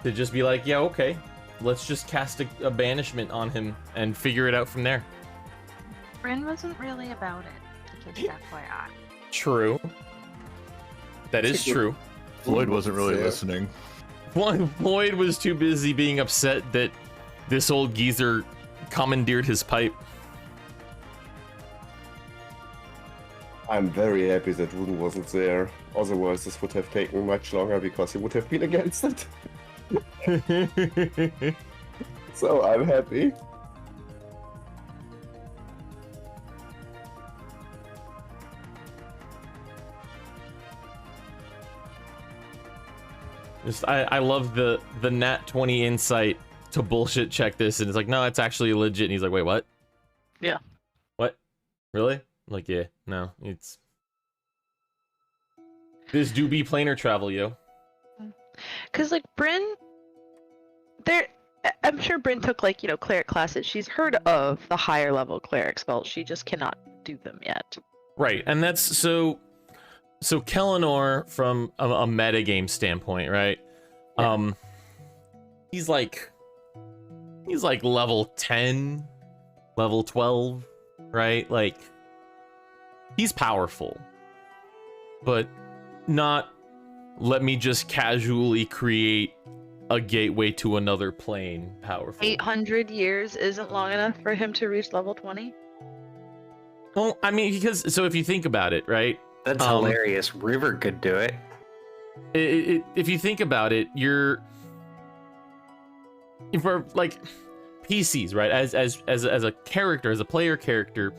to just be like, yeah, okay, let's just cast a banishment on him and figure it out from there. Bryn wasn't really about it, just FYI. True. That is true. Floyd wasn't really listening. Floyd was too busy being upset that this old geezer commandeered his pipe. I'm very happy that Rune wasn't there. Otherwise, this would have taken much longer because he would have been against it. So I'm happy. Just I love the nat 20 insight to bullshit check this, and it's like, no, it's actually legit. And he's like, wait, what? Yeah. What? Really? I'm like, yeah, no, it's this do be planar travel, yo. Cause like Bryn, I'm sure Bryn took like, you know, cleric classes. She's heard of the higher level cleric spells. She just cannot do them yet. Right, and that's so Kellinor from a metagame standpoint, right? Yeah. He's like level 10, level 12, right? Like he's powerful, but not let me just casually create a gateway to another plane powerful. 800 years isn't long enough for him to reach level 20? Well, I mean, because so if you think about it, right? That's hilarious. River could do it. If you think about it, if we're like PCs, right? As a character, as a player character,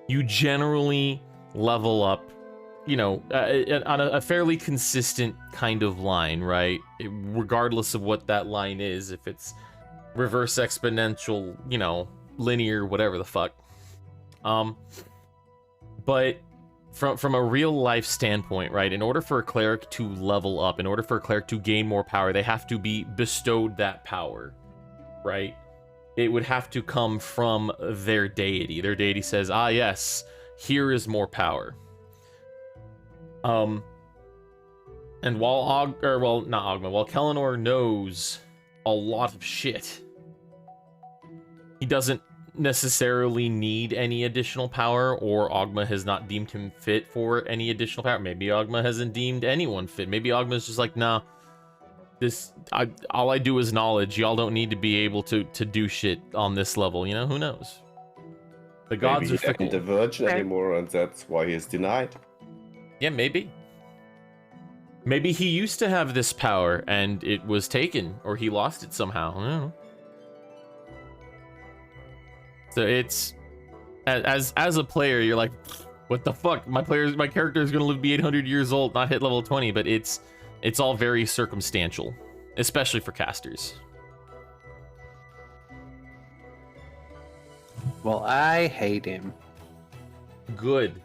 you generally level up, you know, on a fairly consistent kind of line, right? Regardless of what that line is, if it's reverse exponential, you know, linear, whatever the fuck. But from a real life standpoint, right, in order for a cleric to level up, in order for a cleric to gain more power, they have to be bestowed that power, right? It would have to come from their deity. Their deity says, ah, yes, here is more power. And while while Kellinor knows a lot of shit, he doesn't necessarily need any additional power, or Ogma has not deemed him fit for any additional power. Maybe Ogma hasn't deemed anyone fit. Maybe Ogma's just like, nah, all I do is knowledge. Y'all don't need to be able to do shit on this level. You know, who knows? The gods are fickle. Maybe he isn't a virgin anymore, and that's why he is denied. Yeah, maybe. Maybe he used to have this power and it was taken, or he lost it somehow. I don't know. So it's as a player, you're like, what the fuck? My character is gonna be 800 years old, not hit level 20. But it's all very circumstantial, especially for casters. Well, I hate him. Good.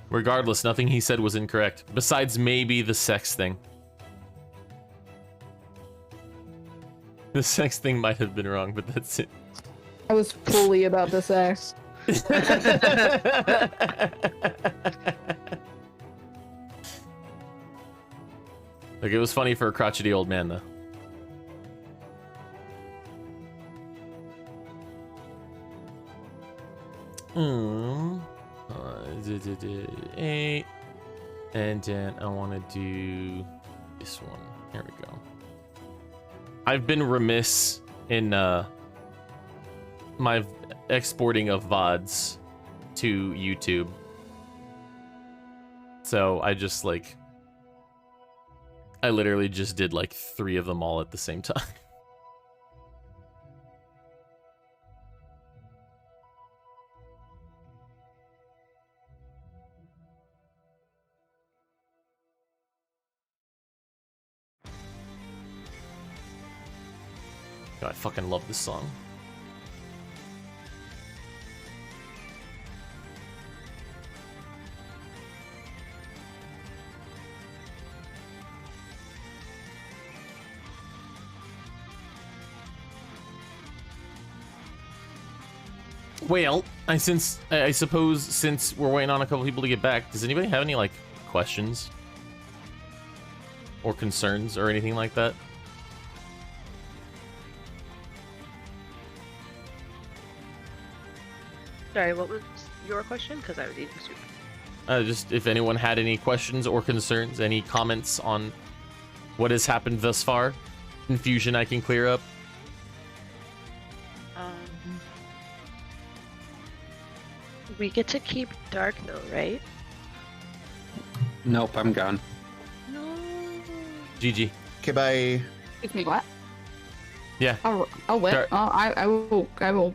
Regardless, nothing he said was incorrect, besides maybe the sex thing. The sex thing might have been wrong, but that's it. I was fully about to say. Like, it was funny for a crotchety old man, though. Eight. And then I want to do this one. Here we go. I've been remiss in my exporting of VODs to YouTube. So I just I literally just did like 3 of them all at the same time. God, I fucking love this song. Well, I suppose since we're waiting on a couple people to get back, does anybody have any like questions or concerns or anything like that? Sorry, what was your question? Because I was eating soup. Just if anyone had any questions or concerns, any comments on what has happened thus far, confusion I can clear up. We get to keep Dark though, right? Nope, I'm gone. No. GG. Okay, bye. Excuse me, what? Yeah. I'll wait. Dark- I will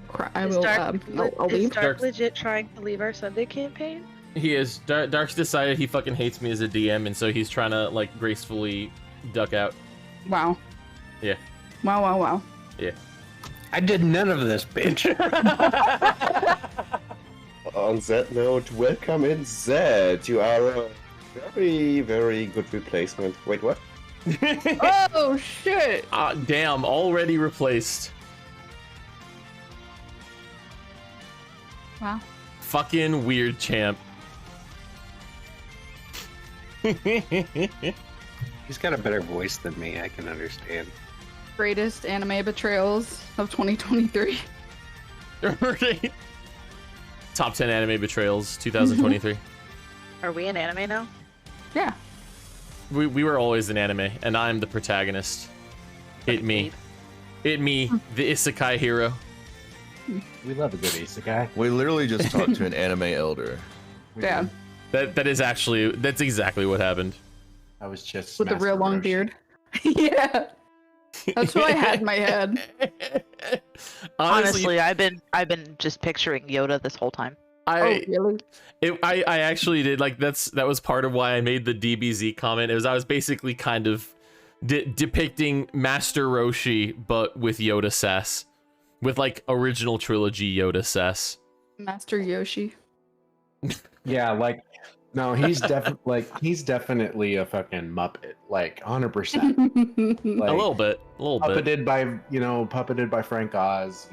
cry. I Is will. Dark, I'll is leave. Dark legit trying to leave our Sunday campaign? He is. Dark's decided he fucking hates me as a DM, and so he's trying to like gracefully duck out. Wow. Yeah. Wow. Yeah. I did none of this, bitch. On that note, welcome in Zed. You are a very, very good replacement. Wait, what? Oh shit! Damn, already replaced. Wow. Fucking weird champ. He's got a better voice than me, I can understand. Greatest anime betrayals of 2023. Right. Top 10 anime betrayals 2023. Are we in anime now? Yeah. We were always in anime, and I'm the protagonist. It me. The isekai hero. We love a good isekai. We literally just talked to an anime elder. Yeah. That's exactly what happened. I was just With a real long beard. Yeah. That's what I had in my head. Honestly, I've been just picturing Yoda this whole time. Really? I actually did, like, that was part of why I made the DBZ comment. It was I was basically kind of depicting Master Roshi, but with Yoda sass, with like original trilogy Yoda sass. Master Yoshi. Yeah, like no, he's definitely a fucking Muppet, like 100%. Like, a little bit. Puppeted by Frank Oz,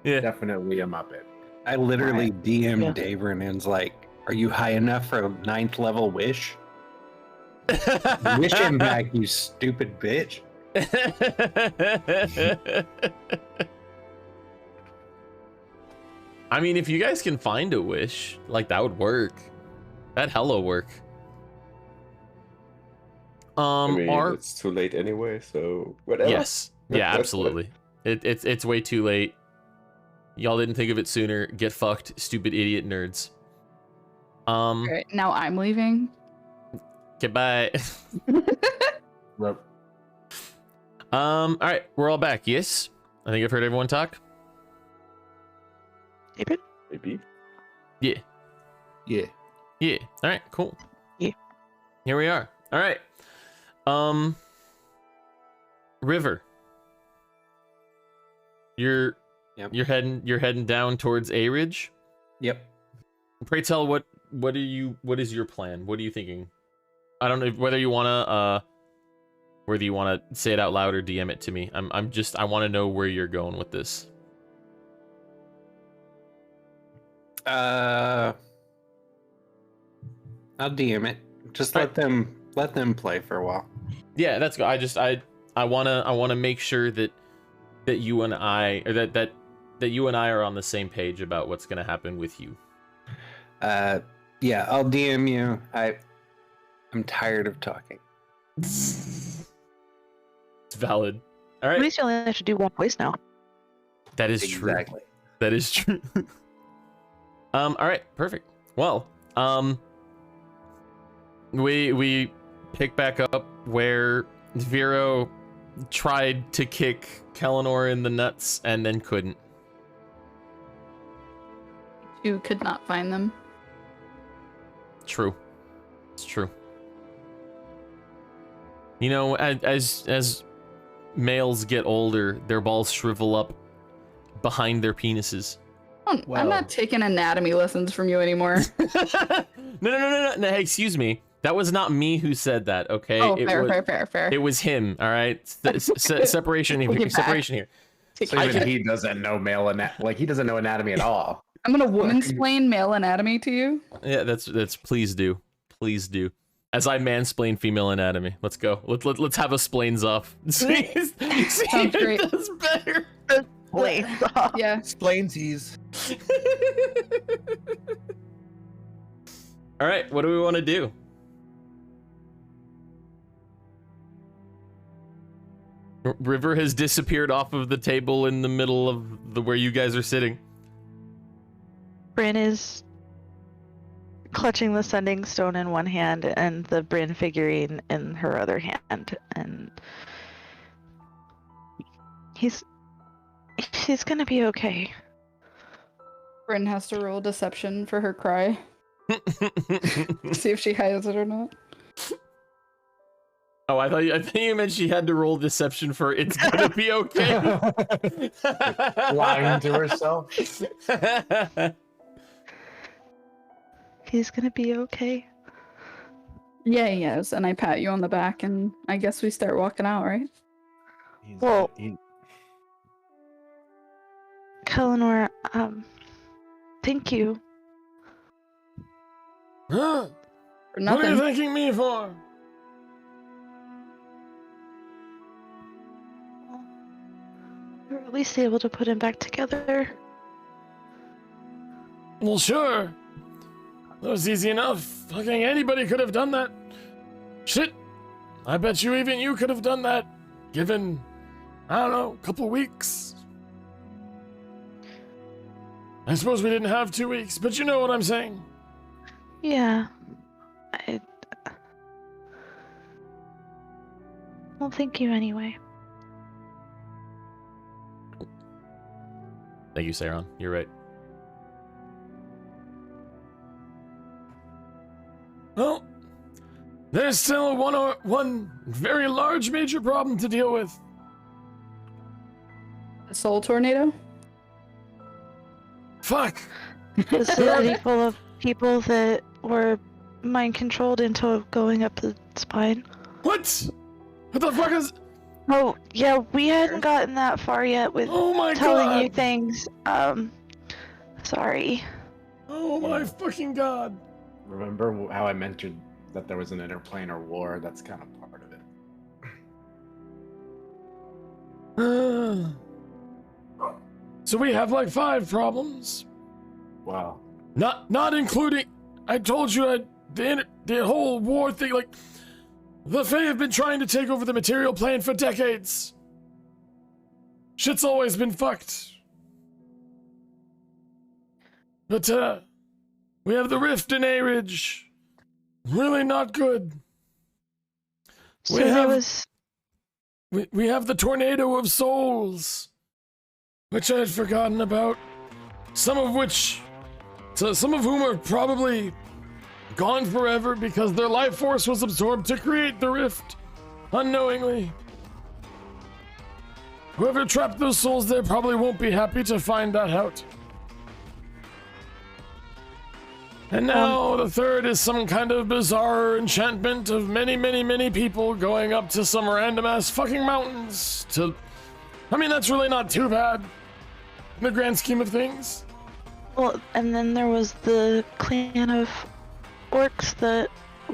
Yeah. Definitely a Muppet. I literally DM'd Davern and was like, "Are you high enough for a 9th level wish? Wish him back, you stupid bitch." I mean, if you guys can find a wish, like, that would work. That'd hella work. I mean, it's too late anyway, so whatever. Yes. Yeah, absolutely. It's way too late. Y'all didn't think of it sooner. Get fucked, stupid idiot nerds. Alright, now I'm leaving. Goodbye. Rope. Alright, we're all back, yes? I think I've heard everyone talk. Maybe. Yeah. Yeah. Yeah. Alright, cool. Yeah. Here we are. Alright. River. You're heading down towards A Ridge? Yep. Pray tell, what is your plan? What are you thinking? I don't know whether you wanna whether you want to say it out loud or DM it to me. I want to know where you're going with this. I'll DM it. Just let them play for a while. Yeah, that's good. I wanna make sure that you and I, or that you and I are on the same page about what's gonna happen with you. Yeah, I'll DM you. I'm tired of talking. It's valid. All right. At least you only have to do one voice now. That is Exactly. true. That is true. All right, perfect. Well, we pick back up where Vero tried to kick Kellinor in the nuts and then couldn't. You could not find them. True. It's true. You know, as males get older, their balls shrivel up behind their penises. Oh, I'm not taking anatomy lessons from you anymore. No. Hey, excuse me. That was not me who said that, okay? Oh, fair. It was him, all right? Separation here. Separation here. So even he doesn't know he doesn't know anatomy at all. I'm gonna womansplain male anatomy to you. Yeah, that's please do. Please do. As I mansplain female anatomy. Let's go. Let's have a splains off. See Sounds great. It does better. Splains off. Yeah. Splainsies. All right, what do we want to do? River has disappeared off of the table in the middle of where you guys are sitting. Bryn is clutching the sending stone in one hand and the Bryn figurine in her other hand, and he's gonna be okay. Bryn has to roll deception for her cry. See if she hides it or not. Oh, I thought you meant she had to roll deception for it's gonna be okay. Lying to herself. He's gonna be okay. Yeah, he is. And I pat you on the back, and I guess we start walking out, right? Well, Kellinor, thank you. Huh? For What are you nothing. thanking me for? We were at least able to put him back together. Well, sure. That was easy enough. Fucking anybody could have done that. Shit. I bet you even you could have done that. Given, I don't know, a couple weeks. I suppose we didn't have 2 weeks, but you know what I'm saying. Yeah. Well, thank you anyway. Thank you, Saron. You're right. Well, there's still one very large major problem to deal with. A soul tornado? Fuck. Facility full of people that were mind controlled into going up the spine. What? What the fuck is... Oh, yeah, we hadn't gotten that far yet with telling you things. Sorry. Oh my fucking god. Remember how I mentioned that there was an interplanar war? That's kind of part of it. So we have like 5 problems. Wow. Not including, I told you the whole war thing, like, the Fae have been trying to take over the material plane for decades. Shit's always been fucked. But, we have the rift in A-Ridge. Really not good. So there was... We have the tornado of souls, which I had forgotten about. Some of whom are probably gone forever because their life force was absorbed to create the rift, unknowingly. Whoever trapped those souls there probably won't be happy to find that out. And now the third is some kind of bizarre enchantment of many, many, many people going up to some random ass fucking mountains to... I mean, that's really not too bad in the grand scheme of things. Well, and then there was the clan of orcs that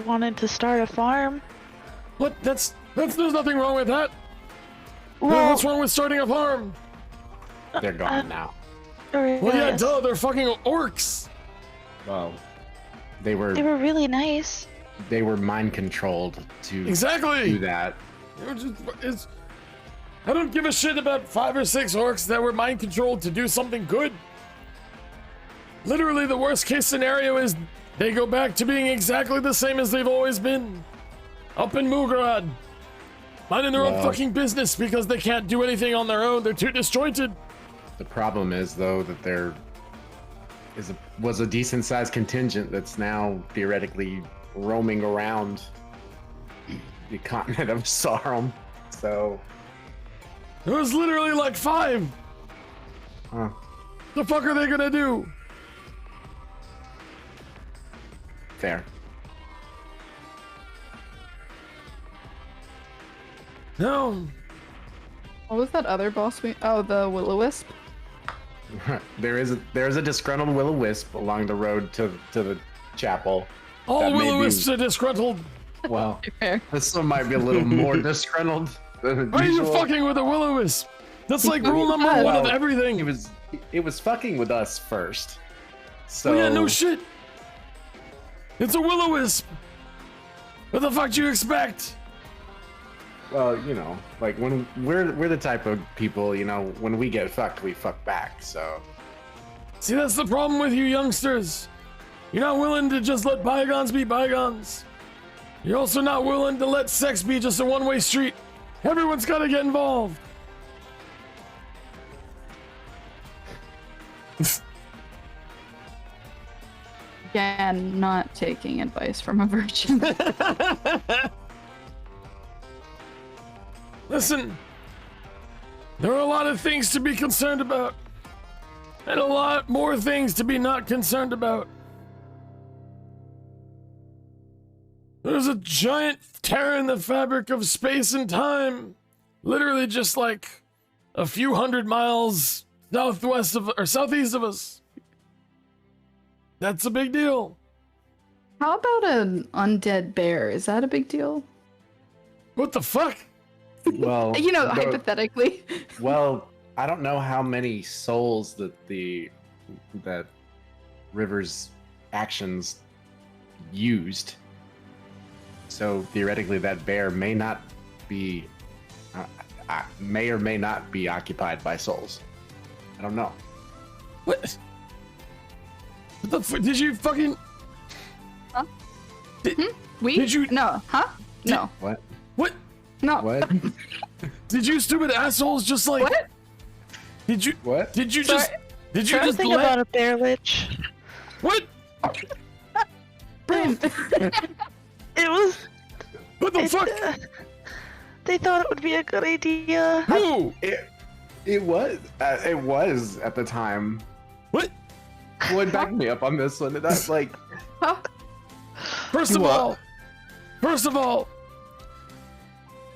wanted to start a farm. What? There's nothing wrong with that. Well, What's wrong with starting a farm? They're gone now. Well, yeah, duh, they're fucking orcs. Well, they were really nice. They were mind controlled to Exactly. do that. I don't give a shit about 5 or 6 orcs that were mind controlled to do something good. Literally, the worst case scenario is they go back to being exactly the same as they've always been. Up in Mugrad. Minding their own fucking business because they can't do anything on their own. They're too disjointed. The problem is, though, that there was a decent sized contingent that's now theoretically roaming around the continent of Sarum. So there was literally like 5. Huh. The fuck are they gonna do? Fair. No. What was that other boss oh, the Will-O-Wisp? There is a disgruntled will-o-wisp along the road to the chapel. All will-o-wisps are disgruntled. Well, this one might be a little more disgruntled than Why are you usual. fucking with a will-o-wisp? That's like rule number 1 of everything. It was fucking with us first. So Oh yeah, no shit. It's a will-o-wisp. What the fuck do you expect? Well, you know, like when we're the type of people, you know, when we get fucked, we fuck back. So See, that's the problem with you youngsters. You're not willing to just let bygones be bygones. You're also not willing to let sex be just a one-way street. Everyone's got to get involved. Again, not taking advice from a virgin. Listen, there are a lot of things to be concerned about, and a lot more things to be not concerned about. There's a giant tear in the fabric of space and time, literally just like a few hundred miles southwest of or southeast of us. That's a big deal. How about an undead bear? Is that a big deal? What the fuck? well, You know, no- hypothetically. Well, I don't know how many souls that River's actions used. So theoretically, that bear may not be, may or may not be occupied by souls. I don't know. What? What the fuck? Did you fucking? Huh? We? Did you? No. Huh? No. What? What? No. What? Did you stupid assholes just like? What? Did you? What? Did you just? Did you just Something let? about a bear lich. What? Bryn. It was. What the fuck? They thought it would be a good idea. Who? It was at the time. What? Floyd backed me up on this one. That's like, Huh? First of all,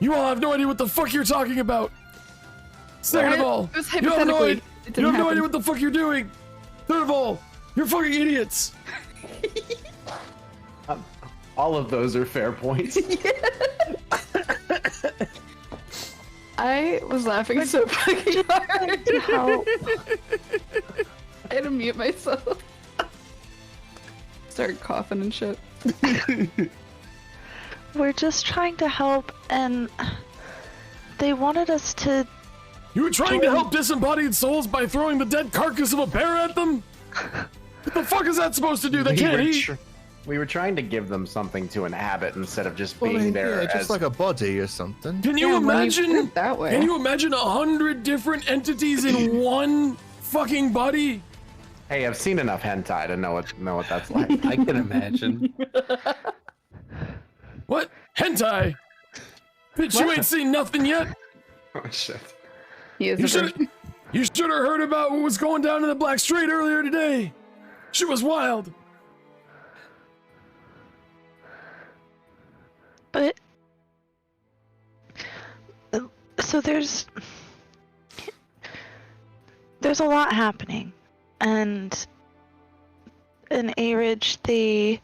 you all have no idea what the fuck you're talking about. Second of all, It was you have no hypothetically. idea. It You didn't have no idea happen. what the fuck you're doing. Third of all, you're fucking idiots. all of those are fair points. I was laughing so fucking hard. To help. I had to mute myself. Started coughing and shit. We're just trying to help, and they wanted us to. You were trying to help disembodied souls by throwing the dead carcass of a bear at them? What the fuck is that supposed to do? They can't eat. We were trying to give them something to inhabit instead of just Well, I being mean, there yeah, just as like a body or something. Can you Yeah, when you put imagine? it that way. Can you imagine 100 different entities in one fucking body? Hey, I've seen enough hentai to know what that's like. I can imagine. What? Hentai? Bitch, you ain't seen nothing yet. Oh shit. He is You a should virgin. you should have heard about what was going down in the Black Strait earlier today. Shit was wild. But so there's a lot happening, and in A Ridge they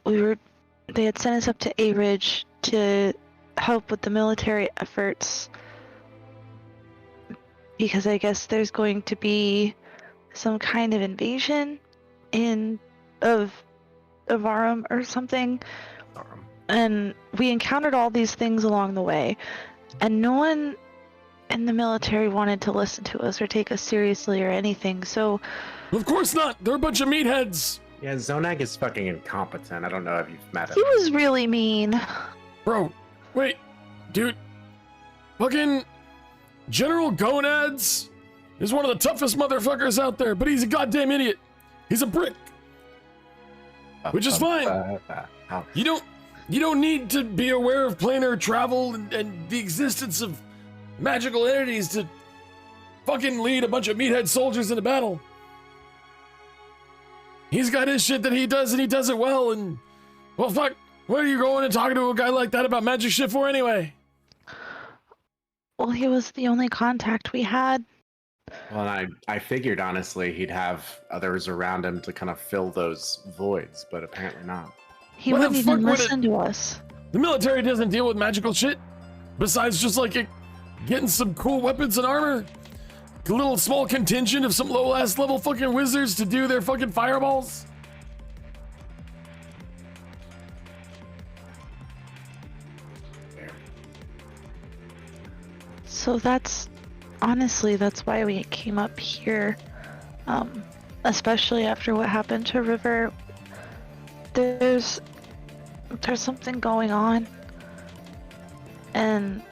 had sent us up to A Ridge to help with the military efforts because I guess there's going to be some kind of invasion of Avarine or something. And we encountered all these things along the way, and no one in the military wanted to listen to us or take us seriously or anything, so... Of course not! They're a bunch of meatheads! Yeah, Zonag is fucking incompetent. I don't know if you've met him. He was really mean. Bro, wait, dude. Fucking General Gonads is one of the toughest motherfuckers out there, but he's a goddamn idiot. He's a brick. Which is fine. You don't need to be aware of planar travel and the existence of magical entities to fucking lead a bunch of meathead soldiers into battle. He's got his shit that he does and he does it well, and well, fuck, what are you going and talking to a guy like that about magic shit for anyway? Well, he was the only contact we had. Well, and I figured, honestly, he'd have others around him to kind of fill those voids, but apparently not. He wouldn't even listen to us. The military doesn't deal with magical shit, besides just like getting some cool weapons and armor. A little small contingent of some low-ass level fucking wizards to do their fucking fireballs. So honestly, that's why we came up here. Especially after what happened to River. There's something going on. And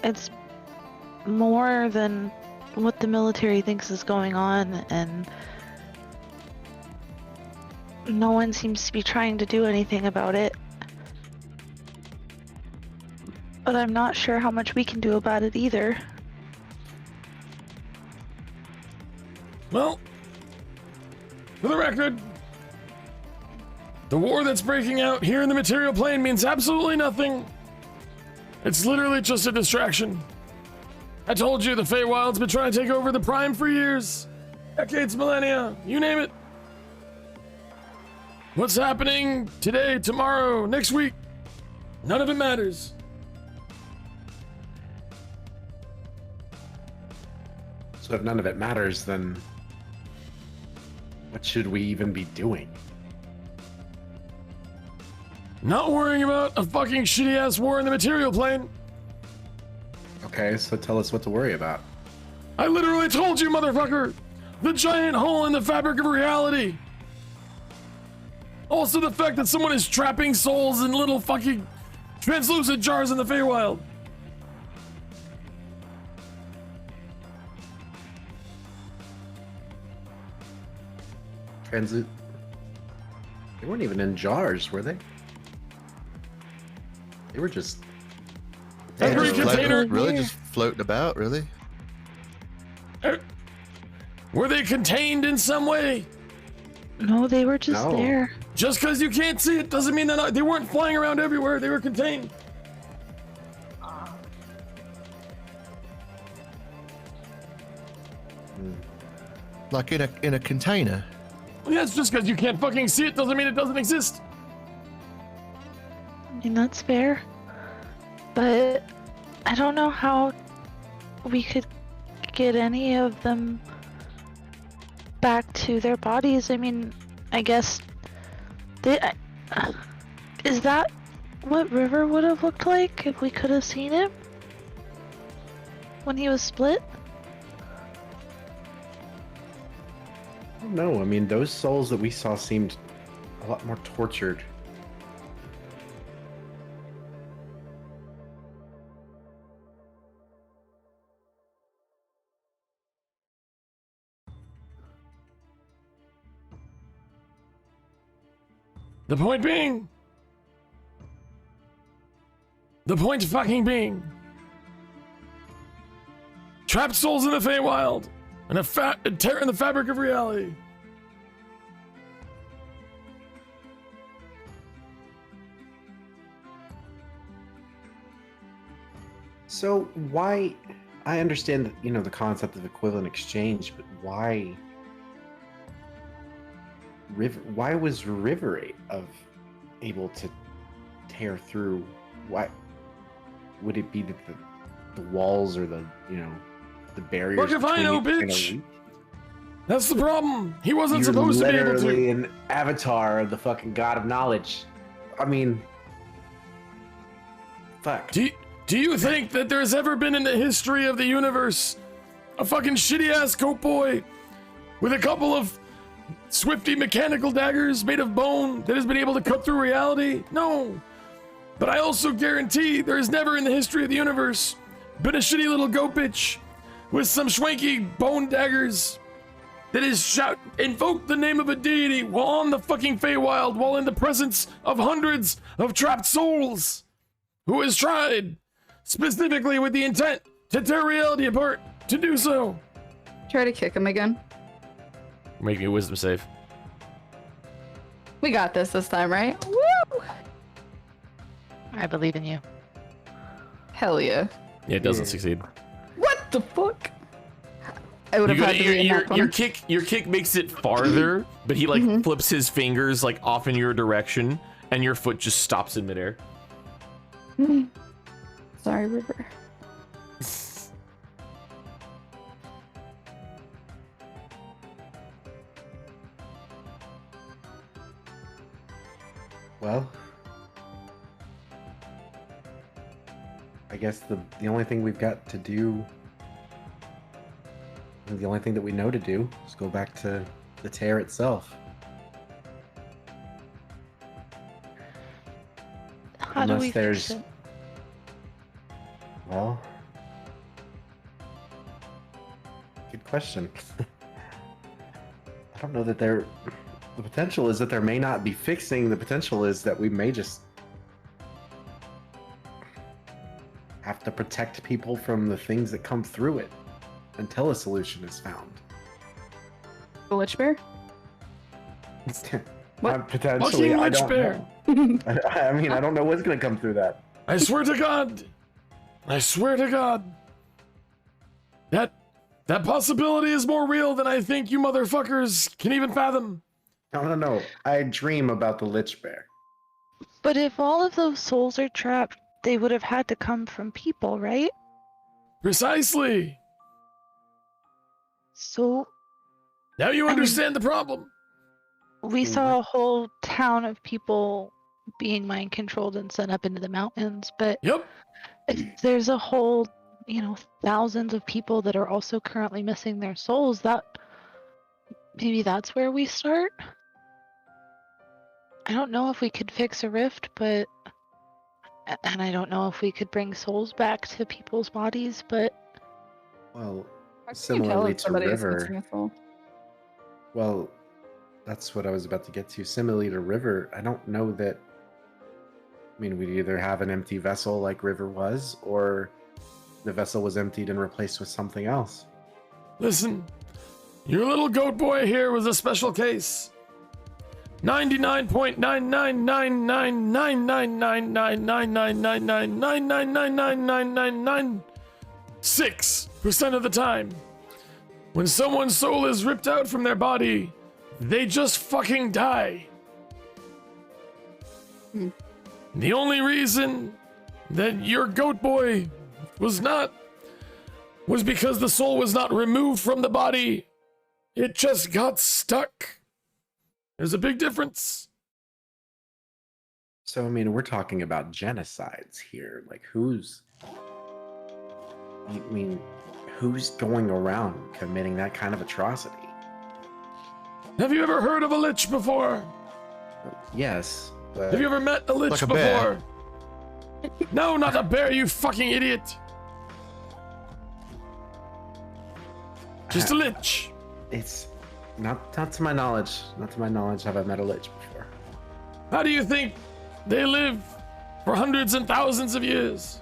it's more than what the military thinks is going on, and no one seems to be trying to do anything about it. But I'm not sure how much we can do about it either. Well, for the record, the war that's breaking out here in the material plane means absolutely nothing. It's literally just a distraction. I told you the Feywild's been trying to take over the Prime for years. Decades, millennia, you name it. What's happening today, tomorrow, next week? None of it matters. So if none of it matters, then what should we even be doing? Not worrying about a fucking shitty-ass war in the material plane. Okay, so tell us what to worry about. I literally told you, motherfucker! The giant hole in the fabric of reality! Also the fact that someone is trapping souls in little fucking translucent jars in the Feywild. They weren't even in jars, were they? They were just... Every container... Really just floating about, really? Were they contained in some way? No, they were just there. Just because you can't see it doesn't mean they weren't flying around everywhere. They were contained. Like in a container? Yeah, it's just because you can't fucking see it doesn't mean it doesn't exist. I mean, that's fair. But I don't know how we could get any of them back to their bodies. I mean, I guess is that what River would have looked like if we could have seen him when he was split? No, I mean, those souls that we saw seemed a lot more tortured. The point fucking being, trapped souls in the Feywild and a tear in the fabric of reality. So why? I understand, the concept of equivalent exchange, but why? Why was River able to tear through? Why would it be that the walls or the barriers? Look if I know, bitch. That's the problem. He wasn't supposed to be able to. Literally an avatar of the fucking god of knowledge. I mean, fuck. Do you think that there's ever been in the history of the universe a fucking shitty ass goat boy with a couple of swifty mechanical daggers made of bone that has been able to cut through reality? No. But I also guarantee there's never in the history of the universe been a shitty little goat bitch with some schwanky bone daggers that has invoked the name of a deity while on the fucking Feywild, while in the presence of hundreds of trapped souls, who has tried, specifically with the intent to tear reality apart, to do so. Try to kick him again. Make me a wisdom save. We got this time, right? Woo! I believe in you. Hell yeah. Yeah, it doesn't succeed. What the fuck? I would have had to be in that one. Your kick makes it farther, but he like flips his fingers like off in your direction, and your foot just stops in midair. Sorry, River. Well, I guess the only thing we've got to do, the only thing that we know to do, is go back to the tear itself. How do we fix it? Well, good question. I don't know that the potential is that there may not be fixing. The potential is that we may just have to protect people from the things that come through it until a solution is found. The Lich Bear? What? Potentially, I don't know. I mean, I don't know what's going to come through that. I swear to God. I swear to God. That possibility is more real than I think you motherfuckers can even fathom. No. I dream about the Lich Bear. But if all of those souls are trapped, they would have had to come from people, right? Precisely. So... Now you understand the problem. We saw a whole town of people being mind controlled and sent up into the mountains, but yep. If there's a whole, thousands of people that are also currently missing their souls, maybe that's where we start? I don't know if we could fix a rift, and I don't know if we could bring souls back to people's bodies, but... Well, similarly to River... Well, that's what I was about to get to. Similarly to River, I don't know that... I mean, we'd either have an empty vessel like River was, or the vessel was emptied and replaced with something else. Listen, your little goat boy here was a special case. 99.999999999999999999999% of the time, when someone's soul is ripped out from their body, they just fucking die. The only reason that your goat boy was because the soul was not removed from the body. It just got stuck. There's a big difference. So, I mean, we're talking about genocides here. Like, who's going around committing that kind of atrocity? Have you ever heard of a lich before? Yes. Have you ever met a lich before? Bear. No, not a bear, you fucking idiot. Just a lich. It's not to my knowledge. Not to my knowledge have I met a lich before. How do you think they live for hundreds and thousands of years?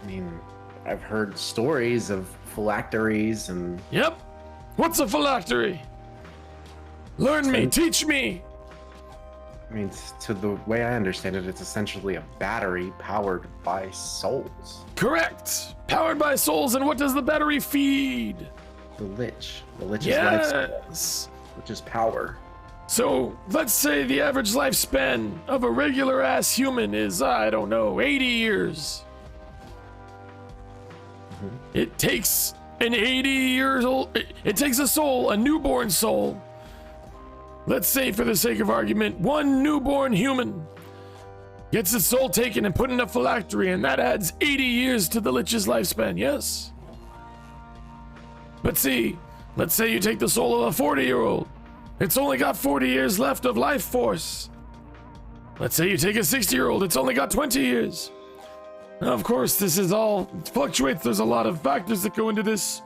I mean, I've heard stories of phylacteries and... Yep. What's a phylactery? Learn me, teach me. I mean, to the way I understand it, it's essentially a battery powered by souls. Correct. Powered by souls, and what does the battery feed? The Lich. The Lich's lifespan, Yes. which is power. So let's say the average lifespan of a regular ass human is, I don't know, 80 years. It takes an 80 years old, it takes a soul, a newborn soul. Let's say, for the sake of argument, one newborn human gets its soul taken and put in a phylactery, and that adds 80 years to the Lich's lifespan, yes? But see, let's say you take the soul of a 40-year-old. It's only got 40 years left of life force. Let's say you take a 60-year-old. It's only got 20 years. Now, of course, this is all fluctuates. There's a lot of factors that go into this.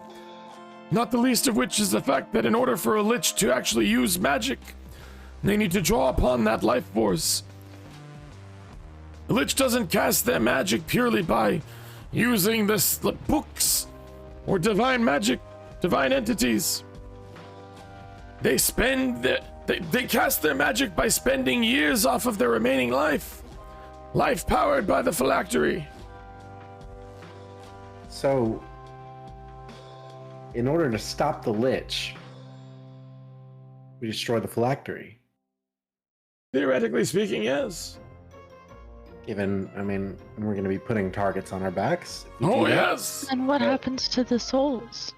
Not the least of which is the fact that in order for a Lich to actually use magic, they need to draw upon that life force. The Lich doesn't cast their magic purely by using the books or divine magic, divine entities. They they cast their magic by spending years off of their remaining life. Life powered by the phylactery. So, in order to stop the Lich, we destroy the phylactery. Theoretically speaking, yes. Given, I mean, we're going to be putting targets on our backs. if we Oh, do that. yes. And what happens to the souls?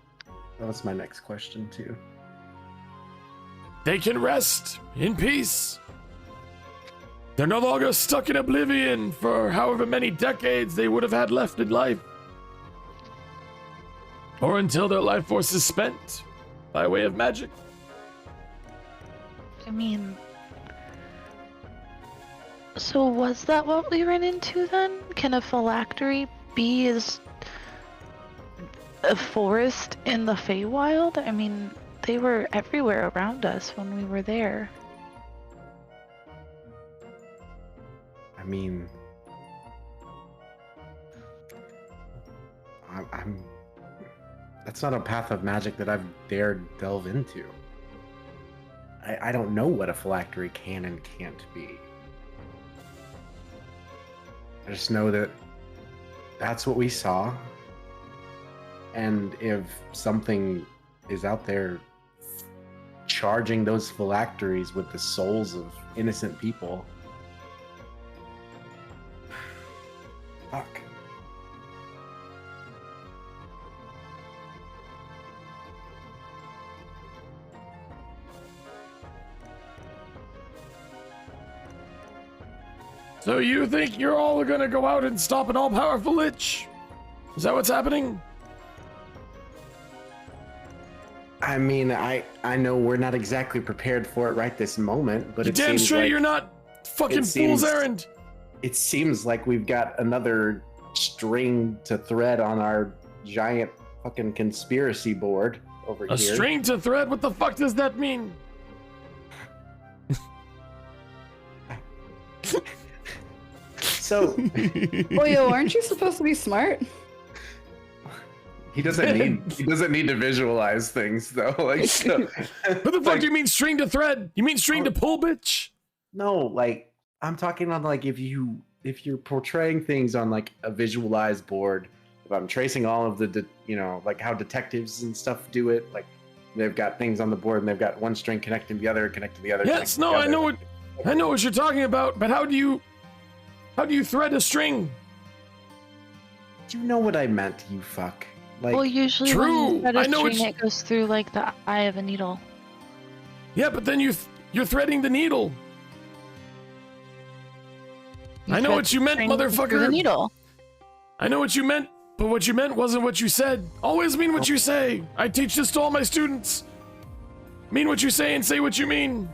That was my next question, too. They can rest in peace. They're no longer stuck in oblivion for however many decades they would have had left in life. Or until their life force is spent by way of magic. I mean, so was that what we ran into then? Can a phylactery be as a forest in the Feywild? I mean, they were everywhere around us when we were there. I mean, I'm that's not a path of magic that I've dared delve into. I don't know what a phylactery can and can't be. I just know that that's what we saw. And if something is out there charging those phylacteries with the souls of innocent people, fuck. So you think you're all gonna go out and stop an all-powerful Lich? Is that what's happening? I mean, I know we're not exactly prepared for it right this moment, but You're it damn seems straight like you're not. Fucking it seems- fool's errand. It seems like we've got another string to thread on our giant fucking conspiracy board over A here. string to thread? What the fuck does that mean? So Oh, yo, aren't you supposed to be smart? he doesn't need to visualize things though. Like, so, What the fuck do you mean string to thread? You mean string to pull, bitch? no, like I'm talking on like if you're portraying things on like a visualized board. If I'm tracing all of the like how detectives and stuff do it, like they've got things on the board and they've got one string connecting the other, connecting the other. Yes, connecting no, the I other. know what you're talking about, but how do you thread a string? Do you know what I meant, you fuck? Like, Well, usually when True, you thread I a know what string, it goes through like the eye of a needle. Yeah, but then you're threading the needle. You I know thread what you the meant, string through motherfucker. the needle. I know what you meant, but what you meant wasn't what you said. Always mean what you say. I teach this to all my students. Mean what you say and say what you mean.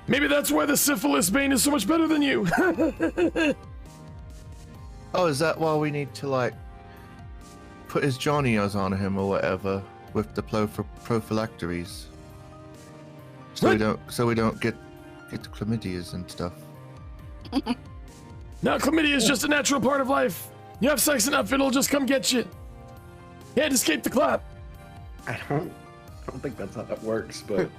Maybe that's why the syphilis bane is so much better than you. Oh, is that why we need to like put his Johnnyos on him or whatever with the prophylacteries? So we don't get the chlamydias and stuff. Now, chlamydia is just a natural part of life. You have sex enough, it'll just come get you. Can't escape the clap. I don't think that's how that works, but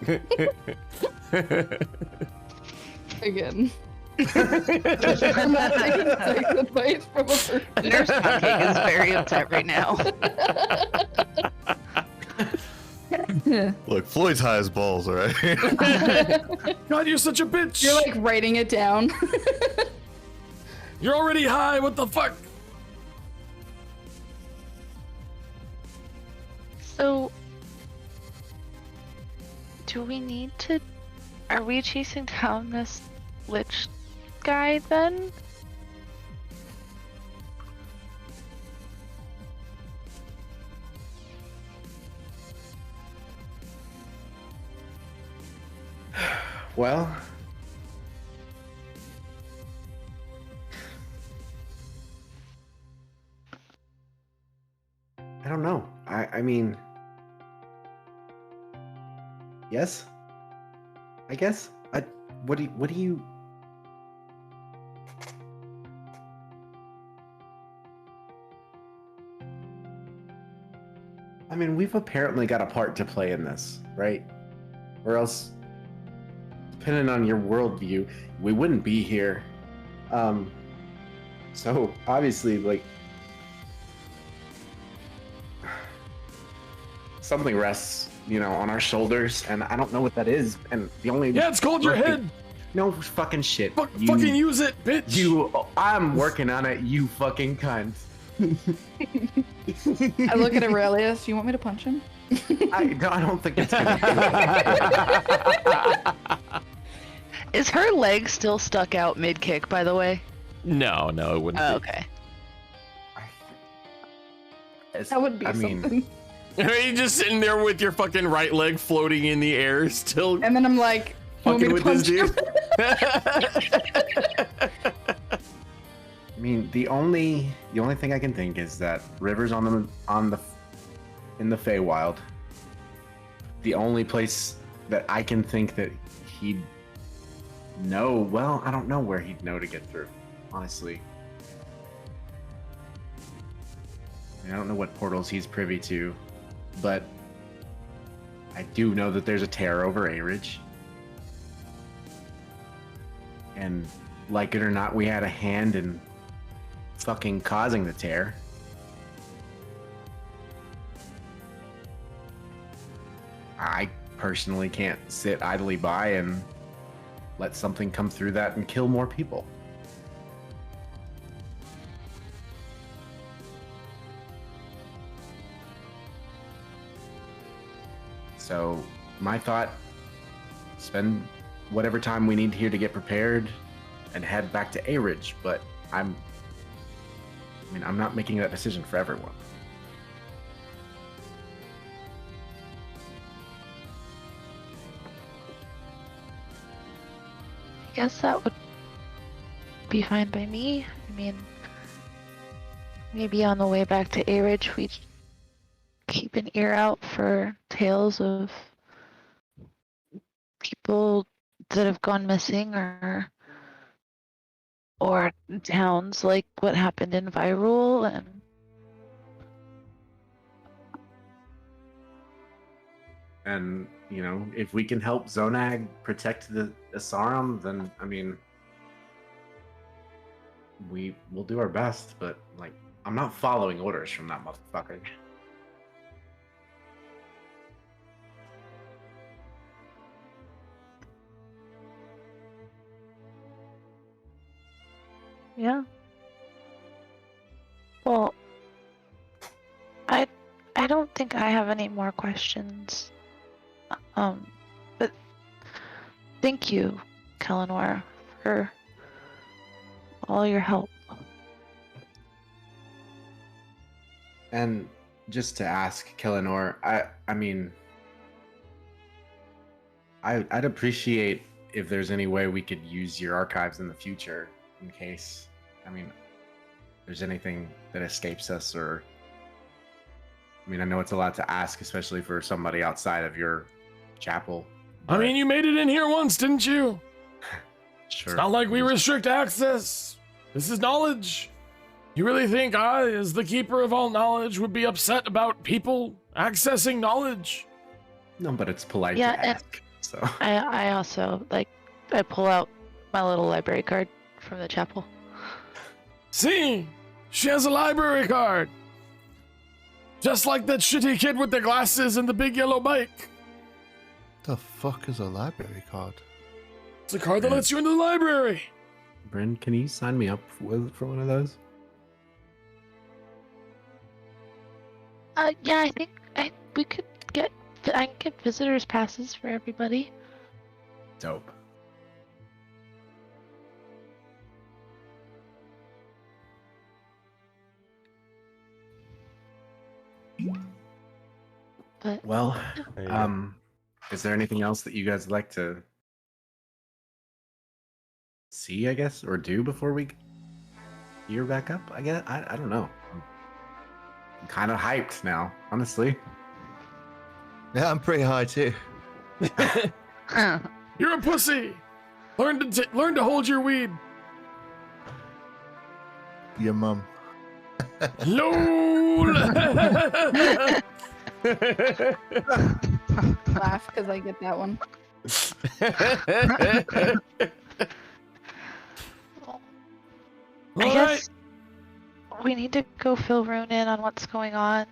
Again. I'm not taking sex advice from a person. Nurse Cupcake is very upset right now. Look, Floyd's high as balls, all right? God, you're such a bitch. You're like writing it down. You're already high. What the fuck? So, do we need to? Are we chasing down this lich guy then? well, I don't know. I mean, yes, I guess. What do you? I mean, we've apparently got a part to play in this, right? Or else, depending on your worldview, we wouldn't be here. So obviously, like, something rests, on our shoulders, and I don't know what that is. And the only It's called your head. No fucking shit. Fucking use it, bitch. I'm working on it. You fucking cunt. I look at Aurelius. You want me to punch him? I don't think it's gonna do it. Is her leg still stuck out mid kick, by the way? No, it wouldn't. Oh, be. okay. That would be something. You're just sitting there with your fucking right leg floating in the air, still. And then I'm like, you want me fucking to with this punch dude. I mean, the only thing I can think is that River's in the Feywild. The only place that I can think that he'd know. Well, I don't know where he'd know to get through, honestly. I don't know what portals he's privy to, but I do know that there's a tear over A-Ridge. And like it or not, we had a hand in fucking causing the tear. I personally can't sit idly by and let something come through that and kill more people. So my thought, spend whatever time we need here to get prepared and head back to A-Ridge, but I'm not making that decision for everyone. I guess that would be fine by me. I mean, maybe on the way back to A-Ridge, we keep an ear out for tales of people that have gone missing or towns like what happened in Virul, And if we can help Zonag protect the Asarum, then we will do our best. But I'm not following orders from that motherfucker. yeah. Well, I don't think I have any more questions. But thank you, Kellenor, for all your help. And just to ask Kellenor, I'd appreciate if there's any way we could use your archives in the future in case, there's anything that escapes us, or I know it's a lot to ask, especially for somebody outside of your chapel. You made it in here once, didn't you? Sure. It's not like we restrict access. This is knowledge. You really think I, as the keeper of all knowledge, would be upset about people accessing knowledge? No, but it's polite Yeah, to and ask. So I also I pull out my little library card from the chapel. See, she has a library card. Just like that shitty kid with the glasses and the big yellow bike. The fuck is a library card? It's a card that lets you into the library. Bryn, can you sign me up for one of those? Yeah, I think we could get. I can get visitors passes for everybody. Dope. But Well, There you go. is there anything else that you guys would like to see, I guess, or do before we gear back up? I guess I don't know. I'm kind of hyped now, honestly. Yeah, I'm pretty high too. You're a pussy. Learn to hold your weed. Your mum. LOL. Laugh because I get that one. I All guess we need to go fill Rune in on what's going on.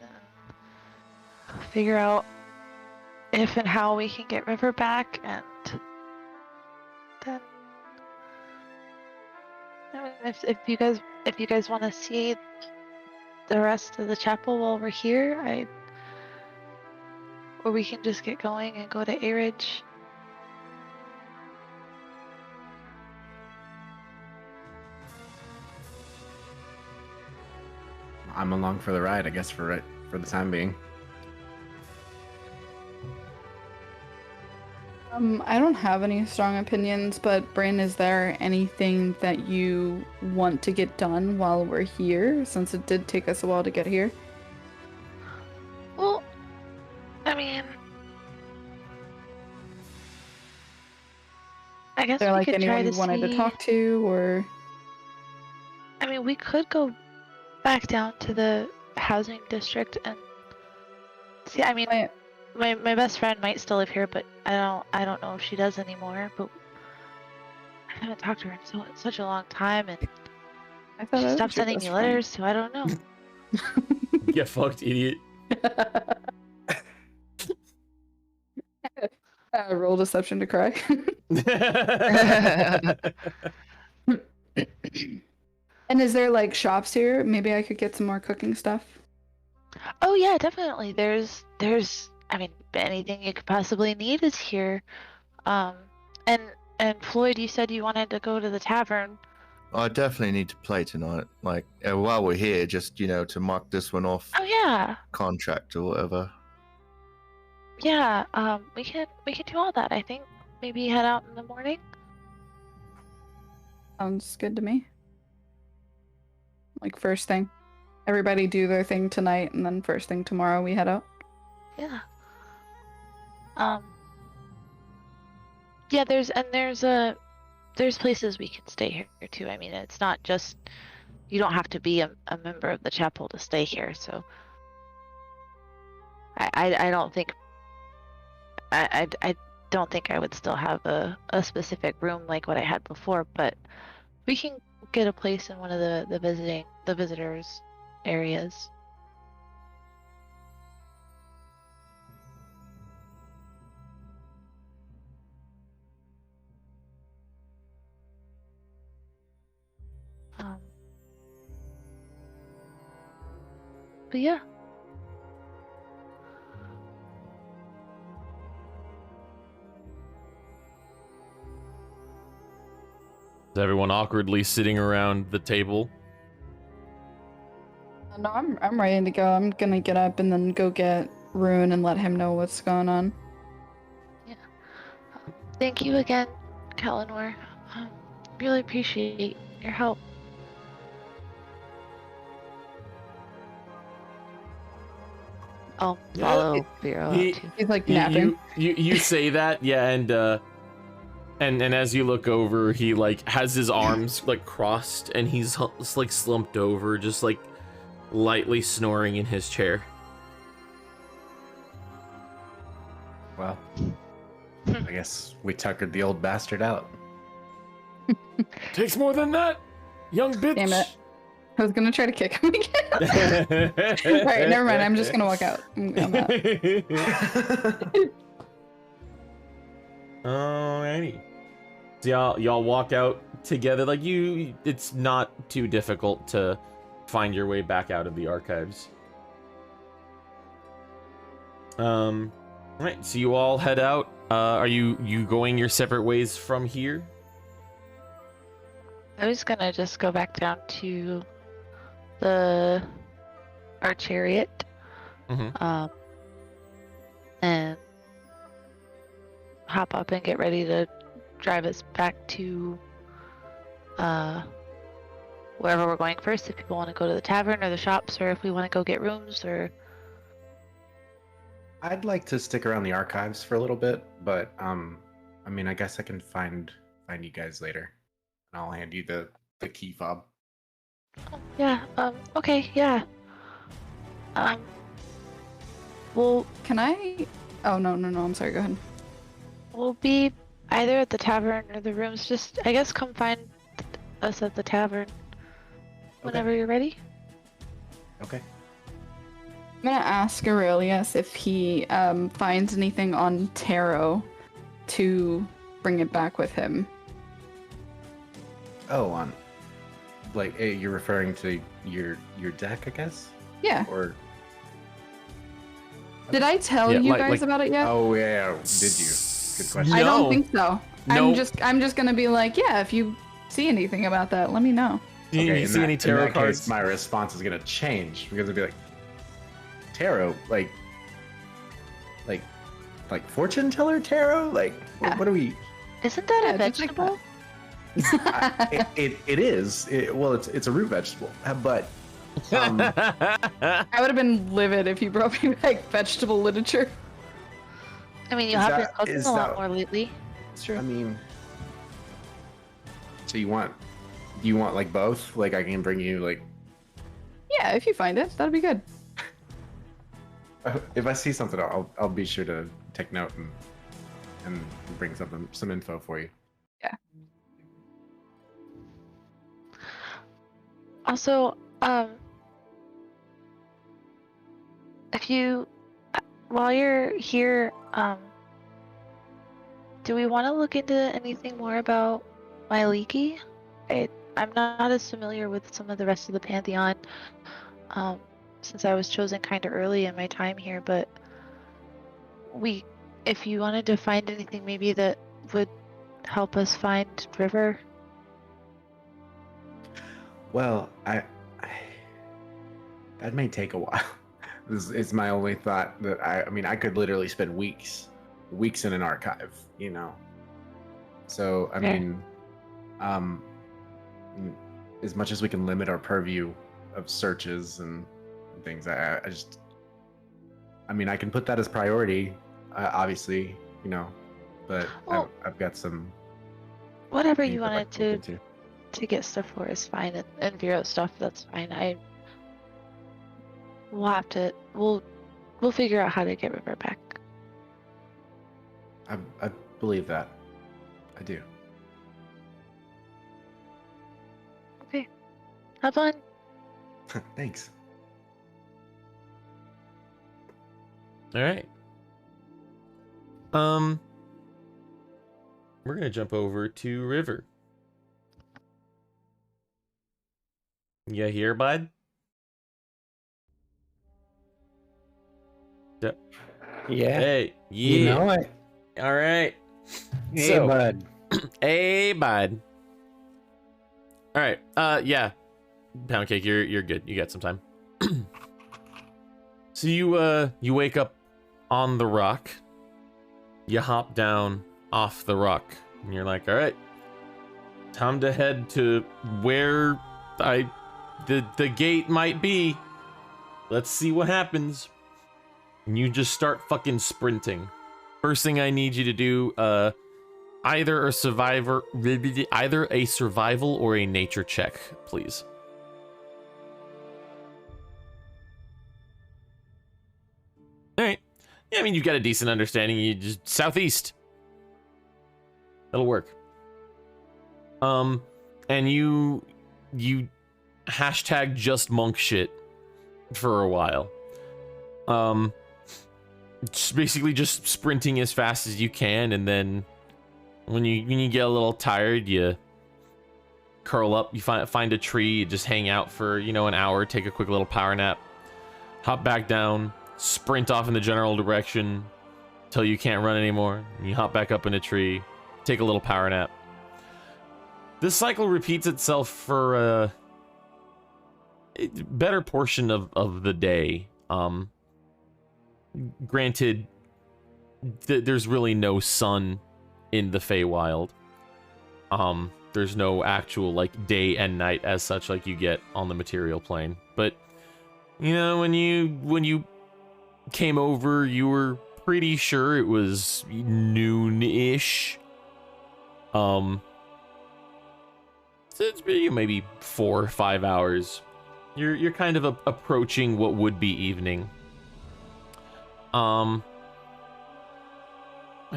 Figure out if and how we can get River back, and then I mean, if you guys want to see the rest of the chapel while we're here, or we can just get going and go to A Ridge. I'm along for the ride, I guess, for the time being. I don't have any strong opinions, but Bryn, is there anything that you want to get done while we're here, since it did take us a while to get here? Well, I mean, I guess Is there we like could try anyone to you wanted to see- talk to, or I mean, we could go back down to the housing district and see. I mean, my best friend might still live here, but I don't know if she does anymore. But I haven't talked to her in such a long time, and I thought she I was stopped your sending best me friend. letters, so I don't know. Get fucked, idiot. Roll deception to cry. And is there like shops here? Maybe I could get some more cooking stuff. Oh yeah, definitely. There's I mean, anything you could possibly need is here. And Floyd, you said you wanted to go to the tavern. I definitely need to play tonight. Like, while we're here, just, to mark this one off Oh yeah. contract or whatever. Yeah, we can do all that. I think maybe head out in the morning. Sounds good to me. Like first thing. Everybody do their thing tonight, and then first thing tomorrow we head out. Yeah. Yeah, there's places we can stay here too. I mean, it's not just, you don't have to be a member of the chapel to stay here. So I don't think I don't think I would still have a specific room like what I had before, but we can get a place in one of the visitors areas. But yeah. Is everyone awkwardly sitting around the table? No, I'm ready to go. I'm gonna get up and then go get Rune and let him know what's going on. Yeah. Thank you again, Kalinor. Really appreciate your help. I'll follow Vero He- too. He's like You- napping. You say that, yeah, and as you look over, he like has his arms like crossed, and he's like slumped over, just like lightly snoring in his chair. Well, Yeah. I guess we tuckered the old bastard out. Takes more than that, young bitch. Damn it. I was gonna try to kick him again. Alright, never mind. I'm just gonna walk out. I'm out. Alrighty. So y'all walk out together. Like it's not too difficult to find your way back out of the archives. Right. So you all head out. Are you going your separate ways from here? I was gonna just go back down to our chariot, and hop up and get ready to drive us back to wherever we're going first. If people want to go to the tavern or the shops, or if we want to go get rooms, or I'd like to stick around the archives for a little bit, but I mean, I guess I can find you guys later, and I'll hand you the key fob. yeah, okay, yeah. Well, Can I? Oh, no. I'm sorry. Go ahead. we'll be either at the tavern or the rooms. Just, I guess, come find us at the tavern whenever you're ready. Okay. I'm gonna ask Aurelius if he finds anything on Tarot to bring it back with him. Oh, like you're referring to your deck, I guess? Yeah. Or Did I tell Yeah, you like- guys like- about it yet? oh yeah, did you? Good question. I don't No. think so. No. I'm just gonna be like, yeah, if you see anything about that, let me know. You in see that- any in tarot that cards? Case, my response is gonna change because it'd be like tarot, like fortune teller tarot, like Yeah. what are we? Isn't that a Yeah, just like vegetable? It is. Well, it's a root vegetable, but I would have been livid if you brought me back vegetable literature. I mean, you Is have that- been cooking is a lot that- more lately. It's true. I mean, so do you want like both? Like I can bring you like Yeah, if you find it, that'd be good. if I see something, I'll be sure to take note and bring some info for you. Also, if you, while you're here, do we want to look into anything more about Myliki? I'm not as familiar with some of the rest of the Pantheon, since I was chosen kind of early in my time here, but if you wanted to find anything maybe that would help us find River. Well, that may take a while. This is my only thought. That I mean, I could literally spend weeks in an archive, you know. So I mean, as much as we can limit our purview of searches and things, I mean, I can put that as priority, obviously, you know, but Well, I've got some. Whatever things you I'd wanted like to look into. to get stuff for is fine, and Vero stuff, that's fine. We'll figure out how to get River back. I believe that. I do. Okay. Have fun. Thanks. All right. We're gonna jump over to River. You here, bud? Yeah. Hey, yeah. You know it. All right. Hey, So- bud. Hey, bud. All right. Yeah. Pound cake, you're good. You got some time. So you wake up on the rock. You hop down off the rock, and you're like, all right, time to head to where the gate might be. Let's see what happens. And you just start fucking sprinting. First thing I need you to do, either a survival or a nature check, please. All right. Yeah, I mean, you've got a decent understanding. You just southeast. That'll work. And you hashtag just monk shit for a while. Basically just sprinting as fast as you can, and then when you get a little tired, you curl up, you find a tree, you just hang out for, an hour, take a quick little power nap, hop back down, sprint off in the general direction till you can't run anymore. And you hop back up in a tree, take a little power nap. This cycle repeats itself for a better portion of the day. Granted, there's really no sun in the Feywild. There's no actual day and night as such like you get on the material plane. But when you came over, you were pretty sure it was noon-ish. So it's maybe 4 or 5 hours. You're kind of approaching what would be evening. I'd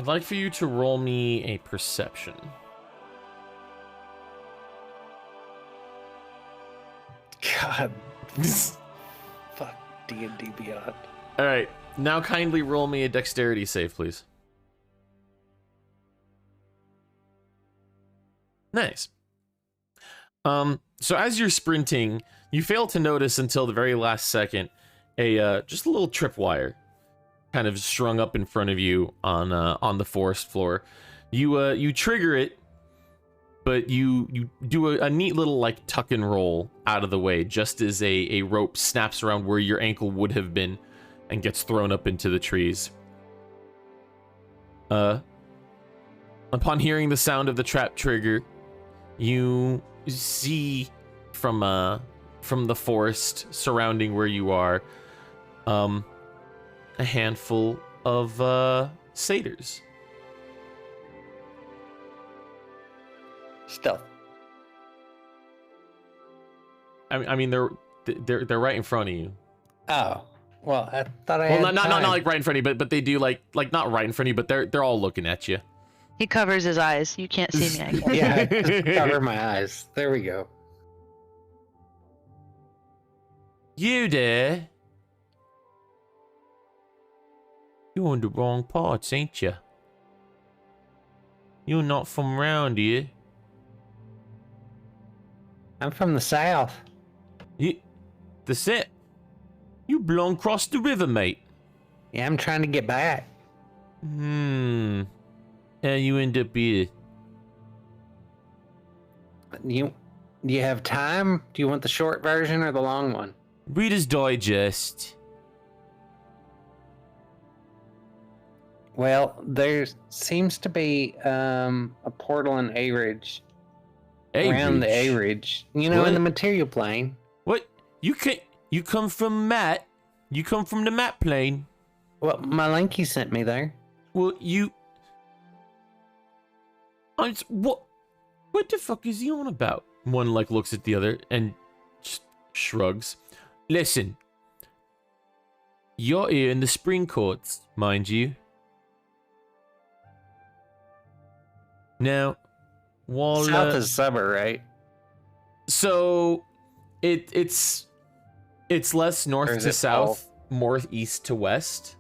like for you to roll me a perception. God. Fuck D&D Beyond. All right, now kindly roll me a dexterity save, please. Nice. So as you're sprinting, you fail to notice until the very last second just a little tripwire kind of strung up in front of you on the forest floor. You trigger it, but you do a neat little tuck and roll out of the way just as a rope snaps around where your ankle would have been and gets thrown up into the trees. Upon hearing the sound of the trap trigger, you see from the forest surrounding where you are a handful of satyrs. Stealth. I mean they're right in front of you. Oh, well, I thought I. Well, had not time. like right in front of you, but they do like not right in front of you, but they're all looking at you. He covers his eyes. You can't see me. I guess. Yeah, just cover my eyes. There we go. You there? You're in the wrong parts, ain't you? You're not from round here. I'm from the south. That's it. You belong across the river, mate. Yeah, I'm trying to get back. How you end up here? Do you have time? Do you want the short version or the long one? Reader's Digest. Well, there seems to be a portal in A-Ridge. Around the A-Ridge. In the material plane. What? You come from Matt? You come from the Matt plane? Well, my Lanky sent me there. Well, what the fuck is he on about? One looks at the other and just shrugs. Listen, you're here in the spring courts, mind you. Now, while south is summer, right? So it's less north to south, more east to west.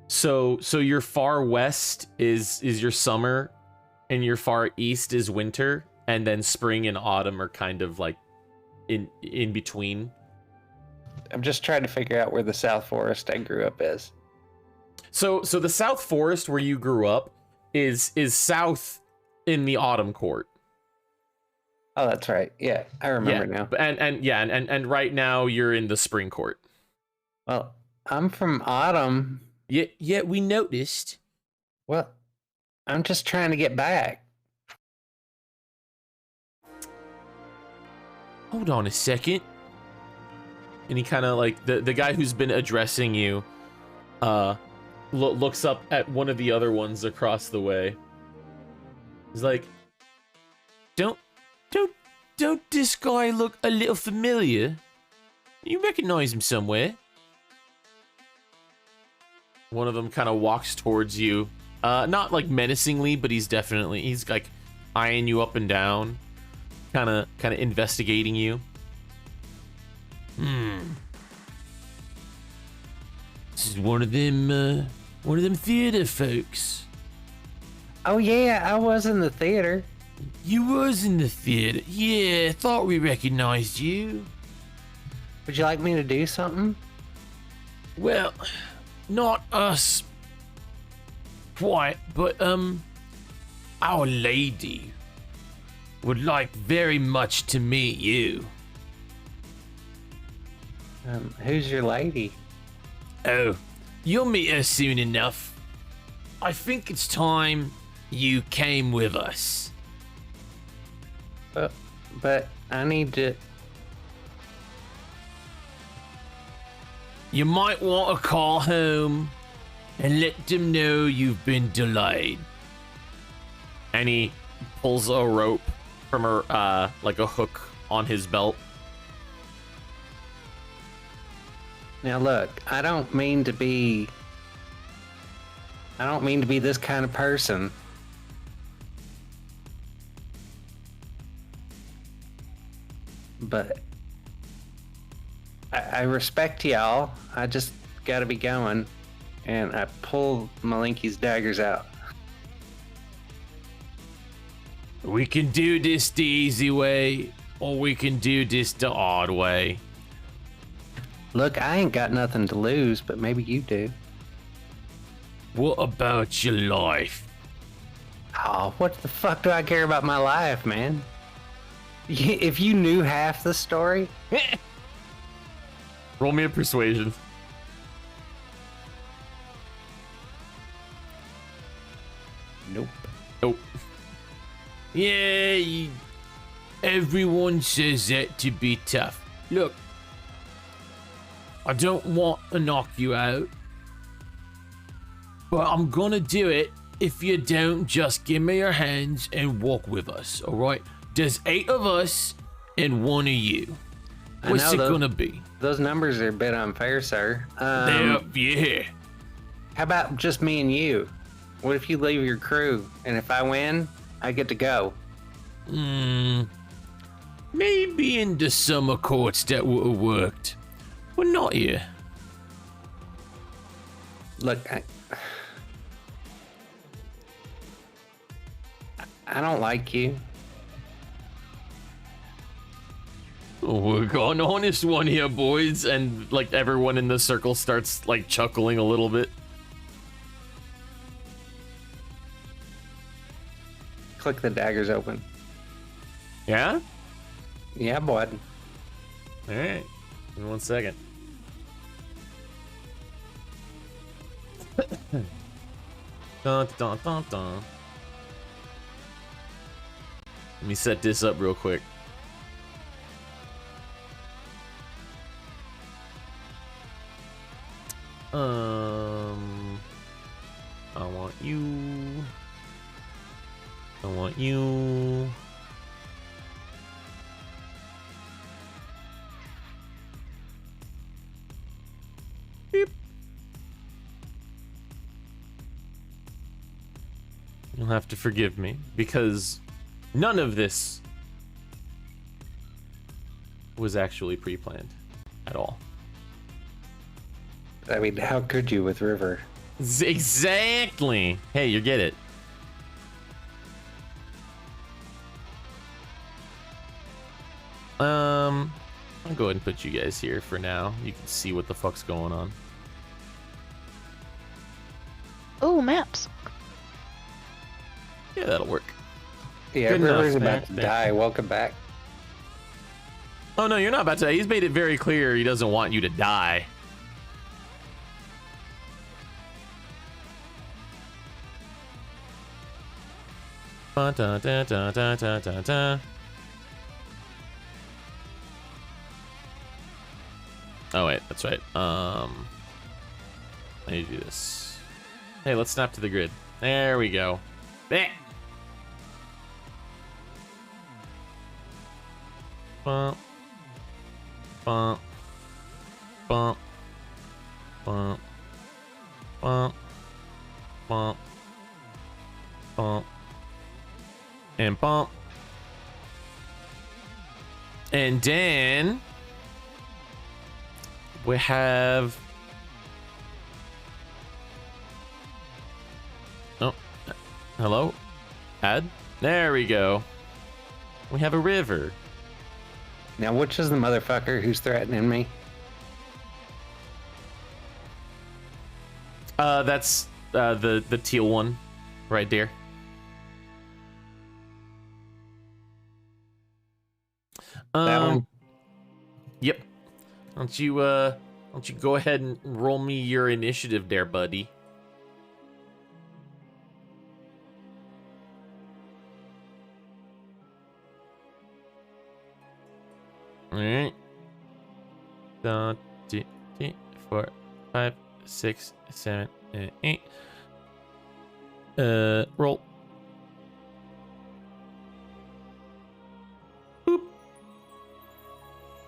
So your far west is your summer, and your far east is winter, and then spring and autumn are kind of in between. I'm just trying to figure out where the South Forest I grew up is. So the South Forest where you grew up is south in the autumn court. Oh, that's right. Yeah, I remember now. And right now you're in the spring court. Well, I'm from autumn. Yeah, we noticed. Well, I'm just trying to get back. Hold on a second. And he kind of the guy who's been addressing you looks up at one of the other ones across the way. He's like, don't this guy look a little familiar? You recognize him somewhere? One of them kind of walks towards you. Not like menacingly, but he's like eyeing you up and down, kind of investigating you. This is one of them theater folks. Oh yeah, I was in the theater. You was in the theater. Yeah, thought we recognized you. Would you like me to do something? Well, not us quite, but our lady would like very much to meet you. Who's your lady? Oh, you'll meet her soon enough. I think it's time you came with us. But I need to. You might want to call home and let them know you've been delayed. And he pulls a rope from her, like a hook on his belt. Now look, I don't mean to be this kind of person. But I respect y'all. I just gotta be going. And I pull Malinky's daggers out. We can do this the easy way, or we can do this the hard way. Look, I ain't got nothing to lose, but maybe you do. What about your life? Oh, what the fuck do I care about my life, man? If you knew half the story. Roll me a persuasion. Nope. Yeah, everyone says that to be tough. Look, I don't want to knock you out, but I'm gonna do it if you don't just give me your hands and walk with us, alright? There's 8 of us and 1 of you. What's it gonna be? Those numbers are a bit unfair, sir. Yeah. How about just me and you? What if you leave your crew, and if I win, I get to go? Maybe in the summer courts that would have worked, but not here. Look, I don't like you. Oh, we're got an honest one here, boys. And like everyone in the circle starts like chuckling a little bit. Click the daggers open. Yeah? Yeah, bud. Alright. Give me 1 second. Dun, dun, dun, dun. Let me set this up real quick. I want you. I want you. Beep. You'll have to forgive me because none of this was actually pre-planned at all. I mean, how could you with River? Exactly. Hey, you get it. I'll go ahead and put you guys here for now. You can see what the fuck's going on. Oh, maps. Yeah, that'll work. Yeah, Good River's enough, about to man. die. Welcome back. Oh no, you're not about to die. He's made it very clear he doesn't want you to die. Ba, da, da, da, da, da, da, da. Oh wait, that's right. I need to do this. Hey, let's snap to the grid. There we go. There. Bump. Bump. Bump. Bump. Bump. Bump. Bump. And bump. And then we have... Oh, hello? Add? There we go. We have a river. Now, which is the motherfucker who's threatening me? That's the teal one right there. That one? Yep. Why don't you go ahead and roll me your initiative there, buddy? All right. 1, 2, 3, 4, 5, 6, 7, 8. Roll. Boop.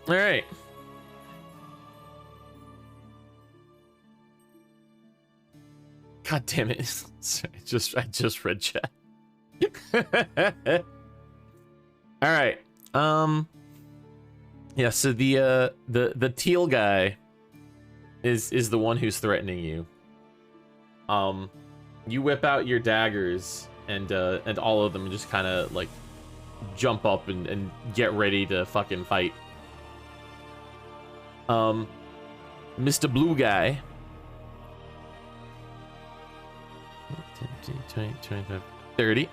All right. God damn it! Sorry, I just read chat. All right. Yeah. So the teal guy is the one who's threatening you. You whip out your daggers and all of them just kind of like jump up and get ready to fucking fight. Mr. Blue Guy. 10, 20, 25, 30.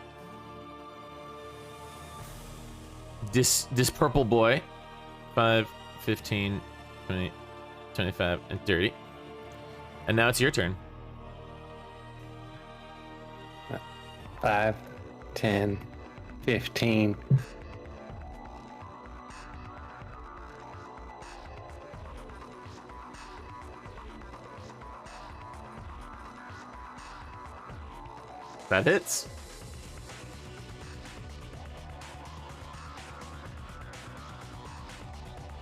This purple boy. 5, 15, 20, 25, and 30. And now it's your turn. 5, 10, 15. That hits.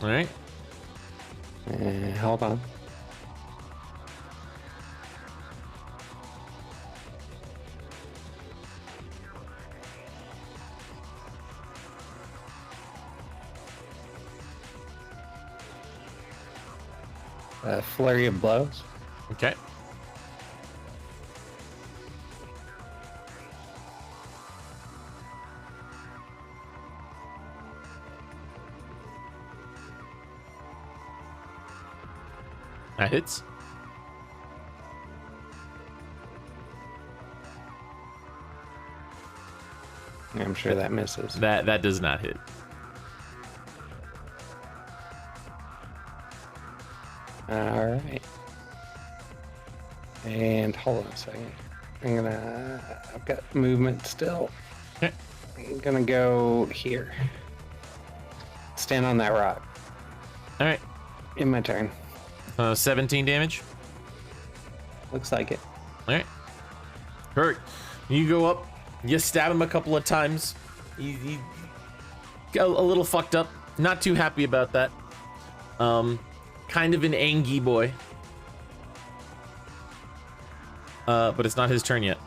All right. Hold on. Flurry of blows. Okay. That hits. I'm sure that misses. That does not hit. All right. And hold on a second. I've got movement still. Okay. I'm gonna go here. Stand on that rock. All right. In my turn. 17 damage. Looks like it. All right. Hurt. You go up. You stab him a couple of times. He got a little fucked up. Not too happy about that. Kind of an angy boy. But it's not his turn yet.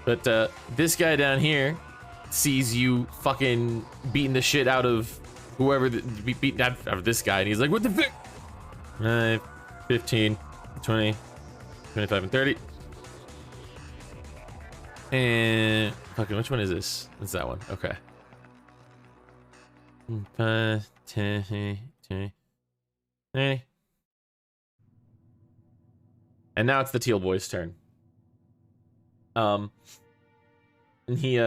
But this guy down here sees you fucking beating the shit out of whoever beat out of this guy, and he's like, what the fuck? 5, 15, 20, 25, and 30. And fucking, which one is this? It's that one. Okay. 5, 10, 20, 30. And now it's the teal boy's turn. And he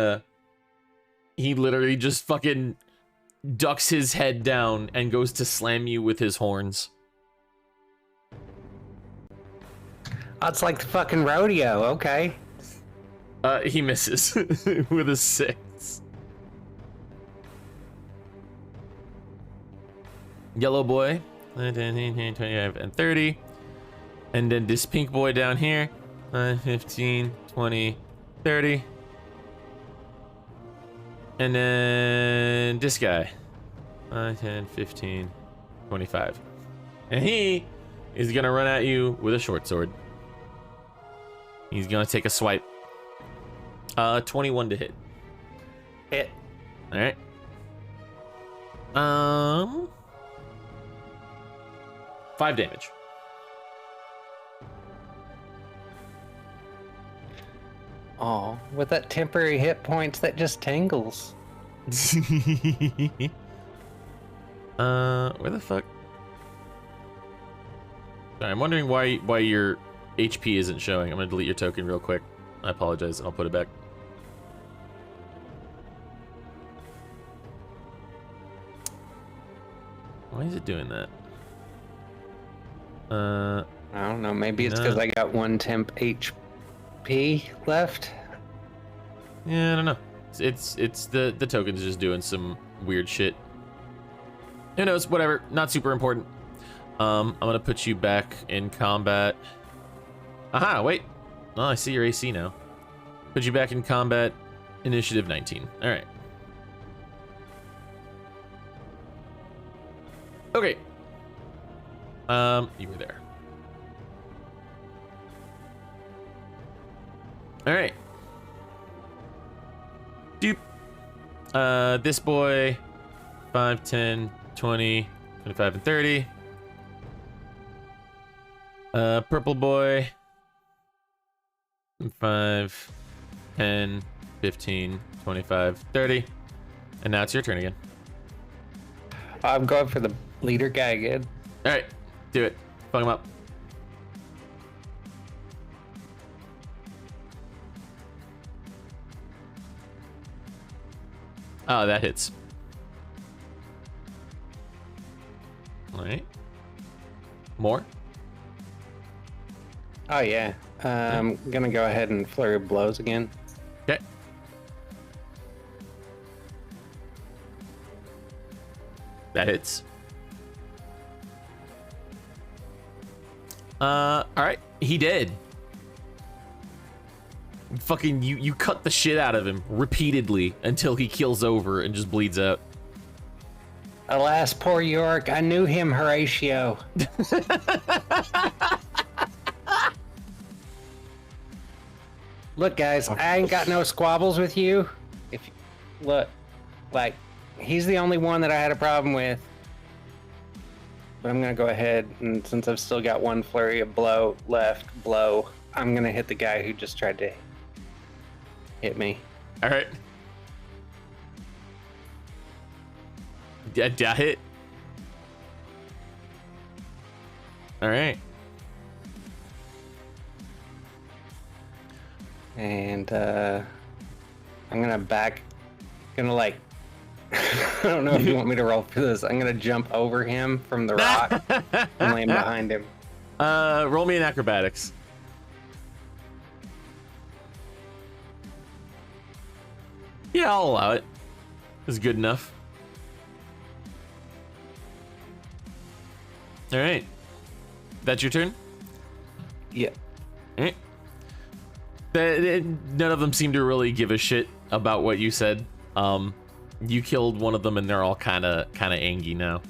literally just fucking ducks his head down and goes to slam you with his horns. Oh, it's like the fucking rodeo. Okay. He misses with a 6. Yellow boy, 25 and 30. And then this pink boy down here, 15, 20, 30. And then this guy, 10, 15, 25. And he He's gonna run at you with a short sword. He's gonna take a swipe. 21 to hit. Hit. All right. 5 damage. Oh, with that temporary hit points, that just tingles. Where the fuck? Sorry, I'm wondering why your HP isn't showing. I'm gonna delete your token real quick. I apologize, and I'll put it back. Why is it doing that? I don't know. Maybe it's because I got 1 temp HP left. Yeah, I don't know. It's the token's just doing some weird shit. Who knows? Whatever. Not super important. I'm gonna put you back in combat. Aha! Wait. Oh, I see your AC now. Put you back in combat. Initiative 19. All right. Okay. You were there. All right. Doop. This boy, 5, 10, 20, 25, and 30. Purple boy, 5, 10, 15, 25, 30. And now it's your turn again. I'm going for the leader guy again. All right, do it. Fuck him up. Oh, that hits. All right. More? Oh, yeah. I'm gonna go ahead and flurry of blows again. Okay. That hits. All right. He did. Fucking you cut the shit out of him repeatedly until he keels over and just bleeds out. Alas, poor York. I knew him, Horatio. Look, guys, I ain't got no squabbles with you. Look, like, he's the only one that I had a problem with. But I'm gonna go ahead, and since I've still got 1 flurry of blow left, I'm gonna hit the guy who just tried to hit me. All right. Did I hit? All right. And I'm gonna like, I don't know if you want me to roll for this. I'm gonna jump over him from the rock and land behind him. Roll me an acrobatics. Yeah, I'll allow it. It's good enough. All right. That's your turn? Yeah. All right. None of them seem to really give a shit about what you said. You killed one of them, and they're all kind of angry now.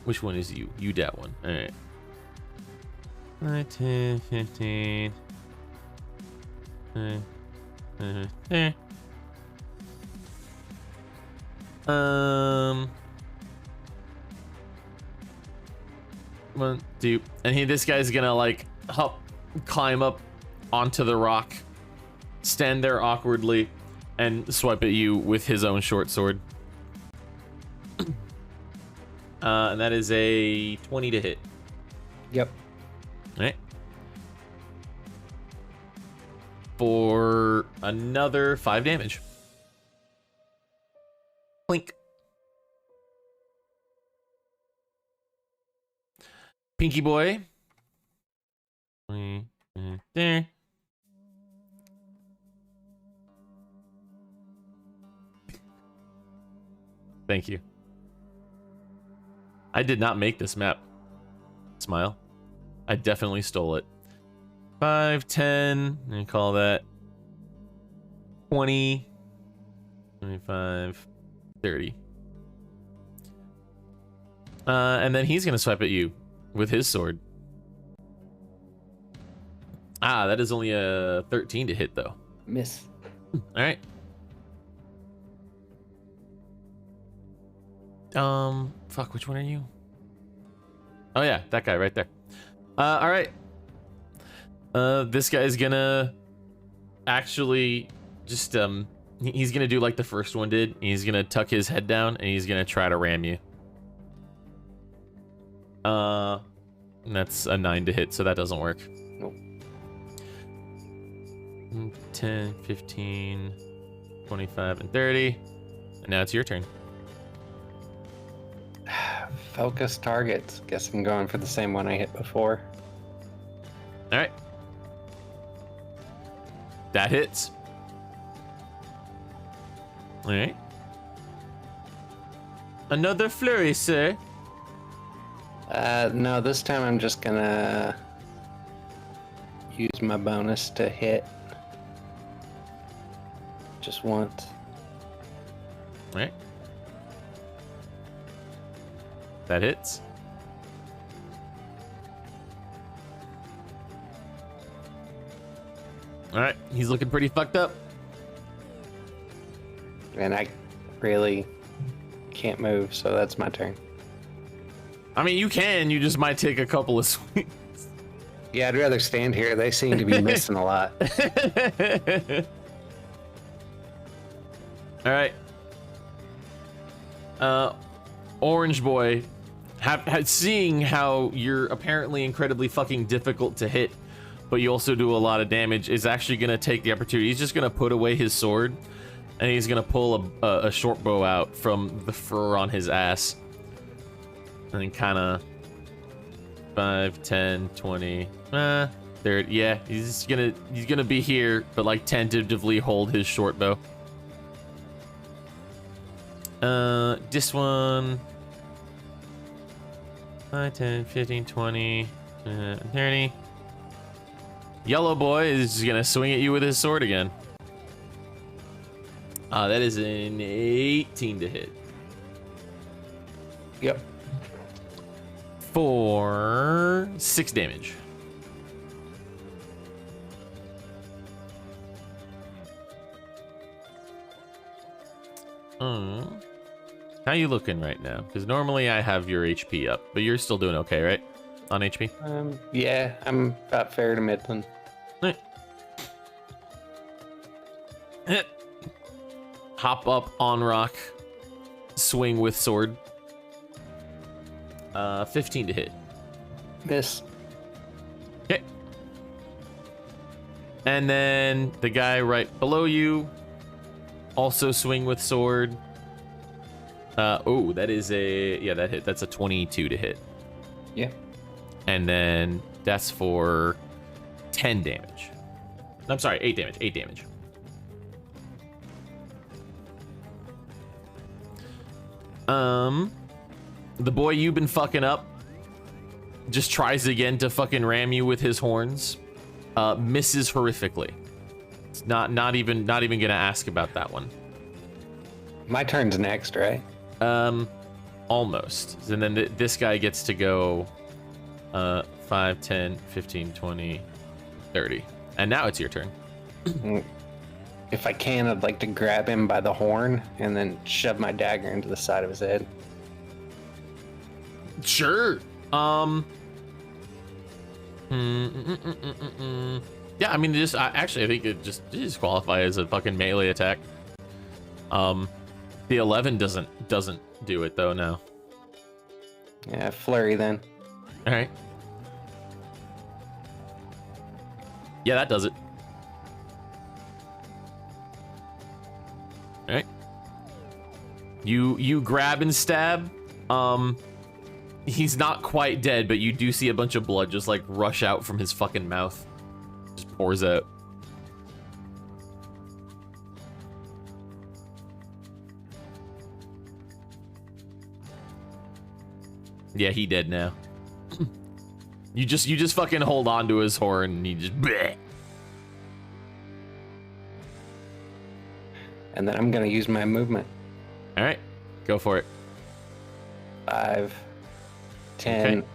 Which one is you? You that one. All right. 9, 10, 15. There. One, two, and this guy's gonna like climb up onto the rock, stand there awkwardly, and swipe at you with his own short sword. And that is a 20 to hit. Yep. All right. For another 5 damage. Clink. Pinky boy. There. Thank you. I did not make this map. Smile. I definitely stole it. 5, 10, and call that 20, 25, 30. And then he's gonna swipe at you with his sword. Ah, that is only a 13 to hit though. Miss. All right. Fuck, which one are you? Oh yeah, that guy right there. All right. This guy is gonna actually just he's gonna do like the first one did. He's gonna tuck his head down and he's gonna try to ram you. And that's a 9 to hit, so that doesn't work. Nope. 10, 15, 25, and 30. And now it's your turn. Focus targets. Guess I'm going for the same one I hit before. All right. That hits. All right. Another flurry, sir. No, this time I'm just gonna use my bonus to hit. Just once. All right. That hits. All right, he's looking pretty fucked up. And I really can't move, so that's my turn. I mean, you can. You just might take a couple of swings. Yeah, I'd rather stand here. They seem to be missing a lot. All right. Orange Boy, seeing how you're apparently incredibly fucking difficult to hit, but you also do a lot of damage, is actually going to take the opportunity. He's just going to put away his sword, and he's going to pull a short bow out from the fur on his ass. And then kind of 5, 10, 20, 30. Yeah, he's gonna be here, but like tentatively hold his short bow. This one 5, 10, 15, 20, 30. Yellow Boy is just gonna swing at you with his sword again. That is an 18 to hit. Yep. For 6 damage. How you looking right now? Because normally I have your HP up, but you're still doing okay, right? On HP? Yeah, I'm about fair to midland. Hop up on rock, swing with sword. 15 to hit. Miss. Okay. And then the guy right below you, also swing with sword. Oh, that is that hit. That's a 22 to hit. Yeah. And then that's for 10 damage. I'm sorry, 8 damage. 8 damage. The boy you've been fucking up just tries again to fucking ram you with his horns. Misses horrifically. It's not even gonna ask about that one. My turn's next, right? Almost. And then this guy gets to go 5, 10, 15, 20, 30. And now it's your turn. If I can, I'd like to grab him by the horn and then shove my dagger into the side of his head. Sure. Yeah, I mean, actually, I think it just qualify as a fucking melee attack. The 11 doesn't do it though now. Yeah, flurry then. All right. Yeah, that does it. All right. You grab and stab. He's not quite dead, but you do see a bunch of blood just like rush out from his fucking mouth. Just pours out. Yeah, he dead now. You just fucking hold on to his horn and he just bleh. And then I'm gonna use my movement. All right, go for it. 5, 10. Okay.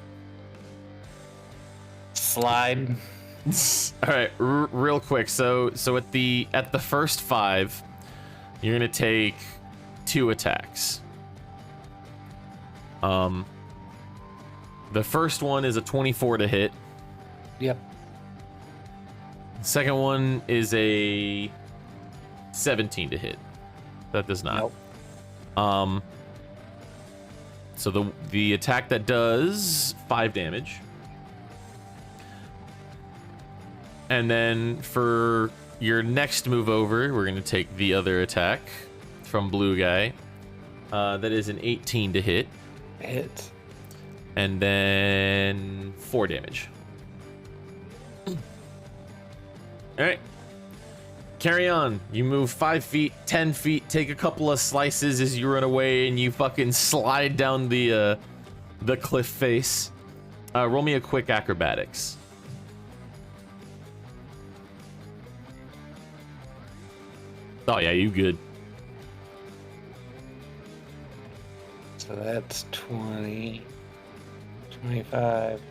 Slide. All right, real quick. So at the first 5, you're gonna take 2 attacks. The first one is a 24 to hit. Yep. Second one is a 17 to hit. That does not. Nope. So the attack that does 5 damage. And then for your next move over, we're going to take the other attack from Blue Guy. That is an 18 to hit. Hit. And then 4 damage. Alright. Carry on. You move 5 feet, 10 feet, take a couple of slices as you run away, and you fucking slide down the cliff face. Roll me a quick acrobatics. Oh yeah, you good. So that's 20, 25,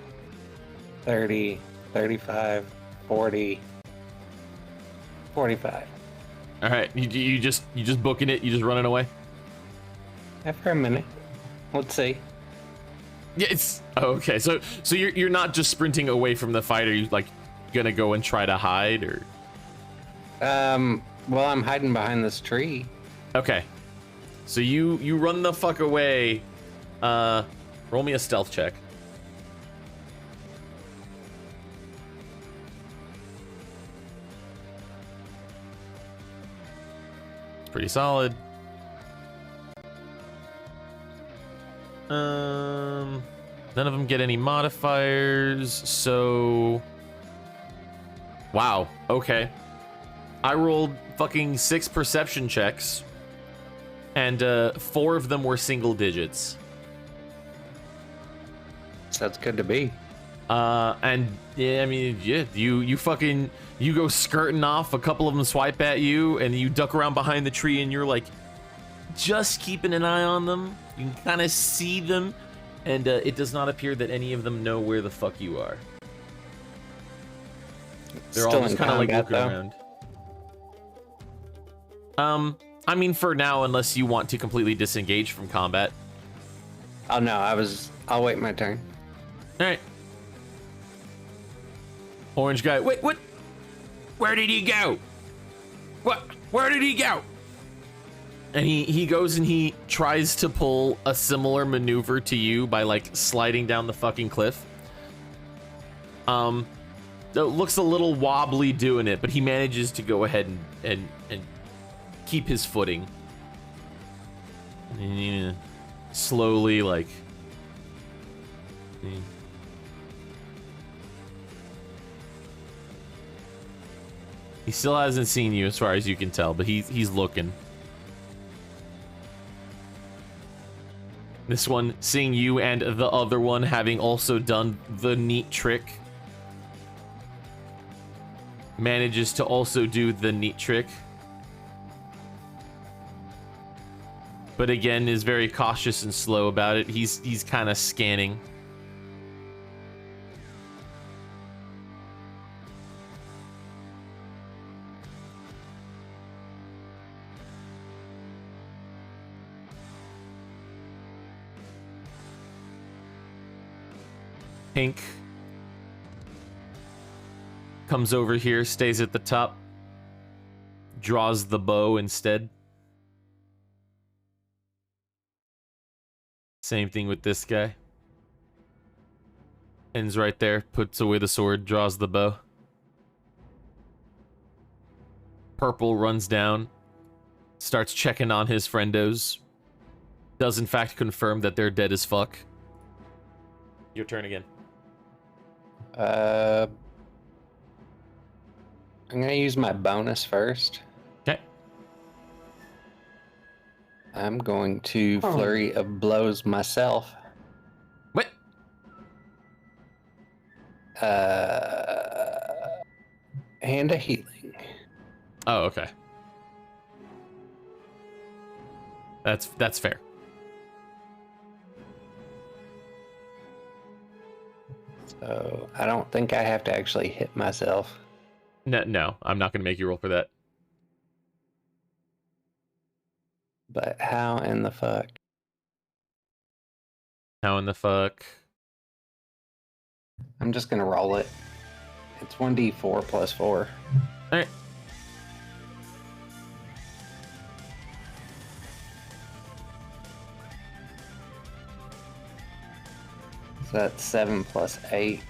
30, 35, 40, 45. All right, you just booking it. You just running away. After a minute, let's see. Yeah, it's okay. So you're not just sprinting away from the fight. Are you like gonna go and try to hide or? Well, I'm hiding behind this tree. Okay. So you run the fuck away. Roll me a stealth check. It's pretty solid. None of them get any modifiers, so wow, okay. I rolled fucking 6 perception checks, and 4 of them were single digits. Sounds good to be. And yeah, I mean, yeah, you go skirting off. A couple of them swipe at you, and you duck around behind the tree, and you're like, just keeping an eye on them. You can kind of see them, and it does not appear that any of them know where the fuck you are. They're all just kind of like looking around. I mean, for now, unless you want to completely disengage from combat. Oh no, I'll wait my turn. All right. Orange guy. Wait, what? Where did he go? What? Where did he go? And he goes and he tries to pull a similar maneuver to you by like sliding down the fucking cliff. It looks a little wobbly doing it, but he manages to go ahead and keep his footing. Yeah. Slowly, like. He still hasn't seen you as far as you can tell, but he's looking. This one seeing you and the other one having also done the neat trick. Manages to also do the neat trick. But again, is very cautious and slow about it. He's kind of scanning. Pink comes over here, stays at the top, draws the bow instead. Same thing with this guy. Ends right there, puts away the sword, draws the bow. Purple runs down, starts checking on his friendos. Does in fact confirm that they're dead as fuck. Your turn again. I'm gonna use my bonus first. Okay. I'm going to flurry of blows myself. What? And a healing. Oh, okay. That's fair. So I don't think I have to actually hit myself. No, I'm not gonna make you roll for that. But how in the fuck? How in the fuck? I'm just gonna roll it. It's 1d4 plus 4. All right. So that's 7 plus 8.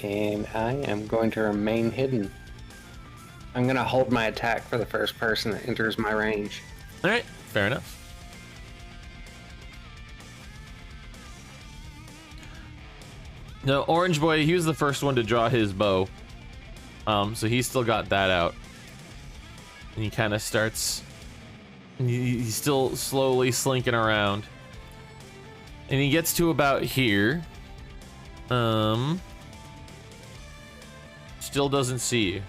And I am going to remain hidden. I'm going to hold my attack for the first person that enters my range. All right, fair enough. No, Orange Boy, he was the first one to draw his bow. So he's still got that out. And he kind of starts... He's still slowly slinking around. And he gets to about here. Still doesn't see you.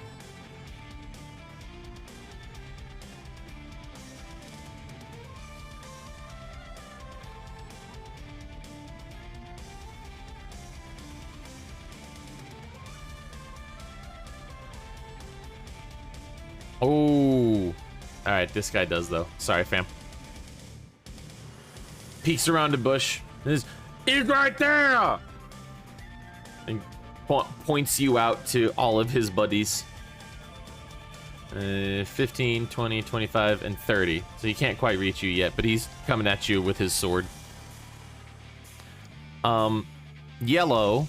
Oh, all right. This guy does though. Sorry, fam. Peeks around a bush. He's right there. And points you out to all of his buddies. 15, 20, 25, and 30. So he can't quite reach you yet, but he's coming at you with his sword. Yellow.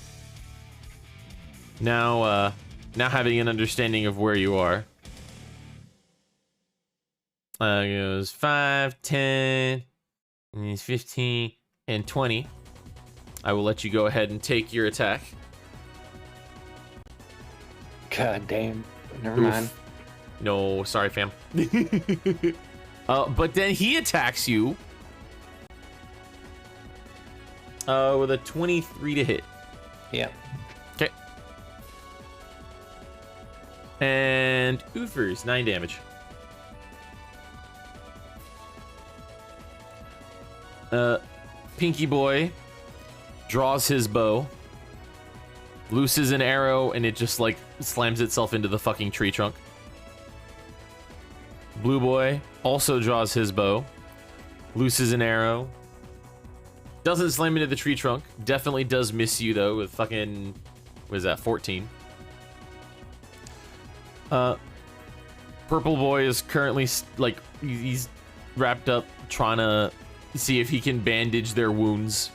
Now having an understanding of where you are. It goes 5, 10, and 15, and 20. I will let you go ahead and take your attack. God damn. Never mind. No, sorry, fam. But then he attacks you with a 23 to hit. Yeah. Okay. And Oofers, 9 damage. Pinky Boy draws his bow, looses an arrow, and it just like slams itself into the fucking tree trunk. Blue Boy also draws his bow, looses an arrow, doesn't slam into the tree trunk, definitely does miss you though with fucking, what is that, 14. Purple Boy is currently like, he's wrapped up trying to see if he can bandage their wounds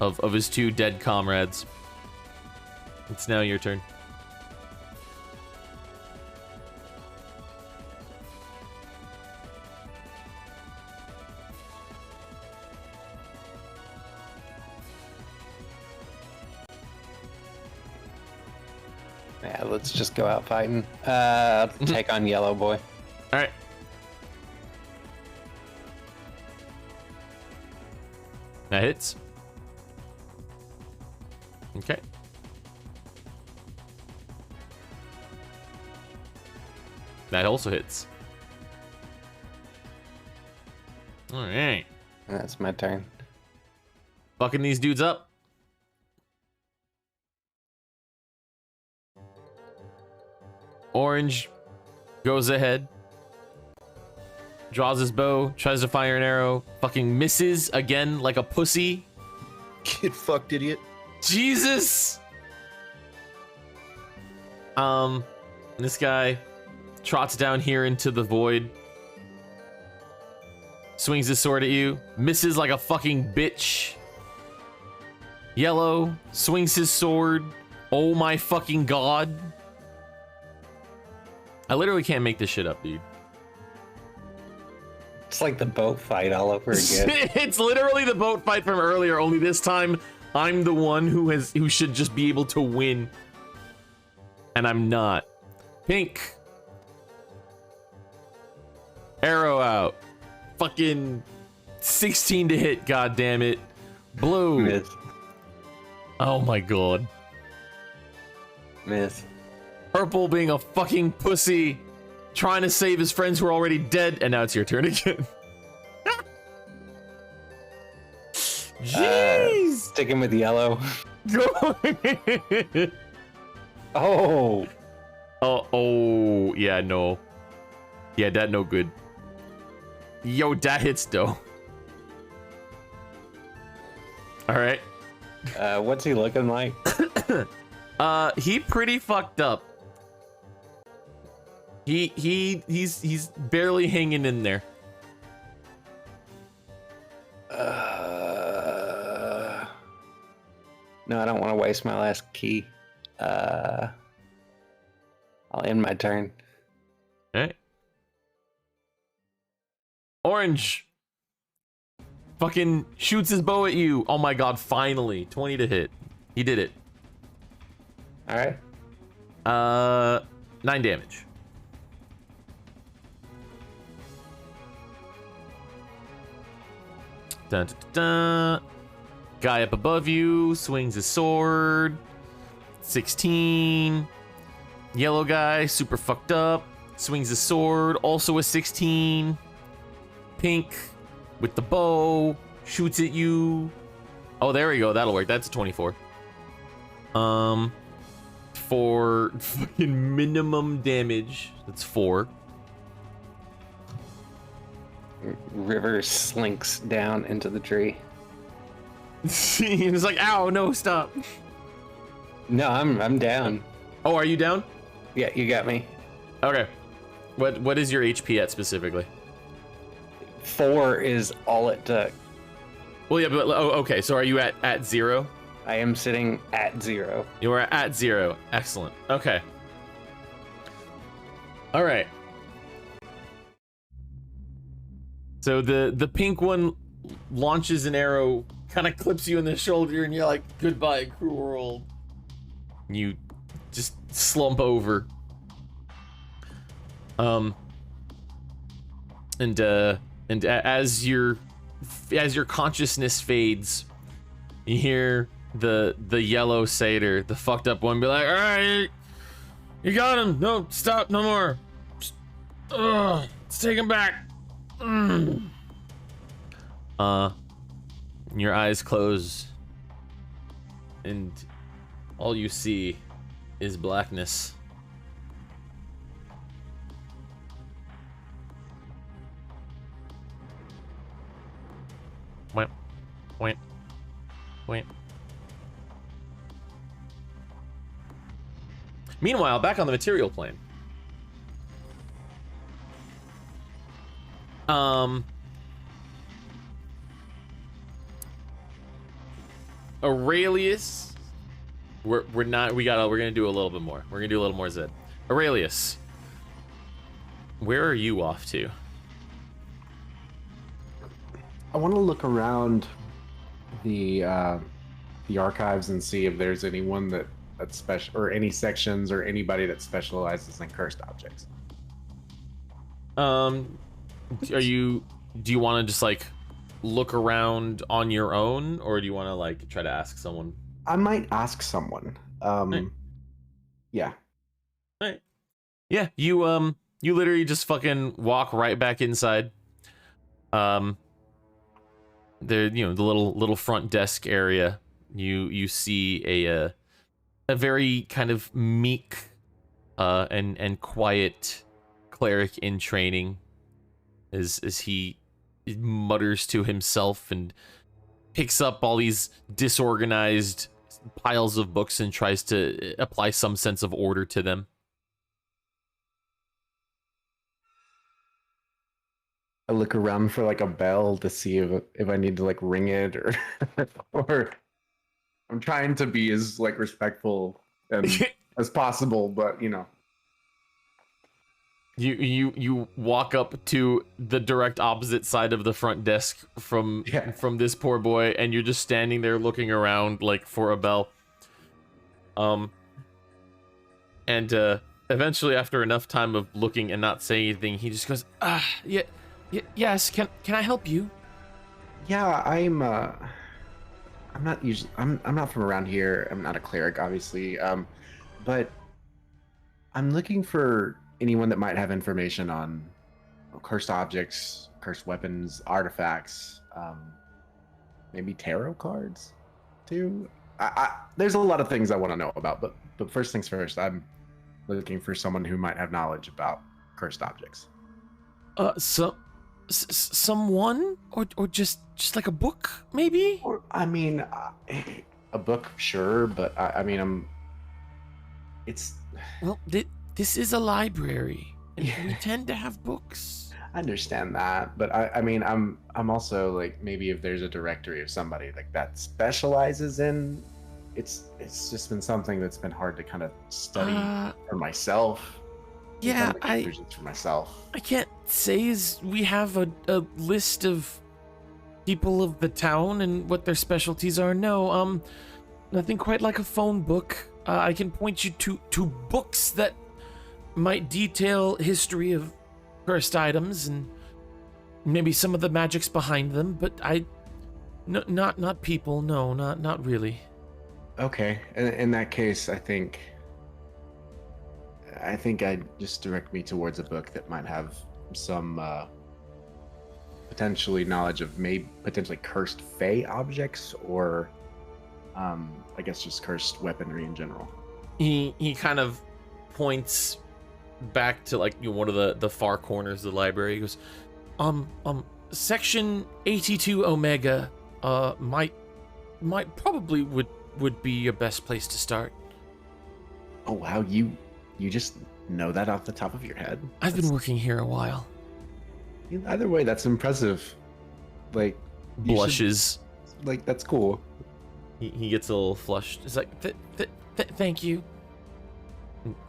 of his 2 dead comrades. It's now your turn. Yeah, let's just go out fighting. Take on Yellow Boy. All right. That hits. Okay. That also hits. All right. That's my turn. Fucking these dudes up. Orange goes ahead. Draws his bow, tries to fire an arrow, fucking misses again like a pussy. Get fucked, idiot. Jesus! This guy trots down here into the void. Swings his sword at you, misses like a fucking bitch. Yellow swings his sword. Oh my fucking god. I literally can't make this shit up, dude. It's like the boat fight all over again. It's literally the boat fight from earlier, only this time I'm the one who should just be able to win. And I'm not. Pink. Arrow out. Fucking 16 to hit, god damn it. Blue. Miss. Oh my god. Miss. Purple being a fucking pussy, trying to save his friends who are already dead, and now it's your turn again. Jeez! Sticking with yellow. Oh. Oh, yeah, no. Yeah, that no good. Yo, that hits though. Alright. What's he looking like? He pretty fucked up. He's barely hanging in there. No, I don't want to waste my last key. I'll end my turn. Okay. Orange fucking shoots his bow at you. Oh my god, finally. 20 to hit. He did it. Alright. 9 damage. Dun, dun, dun, dun. Guy up above you swings his sword. 16. Yellow guy, super fucked up, swings his sword, also a 16. Pink with the bow, shoots at you. Oh, there we go. That'll work. That's a 24. For fucking minimum damage, that's 4. River slinks down into the tree. He's like, ow, no, stop. No, I'm down. Oh, are you down? Yeah, you got me. Okay. What is your HP at specifically? 4 is all it took. Well, yeah, but okay. So are you at 0? I am sitting at 0. You are at 0. Excellent. Okay. All right. So the pink one launches an arrow, kind of clips you in the shoulder, and you're like, "Goodbye, cruel world." You just slump over. And as your consciousness fades, you hear the yellow satyr, the fucked up one, be like, "All right, you got him. No, stop, no more. Let's take him back." Your eyes close, and all you see is blackness. Wait, wait, wait. Meanwhile, back on the material plane. Aurelius, we're gonna do a little bit more. We're gonna do a little more Zed. Aurelius, where are you off to? I want to look around the archives and see if there's anyone that's special, or any sections, or anybody that specializes in cursed objects. Do you want to just like look around on your own, or do you want to like try to ask someone? I might ask someone. Right. Yeah. Right. Yeah, you literally just fucking walk right back inside. The the little front desk area. You see a very kind of meek and quiet cleric in training as he mutters to himself and picks up all these disorganized piles of books and tries to apply some sense of order to them. I look around for like a bell to see if I need to like ring it, or or I'm trying to be as like respectful as possible, but You walk up to the direct opposite side of the front desk from this poor boy, and you're just standing there looking around like for a bell. And eventually, after enough time of looking and not saying anything, he just goes, yes, can I help you? Yeah, I'm not usually I'm not from around here. I'm not a cleric, obviously. But I'm looking for anyone that might have information on cursed objects, cursed weapons, artifacts, maybe tarot cards too. There's a lot of things I want to know about, but first things first, I'm looking for someone who might have knowledge about cursed objects. Someone or just like a book, maybe? Or I mean, a book, sure, but I mean, it's. Well, this is a library, and we tend to have books. I understand that, but I mean, I'm also like, maybe if there's a directory of somebody like that specializes in, it's just been something that's been hard to kind of study for myself. Yeah, for myself. I can't say is we have a list of people of the town and what their specialties are. No, nothing quite like a phone book. I can point you to books that might detail history of cursed items and maybe some of the magics behind them, but not people. No, not really. Okay, in that case, I think I'd just direct me towards a book that might have some potentially knowledge of potentially cursed fey objects, or I guess just cursed weaponry in general. He kind of points back to like one of the far corners of the library. He goes, section 82 Omega might probably would be your best place to start. Oh wow, you just know that off the top of your head? I've been working here a while. Either way, that's impressive. Like, blushes. Like, that's cool. He gets a little flushed. It's like, thank you.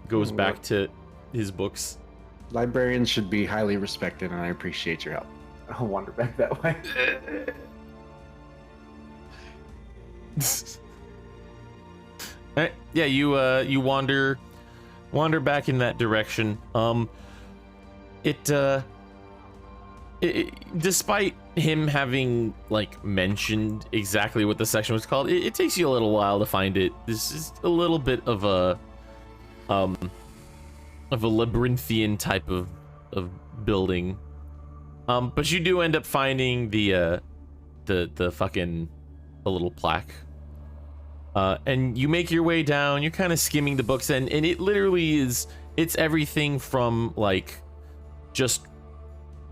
Goes back to his books. Librarians should be highly respected, and I appreciate your help. I'll wander back that way. Alright, yeah, you wander back in that direction. Despite him having like mentioned exactly what the section was called, it takes you a little while to find it. This is a little bit of a labyrinthian type of building. But you do end up finding the fucking a little plaque. And you make your way down. You're kind of skimming the books, and it literally it's everything from like just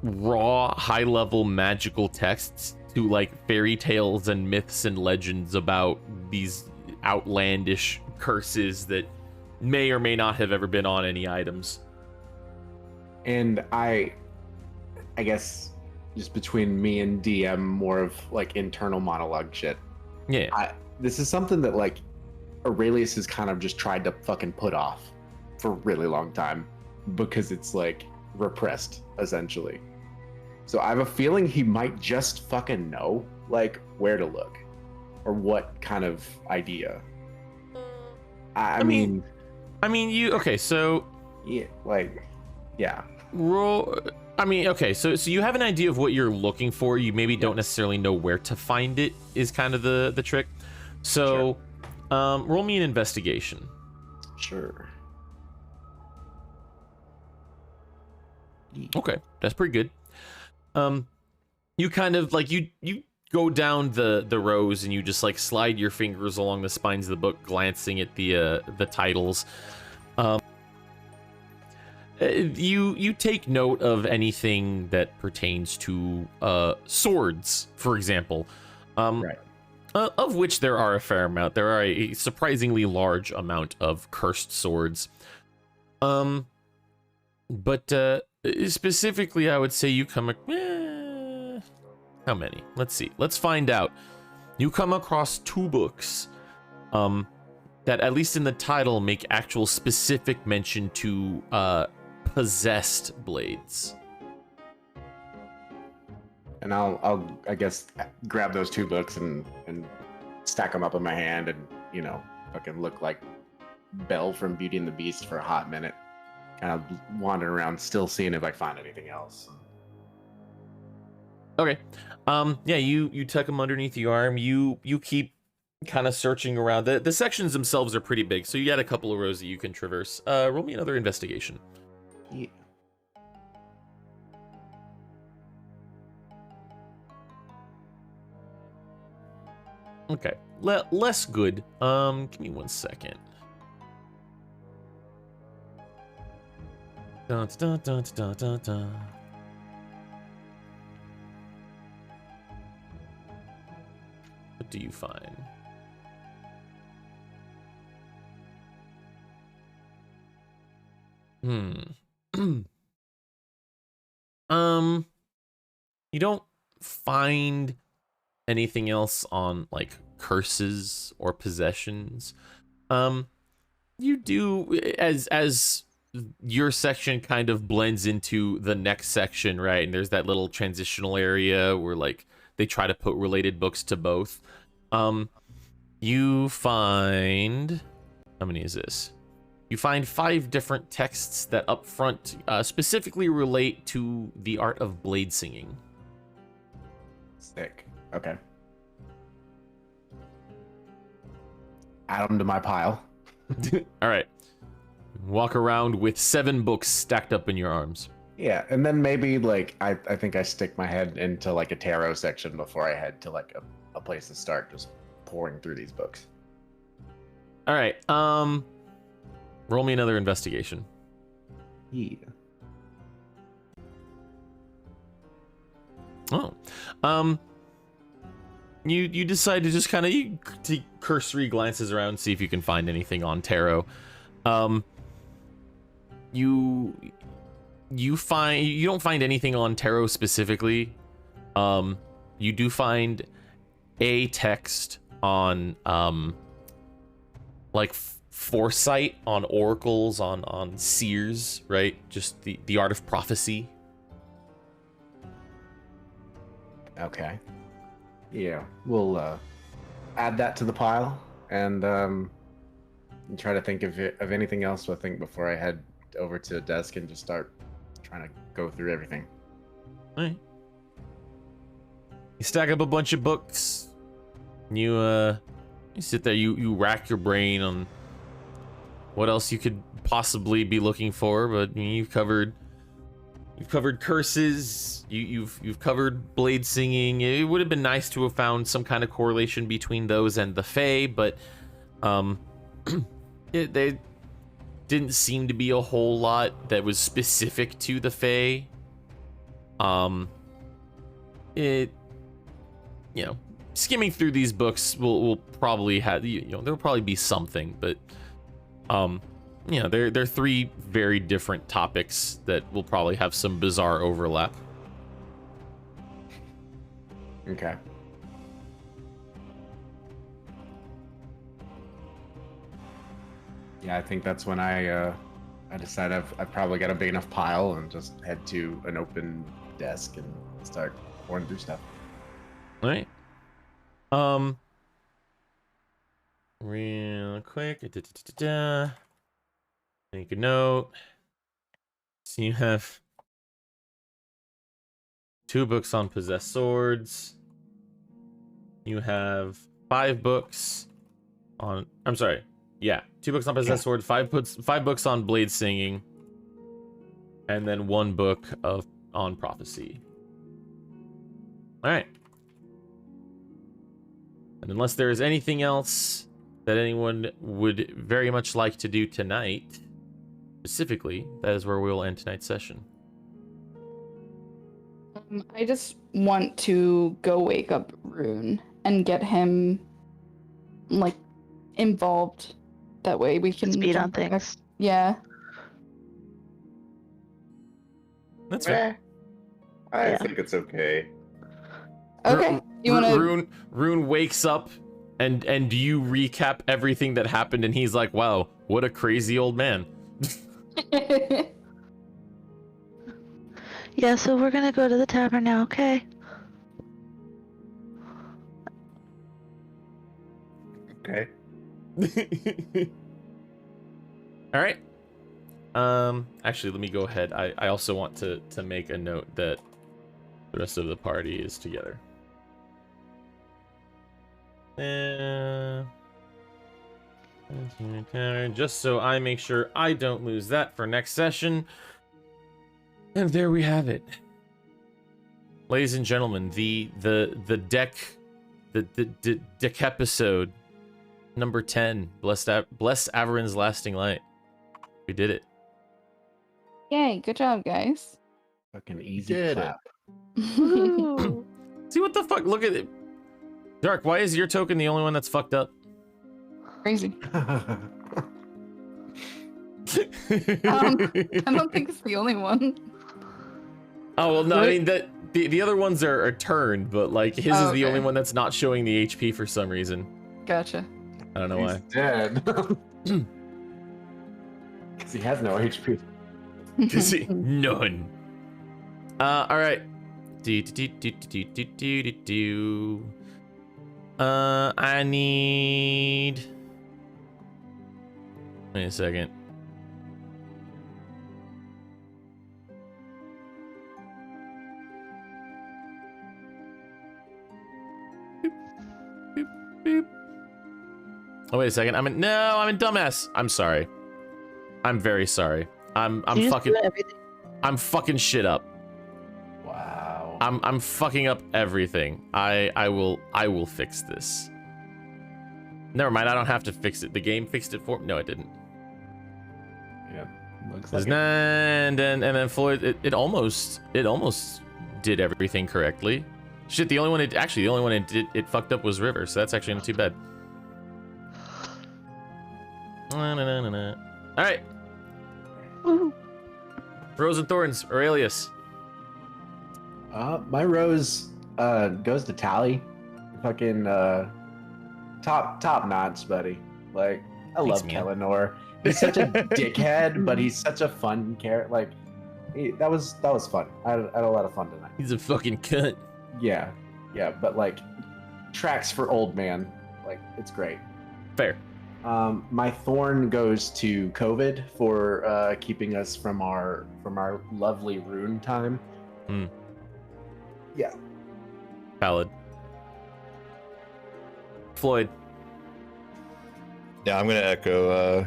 raw high-level magical texts to like fairy tales and myths and legends about these outlandish curses that may or may not have ever been on any items. And I guess just between me and DM, more of like internal monologue shit. Yeah. This is something that like Aurelius has kind of just tried to fucking put off for a really long time because it's like repressed essentially. So I have a feeling he might just fucking know like where to look or what kind of idea. I mean you okay, so yeah, like yeah. Roll I mean, okay, so you have an idea of what you're looking for. You maybe don't necessarily know where to find it is kind of the trick. So roll me an investigation. Sure. Okay, that's pretty good. You kind of like you go down the rows and you just like slide your fingers along the spines of the book, glancing at the titles. You take note of anything that pertains to swords, for example. Right. Of which there are a fair amount. There are a surprisingly large amount of cursed swords. But specifically, I would say you come... how many? Let's see. Let's find out. You come across 2 books that, at least in the title, make actual specific mention to possessed blades. And I'll I guess grab those 2 books and stack them up in my hand and, you know, fucking look like Belle from Beauty and the Beast for a hot minute. Kind of wandering around, still seeing if I find anything else. Okay. Yeah, you tuck them underneath your arm. You keep kind of searching around. The sections themselves are pretty big, so you got a couple of rows that you can traverse. Roll me another investigation. Yeah. Okay. Less good. Give me 1 second. Dun, dun, dun, dun, dun, dun. What do you find? You don't find anything else on like curses or possessions. You do as your section kind of blends into the next section, right? And there's that little transitional area where like they try to put related books to both. You find, how many is this? You find 5 different texts that up front specifically relate to the art of blade singing. Sick. Okay. Add them to my pile. All right. Walk around with 7 books stacked up in your arms. Yeah, and then maybe like I think I stick my head into like a tarot section before I head to like a place to start just pouring through these books. All right. Roll me another investigation. Yeah. Oh. You decide to just kind of take cursory glances around, see if you can find anything on tarot. You don't find anything on tarot specifically. You do find a text on like foresight, on oracles, on seers, right? Just the art of prophecy. Okay. Yeah, we'll add that to the pile and try to think of anything else I think before I head over to the desk and just start trying to go through everything. All right. You stack up a bunch of books. You sit there. You rack your brain on what else you could possibly be looking for, but you've covered curses. You've covered blade singing. It would have been nice to have found some kind of correlation between those and the Fae, but they didn't seem to be a whole lot that was specific to the Fae. Skimming through these books will probably have, there'll probably be something, but they're 3 very different topics that will probably have some bizarre overlap. Okay. Yeah, I think that's when I decide I've probably got a big enough pile and just head to an open desk and start pouring through stuff. All right. Real quick. Make a note. So you have 2 books on possessed swords. You have 5 books on. I'm sorry. Yeah, 2 books on possessed swords. 5 books on blade singing, and then 1 book on prophecy. All right. And unless there is anything else that anyone would very much like to do tonight, specifically, that is where we will end tonight's session. I just want to go wake up Rune and get him like involved. That way we can Speed on back. things. Yeah. That's fair. I think it's okay. Okay. You want to? Rune wakes up, and you recap everything that happened, and he's like, "Wow, what a crazy old man." Yeah, so we're gonna go to the tavern now, okay? Okay. All right. Actually, let me go ahead. I also want to make a note that The rest of the party is together. Just so I make sure I don't lose that for next session. And there we have it. Ladies and gentlemen, the deck episode number 10, bless Avarine's lasting light. We did it. Yay, good job, guys. Fucking easy Did clap. Ooh. See what the fuck? Look at it. Dark, why is your token the only one that's fucked up? Crazy. I don't think it's the only one. Oh well, no, I mean that the other ones are turned, but like his is the Okay. only one that's not showing the HP for some reason. Gotcha. I don't know He's why. dead. Because he has no HP. See, none. All right. I need. Wait a second. Boop. Oh wait a second. I'm in dumbass. I'm sorry. I'm very sorry. I'm fucking shit up. Wow. I'm fucking up everything. I will fix this. Never mind, I don't have to fix it. The game fixed it for me. No, it didn't. Yeah. Looks There's like and then Floyd it almost did everything correctly. Shit, the only one it fucked up was River, so that's actually not too bad. Alright. Rose and Thorns, Aurelius. My rose goes to Tally. Fucking top notch, buddy. Like I Thanks, love man. Kellinor. He's such a dickhead, but he's such a fun character. Like that was fun. I had a lot of fun tonight. He's a fucking cunt. Yeah, but like tracks for old man. Like it's great. Fair. My thorn goes to COVID for keeping us from our lovely rune time. Hmm. Yeah. Valid. Floyd. Yeah, I'm gonna echo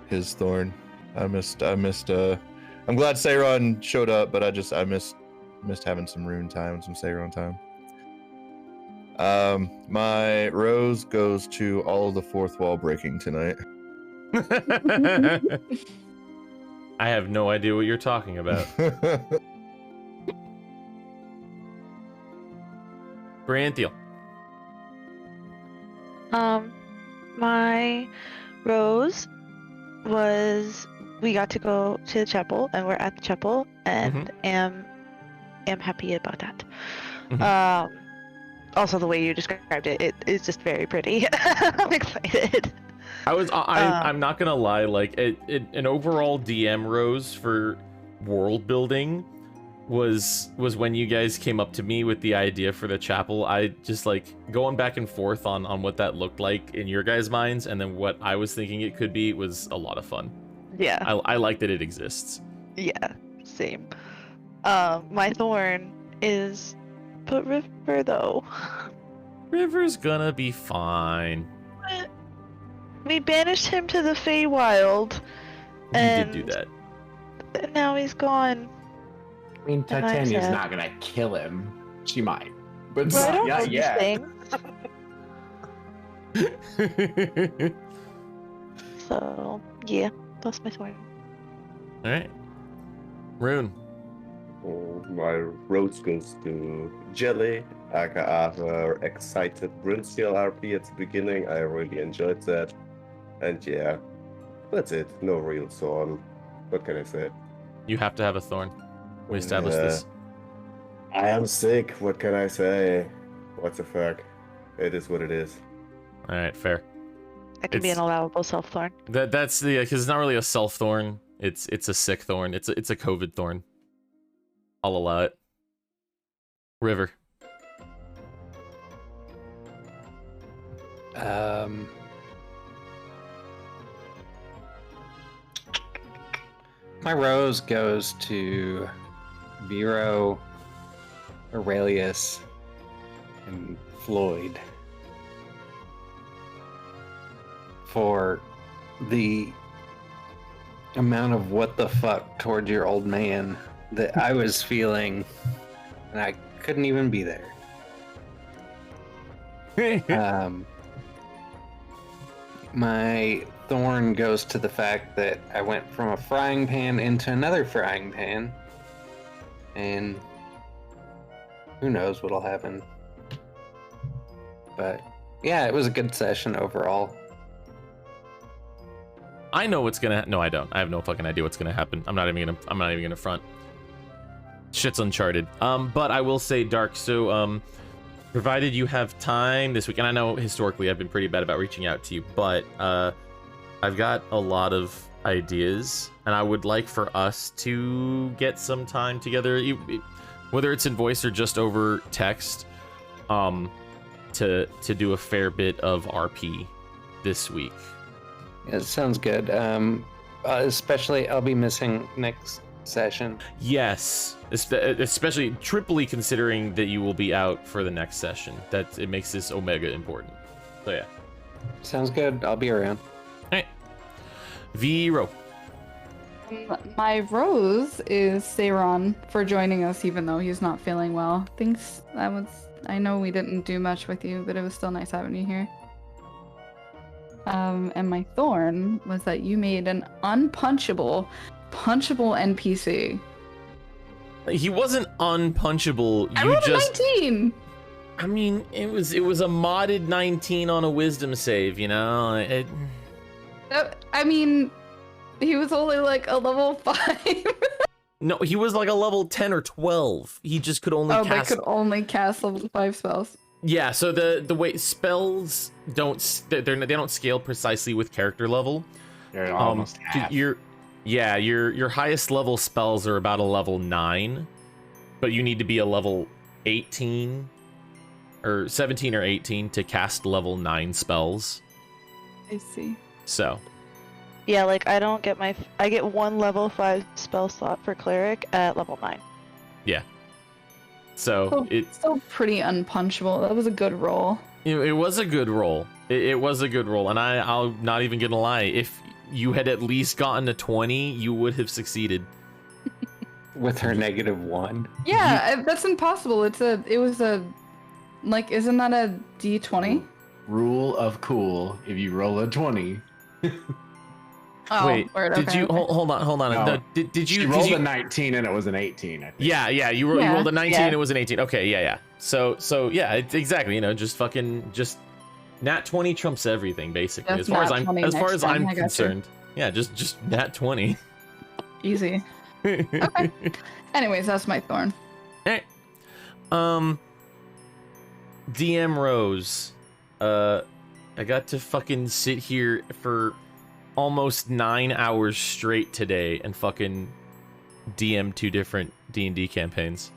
his thorn. I missed I'm glad Sayron showed up, but I missed having some rune time, some Sayron time. My rose goes to all of the fourth wall breaking tonight. I have no idea what you're talking about. Branthiel. My rose was we got to go to the chapel, and we're at the chapel, and am happy about that. Also, the way you described it, it is just very pretty. I'm excited. I'm not gonna lie, like an overall DM rose for world building was when you guys came up to me with the idea for the chapel. I just like going back and forth on what that looked like in your guys' minds, and then what I was thinking it could be was a lot of fun. Yeah. I like that it exists. Yeah, same. My thorn is put River though. River's gonna be fine. We banished him to the Feywild, You and did do that. now he's gone. I mean, And I'm Titania's sad. not gonna kill him. She might, but Well, I don't not know these yet. things. So yeah, that's my thorn. All right. Rune. My rose goes to Jelly. I got her excited Brunskill RP at the beginning. I really enjoyed that. And yeah, that's it. No real thorn. What can I say? You have to have a thorn. We established this. I am sick. What can I say? What the fuck? It is what it is. All right, fair. That can be an allowable self thorn. That's the because it's not really a self thorn. It's a sick thorn. It's a COVID thorn. I'll allow it. River. My rose goes to Vero, Aurelius, and Floyd for the amount of what the fuck towards your old man that I was feeling, and I couldn't even be there. My thorn goes to the fact that I went from a frying pan into another frying pan, and who knows what'll happen. But yeah, it was a good session overall. I know what's gonna. No, I don't. I have no fucking idea what's gonna happen. I'm not even gonna front. Shit's uncharted. But I will say, Dark. So, provided you have time this week, and I know historically I've been pretty bad about reaching out to you, but I've got a lot of ideas, and I would like for us to get some time together, whether it's in voice or just over text, to do a fair bit of RP this week. Yeah, it sounds good. Especially, I'll be missing next session. Yes, especially triply considering that you will be out for the next session. That it makes this Omega important. So yeah. Sounds good. I'll be around. All right. Vero. My rose is Seiron for joining us, even though he's not feeling well. I know we didn't do much with you, but it was still nice having you here. And my thorn was that you made an punchable NPC. He wasn't unpunchable. I rolled a 19. I mean, it was a modded 19 on a wisdom save, you know. I mean, he was only like a level 5. No, he was like a level 10 or 12. He just could only cast. They could only cast level 5 spells. Yeah, so the way spells they don't scale precisely with character level. They're almost half. Your highest level spells are about a level 9, but you need to be a level 18 or 17 or 18 to cast level 9 spells. I see. So. Yeah, like I get one level 5 spell slot for cleric at level 9. Yeah. So it's still pretty unpunchable. That was a good roll. It was a good roll. It was a good roll, and I'll not even gonna lie. If you had at least gotten a 20, you would have succeeded. With her -1. Yeah, that's impossible. Isn't that a D20? Rule of cool: if you roll a 20. Oh, wait, did you hold on? No, did you? She rolled a 19 and it was an 18. I think. Yeah, you rolled a 19 and it was an 18. Okay, yeah. So yeah, exactly. You know, just nat 20 trumps everything basically. That's as far as I'm I concerned. Yeah, just nat 20. Easy. Okay. Anyways, that's my thorn. Hey. DM Rose. I got to fucking sit here for almost 9 hours straight today and fucking DM 2 different D&D campaigns.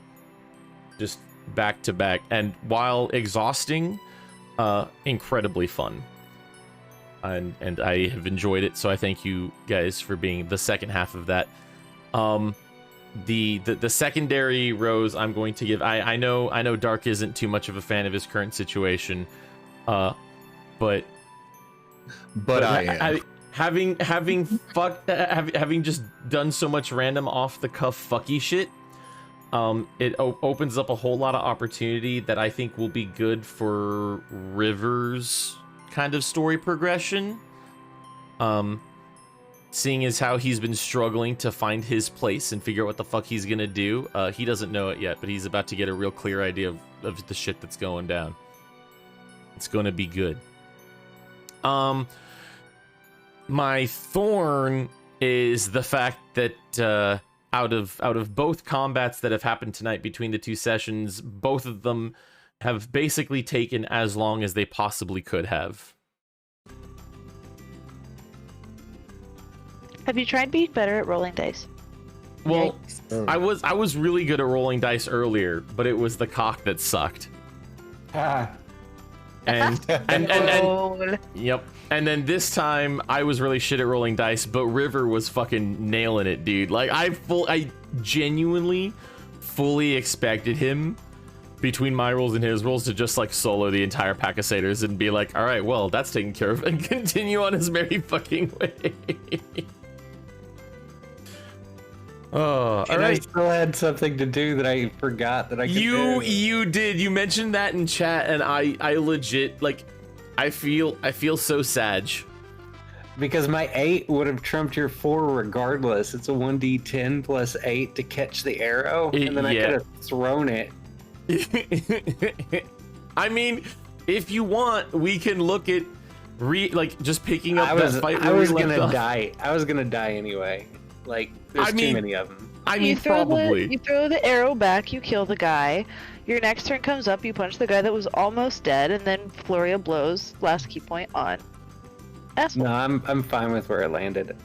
Just back to back. And while exhausting, incredibly fun. And I have enjoyed it, so I thank you guys for being the second half of that. The secondary rose I'm going to give. I know Dark isn't too much of a fan of his current situation, but I am. Having just done so much random off the cuff fucky shit, it opens up a whole lot of opportunity that I think will be good for River's kind of story progression. Seeing as how he's been struggling to find his place and figure out what the fuck he's gonna do. He doesn't know it yet, but he's about to get a real clear idea of the shit that's going down. It's gonna be good. My thorn is the fact that out of both combats that have happened tonight between the two sessions, both of them have basically taken as long as they possibly could have. Have you tried being better at rolling dice? Well, I was really good at rolling dice earlier, but it was the cock that sucked. And yep. And then this time I was really shit at rolling dice, but River was fucking nailing it, dude. Like I genuinely fully expected him, between my rules and his rules, to just like solo the entire pack of satyrs and be like, all right, well, that's taken care of, and continue on his merry fucking way. Oh, all right. I still had something to do that I forgot that I could do. You did. You mentioned that in chat, and I legit, like, I feel so sad. Because my 8 would have trumped your 4 regardless. It's a 1d10 plus 8 to catch the arrow, and then I could have thrown it. I mean, if you want, we can look at just picking up that fight. I was gonna die. I was gonna die anyway. Like, there's too many of them. I mean, probably. You throw the arrow back, you kill the guy. Your next turn comes up, you punch the guy that was almost dead, and then flurry of blows, last key point on. Asshole. No, I'm fine with where I landed.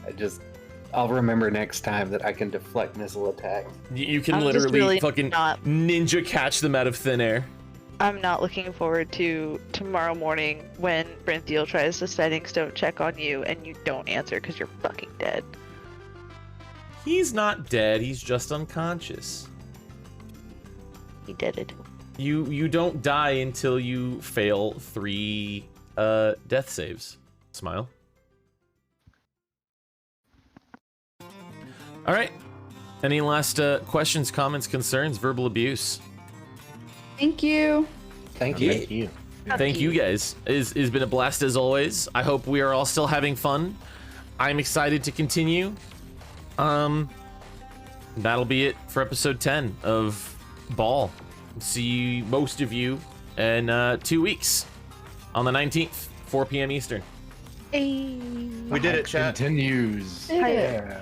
I'll remember next time that I can deflect missile attack. You can literally really fucking ninja catch them out of thin air. I'm not looking forward to tomorrow morning when Brenthiel tries a setting stone check on you and you don't answer because you're fucking dead. He's not dead, he's just unconscious. He did it. You don't die until you fail 3 death saves. Smile. All right. Any last questions, comments, concerns, verbal abuse? Thank you. Thank you. Thank you. Thank you guys. It's been a blast as always. I hope we are all still having fun. I'm excited to continue. That'll be it for episode 10 of Ball. See most of you in 2 weeks on the 19th, 4 p.m. Eastern. Hey. We did it, chat. Continues. Yeah.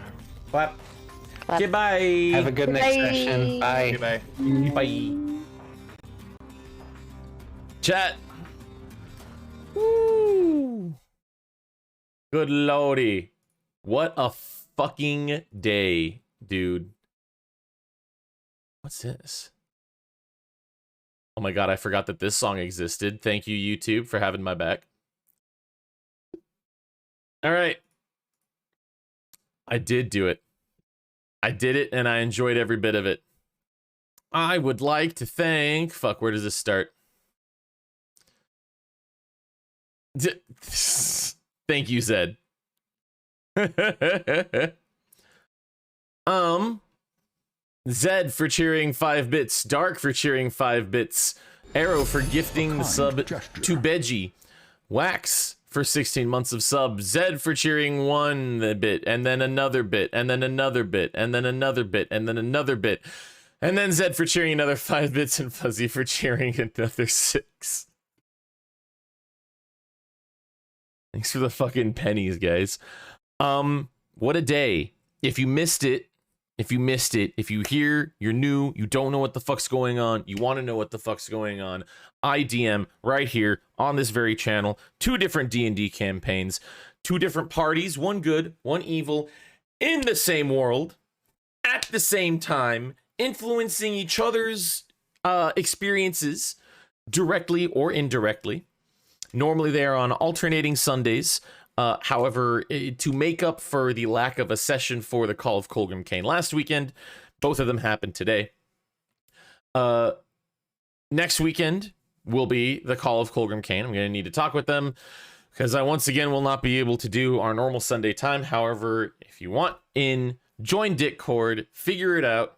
Clap. Goodbye. Have a good next session. Bye. Goodbye. Bye. Chat. Woo. Good lordy. What a fucking day, dude. What's this? Oh my god, I forgot that this song existed. Thank you, YouTube, for having my back. All right. I did do it. I did it, and I enjoyed every bit of it. I would like to thank... Fuck, where does this start? Thank you, Zed. Zed for cheering 5 bits. Dark for cheering 5 bits. Arrow for gifting the sub to Beji. Wax for 16 months of sub. Zed for cheering 1 bit, and then another bit, and then another bit, and then another bit, and then another bit. And then Zed for cheering another 5 bits, and Fuzzy for cheering another 6. Thanks for the fucking pennies, guys. What a day. If you missed it, if you hear, you're new, you don't know what the fuck's going on, you want to know what the fuck's going on, I DM right here on this very channel 2 different D&D campaigns, 2 different parties, one good, one evil, in the same world, at the same time, influencing each other's experiences directly or indirectly. Normally they are on alternating Sundays. However, to make up for the lack of a session for the Call of Colgrim Kane last weekend, both of them happened today. Next weekend will be the Call of Colgrim Kane. I'm going to need to talk with them because I once again will not be able to do our normal Sunday time. However, if you want in, join Discord, figure it out.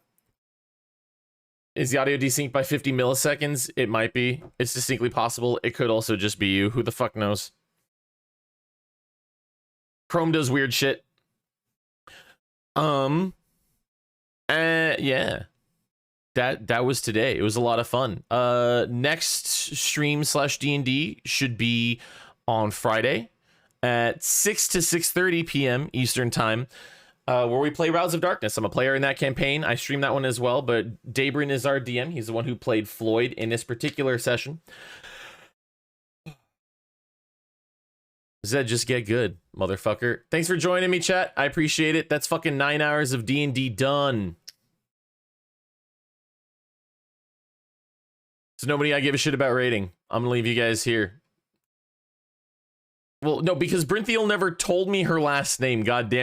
Is the audio desynced by 50 milliseconds? It might be. It's distinctly possible. It could also just be you. Who the fuck knows? Chrome does weird shit. Yeah. That was today. It was a lot of fun. Next stream / D&D should be on Friday at 6 to 6:30 p.m. Eastern time, where we play Rounds of Darkness. I'm a player in that campaign. I stream that one as well, but Dabrin is our DM. He's the one who played Floyd in this particular session. Zed, just get good, motherfucker. Thanks for joining me, chat. I appreciate it. That's fucking 9 hours of D&D done. So nobody I give a shit about rating. I'm gonna leave you guys here. Well, no, because Brinthiel never told me her last name, goddamn.